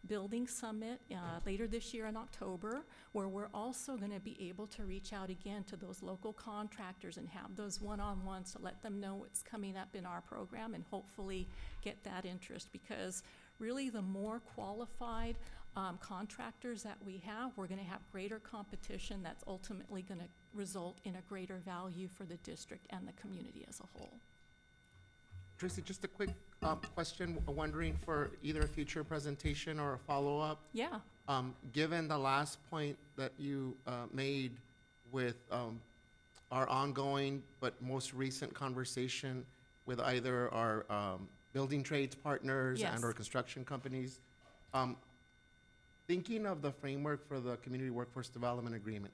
building summit later this year in October, where we're also going to be able to reach out again to those local contractors and have those one-on-ones to let them know what's coming up in our program and hopefully get that interest, because really the more qualified contractors that we have, we're going to have greater competition that's ultimately going to result in a greater value for the district and the community as a whole. Tracy, just a quick question, wondering for either a future presentation or a follow-up. Yeah. Given the last point that you made with our ongoing but most recent conversation with either our building trades partners Yes. and or construction companies, thinking of the framework for the Community Workforce Development Agreement,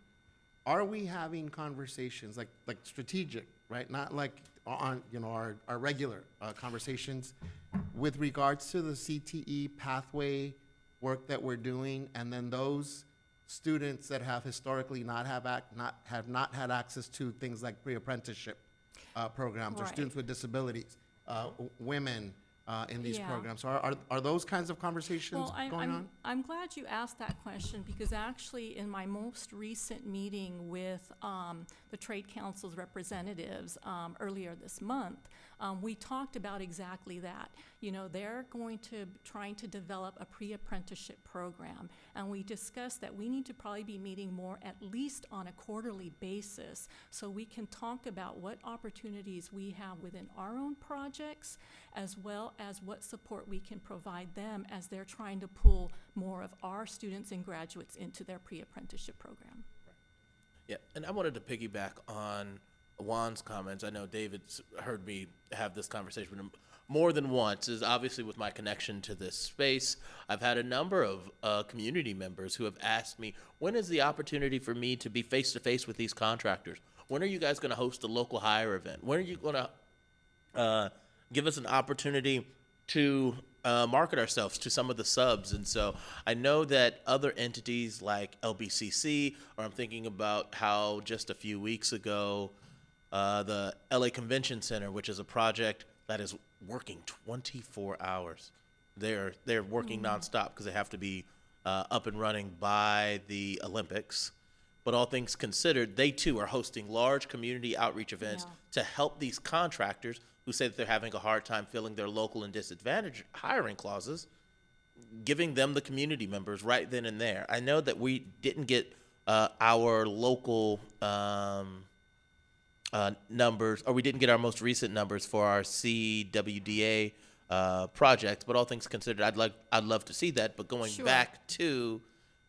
are we having conversations like strategic, right? Not like on, you know, our regular conversations with regards to the CTE pathway work that we're doing, and then those students that have historically have not had access to things like pre-apprenticeship programs, or Right. students with disabilities, women in these Yeah. programs. So are those kinds of conversations going on? I'm glad you asked that question, because actually in my most recent meeting with the trade council's representatives earlier this month, we talked about exactly that. You know, they're trying to develop a pre-apprenticeship program, and we discussed that we need to probably be meeting more at least on a quarterly basis, so we can talk about what opportunities we have within our own projects, as well as what support we can provide them as they're trying to pull more of our students and graduates into their pre-apprenticeship program. Yeah, and I wanted to piggyback on Juan's comments. I know David's heard me have this conversation with him more than once, is obviously with my connection to this space. I've had a number of community members who have asked me, when is the opportunity for me to be face-to-face with these contractors? When are you guys going to host a local hire event? When are you going to give us an opportunity to market ourselves to some of the subs? And so I know that other entities like LBCC, or I'm thinking about how just a few weeks ago, the LA Convention Center, which is a project that is working 24 hours. They're working nonstop because they have to be up and running by the Olympics. But all things considered, they too are hosting large community outreach events Yeah. to help these contractors who say that they're having a hard time filling their local and disadvantaged hiring clauses, giving them the community members right then and there. I know that we didn't get our local numbers, or we didn't get our most recent numbers for our CWDA projects, but all things considered, I'd love to see that. But going Sure. back to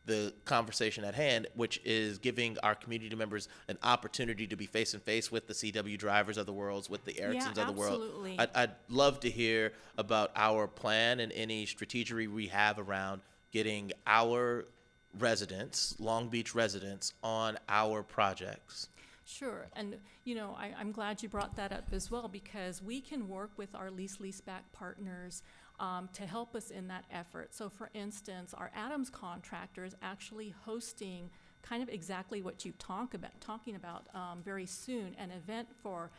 the conversation at hand, which is giving our community members an opportunity to be face and face with the CW drivers of the world, with the Ericssons of the world. Absolutely. I'd love to hear about our plan and any strategy we have around getting our residents, Long Beach residents, on our projects. Sure, and I'm glad you brought that up as well, because we can work with our leaseback partners to help us in that effort. So for instance, our Adams contractor is actually hosting kind of exactly what you talking about very soon, an event for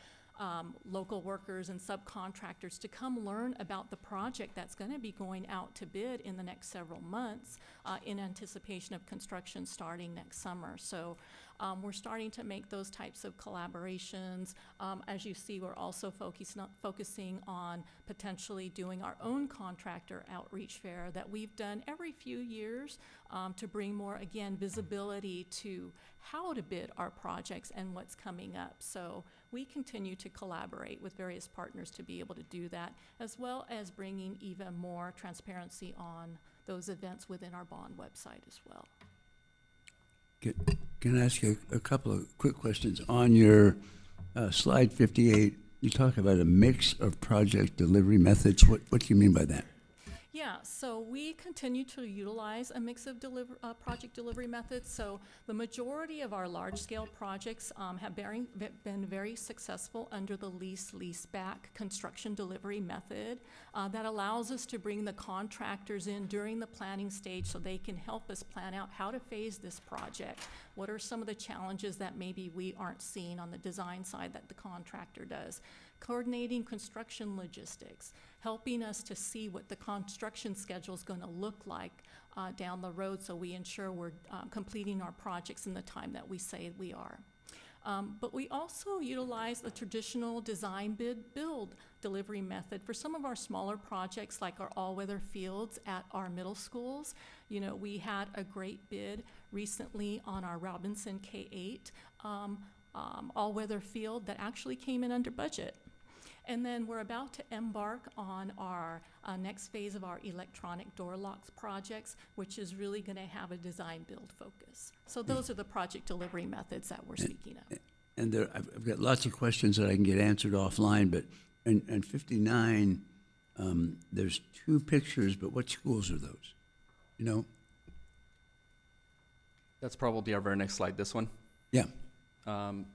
local workers and subcontractors to come learn about the project that's going to be going out to bid in the next several months in anticipation of construction starting next summer. So we're starting to make those types of collaborations. As you see, we're also focusing on potentially doing our own contractor outreach fair that we've done every few years to bring more, again, visibility to how to bid our projects and what's coming up. So we continue to collaborate with various partners to be able to do that, as well as bringing even more transparency on those events within our bond website as well. Can I ask you a couple of quick questions? On your slide 58, you talk about a mix of project delivery methods. What do you mean by that? Yeah, so we continue to utilize a mix of project delivery methods. So the majority of our large-scale projects have been very successful under the lease-back construction delivery method. That allows us to bring the contractors in during the planning stage so they can help us plan out how to phase this project. What are some of the challenges that maybe we aren't seeing on the design side that the contractor does? Coordinating construction logistics, helping us to see what the construction schedule is going to look like down the road so we ensure we're completing our projects in the time that we say we are. But we also utilize the traditional design bid build delivery method for some of our smaller projects like our all-weather fields at our middle schools. We had a great bid recently on our Robinson K-8 all-weather field that actually came in under budget. And then we're about to embark on our next phase of our electronic door locks projects, which is really going to have a design build focus. So those are the project delivery methods that we're speaking of. And I've got lots of questions that I can get answered offline, but in 59, there's two pictures, but what schools are those? That's probably our very next slide, this one. Yeah.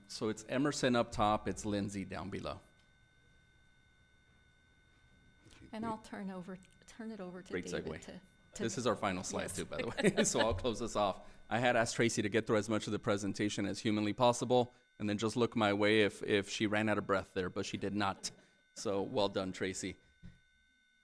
So it's Emerson up top, it's Lindsay down below. And I'll turn it over to Great David segue. to This is our final slide yes. too, by the way, so I'll close this off. I had asked Tracy to get through as much of the presentation as humanly possible, and then just look my way if she ran out of breath there, but she did not. So well done, Tracy.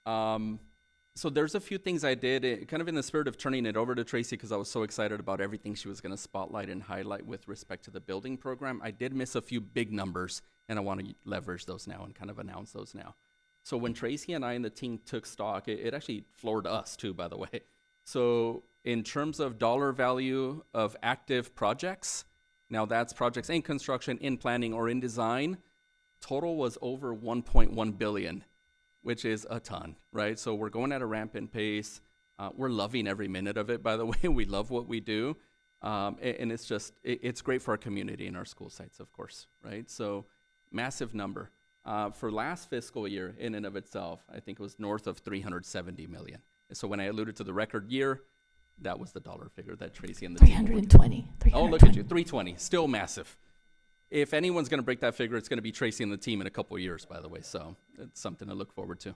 So there's a few things I did, kind of in the spirit of turning it over to Tracy, because I was so excited about everything she was going to spotlight and highlight with respect to the building program. I did miss a few big numbers, and I want to leverage those now and kind of announce those now. So when Tracy and I and the team took stock, it actually floored us too, by the way. So in terms of dollar value of active projects, now that's projects in construction, in planning, or in design, total was over 1.1 billion, which is a ton, right? So we're going at a rampant pace. We're loving every minute of it, by the way. We love what we do. And it's just, it's great for our community and our school sites, of course, right? So massive number. For last fiscal year, in and of itself, I think it was north of 370 million. So when I alluded to the record year, that was the dollar figure that Tracy and the team were working. 320. Oh, look at you, 320, still massive. If anyone's going to break that figure, it's going to be Tracy and the team in a couple of years, by the way. So it's something to look forward to.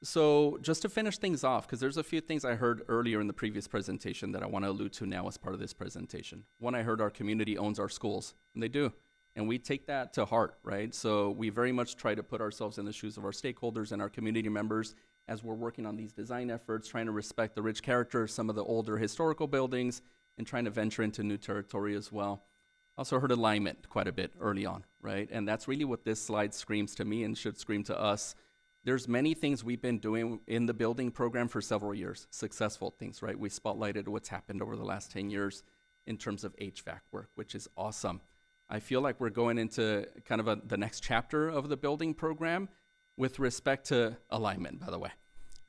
So just to finish things off, because there's a few things I heard earlier in the previous presentation that I want to allude to now as part of this presentation. One, I heard our community owns our schools, and they do. And we take that to heart, right? So we very much try to put ourselves in the shoes of our stakeholders and our community members as we're working on these design efforts, trying to respect the rich character of some of the older historical buildings and trying to venture into new territory as well. Also heard alignment quite a bit early on, right? And that's really what this slide screams to me and should scream to us. There's many things we've been doing in the building program for several years, successful things, right? We spotlighted what's happened over the last 10 years in terms of HVAC work, which is awesome. I feel like we're going into kind of the next chapter of the building program with respect to alignment, by the way.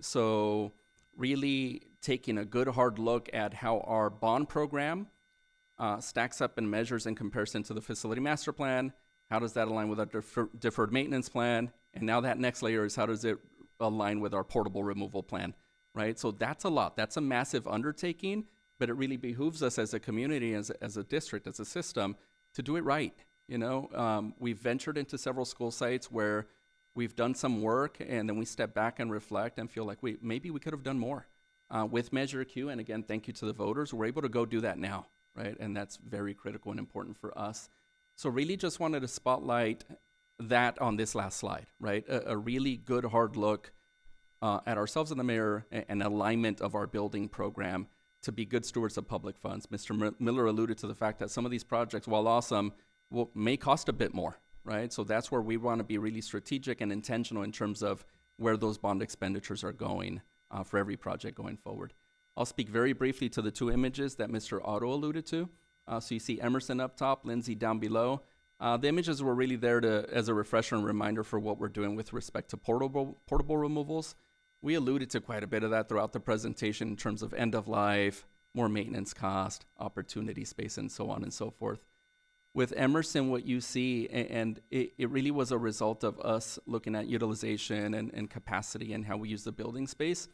So really taking a good hard look at how our bond program stacks up and measures in comparison to the facility master plan. How does that align with our deferred maintenance plan? And now that next layer is how does it align with our portable removal plan, right? So that's a lot. That's a massive undertaking, but it really behooves us as a community, as a district, as a system, to do it right. You know, we've ventured into several school sites where we've done some work and then we step back and reflect and feel like maybe we could have done more. With Measure Q, and again, thank you to the voters, we're able to go do that now, right? And that's very critical and important for us. So really just wanted to spotlight that on this last slide, right? A really good hard look at ourselves in the mirror and alignment of our building program to be good stewards of public funds. Mr. Miller alluded to the fact that some of these projects, while awesome, may cost a bit more, right? So that's where we want to be really strategic and intentional in terms of where those bond expenditures are going for every project going forward. I'll speak very briefly to the two images that Mr. Otto alluded to. So you see Emerson up top, Lindsay down below. The images were really there as a refresher and reminder for what we're doing with respect to portable removals. We alluded to quite a bit of that throughout the presentation in terms of end of life, more maintenance cost, opportunity space, and so on and so forth. With Emerson, what you see, and it really was a result of us looking at utilization and capacity and how we use the building space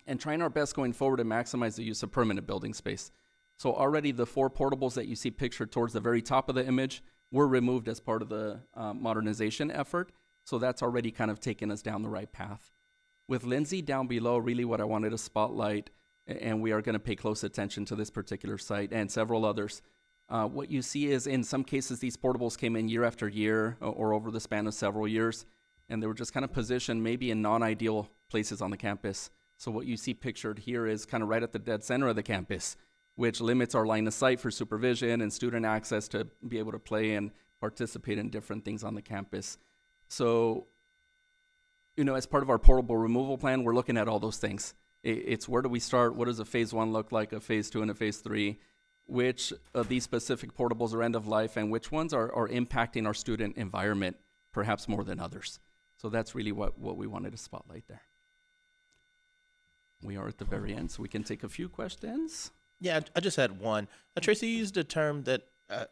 and trying our best going forward to maximize the use of permanent building space. So already the 4 portables that you see pictured towards the very top of the image were removed as part of the modernization effort. So that's already kind of taken us down the right path. With Lindsay down below, really what I wanted to spotlight, and we are going to pay close attention to this particular site and several others. What you see is in some cases, these portables came in year after year or over the span of several years, and they were just kind of positioned maybe in non-ideal places on the campus. So what you see pictured here is kind of right at the dead center of the campus, which limits our line of sight for supervision and student access to be able to play and participate in different things on the campus. So, you know, as part of our portable removal plan, we're looking at all those things. It's where do we start? What does a phase 1 look like, a phase 2, and a phase 3? Which of these specific portables are end of life, and which ones are impacting our student environment perhaps more than others? So that's really what we wanted to spotlight there. We are at the very end, so we can take a few questions. Yeah, I just had one. Tracy, you used a term that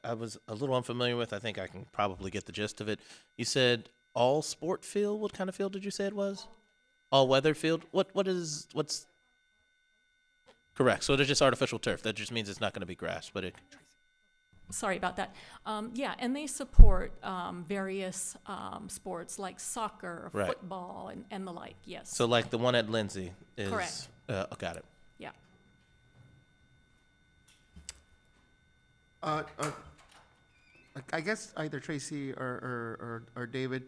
I was a little unfamiliar with. I think I can probably get the gist of it. You said all sport field. What kind of field did you say it was? All weather field. What's correct? So it's just artificial turf. That just means it's not going to be grass, but it. Sorry about that. Yeah, and they support various sports like soccer, Right. football, and the like, yes. So like the one at Lindsay is. Correct. Got it. Yeah. I guess either Tracy or David.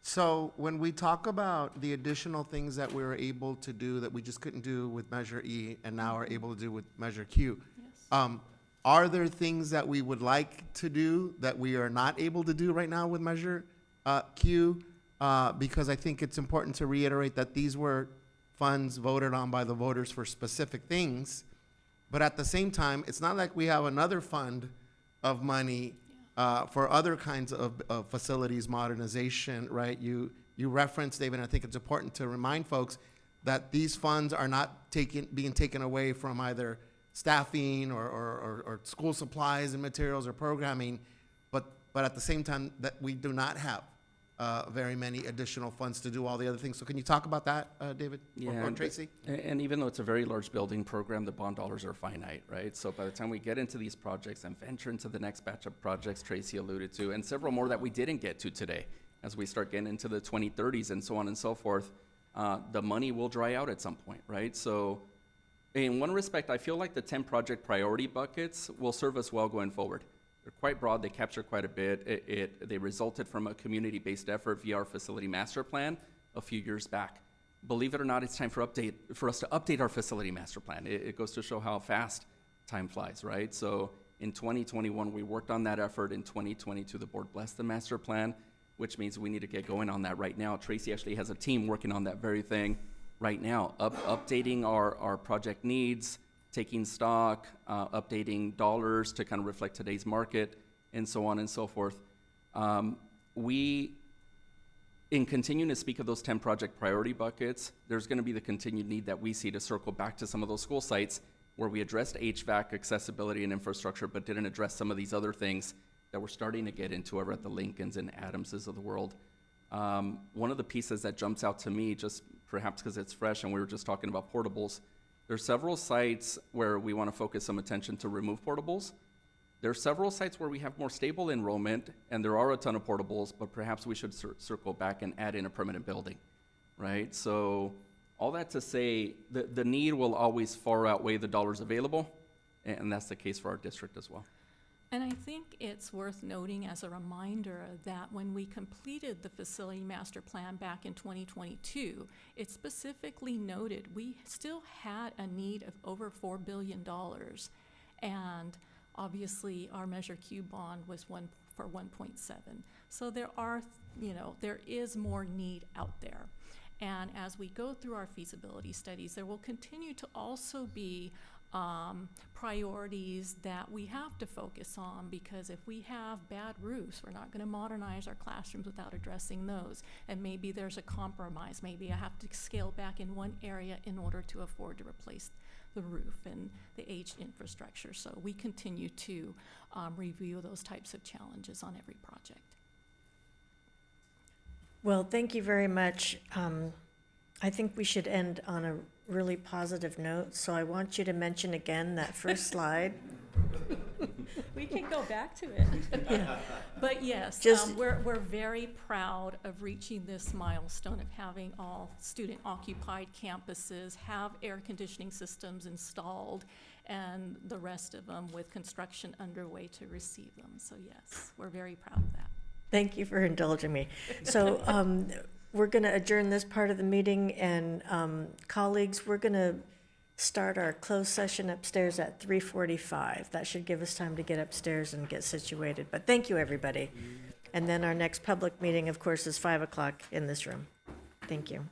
So when we talk about the additional things that we were able to do that we just couldn't do with Measure E and now are able to do with Measure Q, are there things that we would like to do that we are not able to do right now with Measure Q? Because I think it's important to reiterate that these were funds voted on by the voters for specific things. But at the same time, it's not like we have another fund of money for other kinds of facilities modernization, right? You referenced, David, and I think it's important to remind folks that these funds are not being taken away from either staffing or school supplies and materials or programming, but at the same time that we do not have very many additional funds to do all the other things. So can you talk about that, David? Yeah, or Tracy? And even though it's a very large building program, the bond dollars are finite, right? So by the time we get into these projects and venture into the next batch of projects Tracy alluded to, and several more that we didn't get to today, as we start getting into the 2030s and so on and so forth, the money will dry out at some point, right? So in one respect, I feel like the 10 project priority buckets will serve us well going forward. They're quite broad, they capture quite a bit. They resulted from a community-based effort via our facility master plan a few years back. Believe it or not, it's time for us to update our facility master plan. It goes to show how fast time flies, right? So in 2021, we worked on that effort. In 2022, the board blessed the master plan, which means we need to get going on that right now. Tracy actually has a team working on that very thing right now, updating our project needs, taking stock, updating dollars to kind of reflect today's market, and so on and so forth. We in continuing to speak of those 10 project priority buckets, there's going to be the continued need that we see to circle back to some of those school sites where we addressed HVAC, accessibility, and infrastructure, but didn't address some of these other things that we're starting to get into over at the Lincolns and Adamses of the world. One of the pieces that jumps out to me, just perhaps because it's fresh and we were just talking about portables, there's several sites where we want to focus some attention to remove portables. There are several sites where we have more stable enrollment, and there are a ton of portables, but perhaps we should circle back and add in a permanent building, right? So all that to say, the need will always far outweigh the dollars available, and that's the case for our district as well. And I think it's worth noting as a reminder that when we completed the facility master plan back in 2022, it specifically noted we still had a need of over $4 billion. And obviously, our Measure Q bond was for 1.7. So there are, there is more need out there. And as we go through our feasibility studies, there will continue to also be priorities that we have to focus on, because if we have bad roofs, we're not going to modernize our classrooms without addressing those. And maybe there's a compromise. Maybe I have to scale back in one area in order to afford to replace the roof and the aged infrastructure. So we continue to review those types of challenges on every project. Well, thank you very much. I think we should end on a really positive note, so I want you to mention again that first slide. We can go back to it. Yeah. But yes, we're very proud of reaching this milestone of having all student-occupied campuses have air conditioning systems installed, and the rest of them with construction underway to receive them. So yes, we're very proud of that. Thank you for indulging me. So we're going to adjourn this part of the meeting, and colleagues, we're going to start our closed session upstairs at 3:45. That should give us time to get upstairs and get situated. But thank you, everybody. And then our next public meeting, of course, is 5 o'clock in this room. Thank you.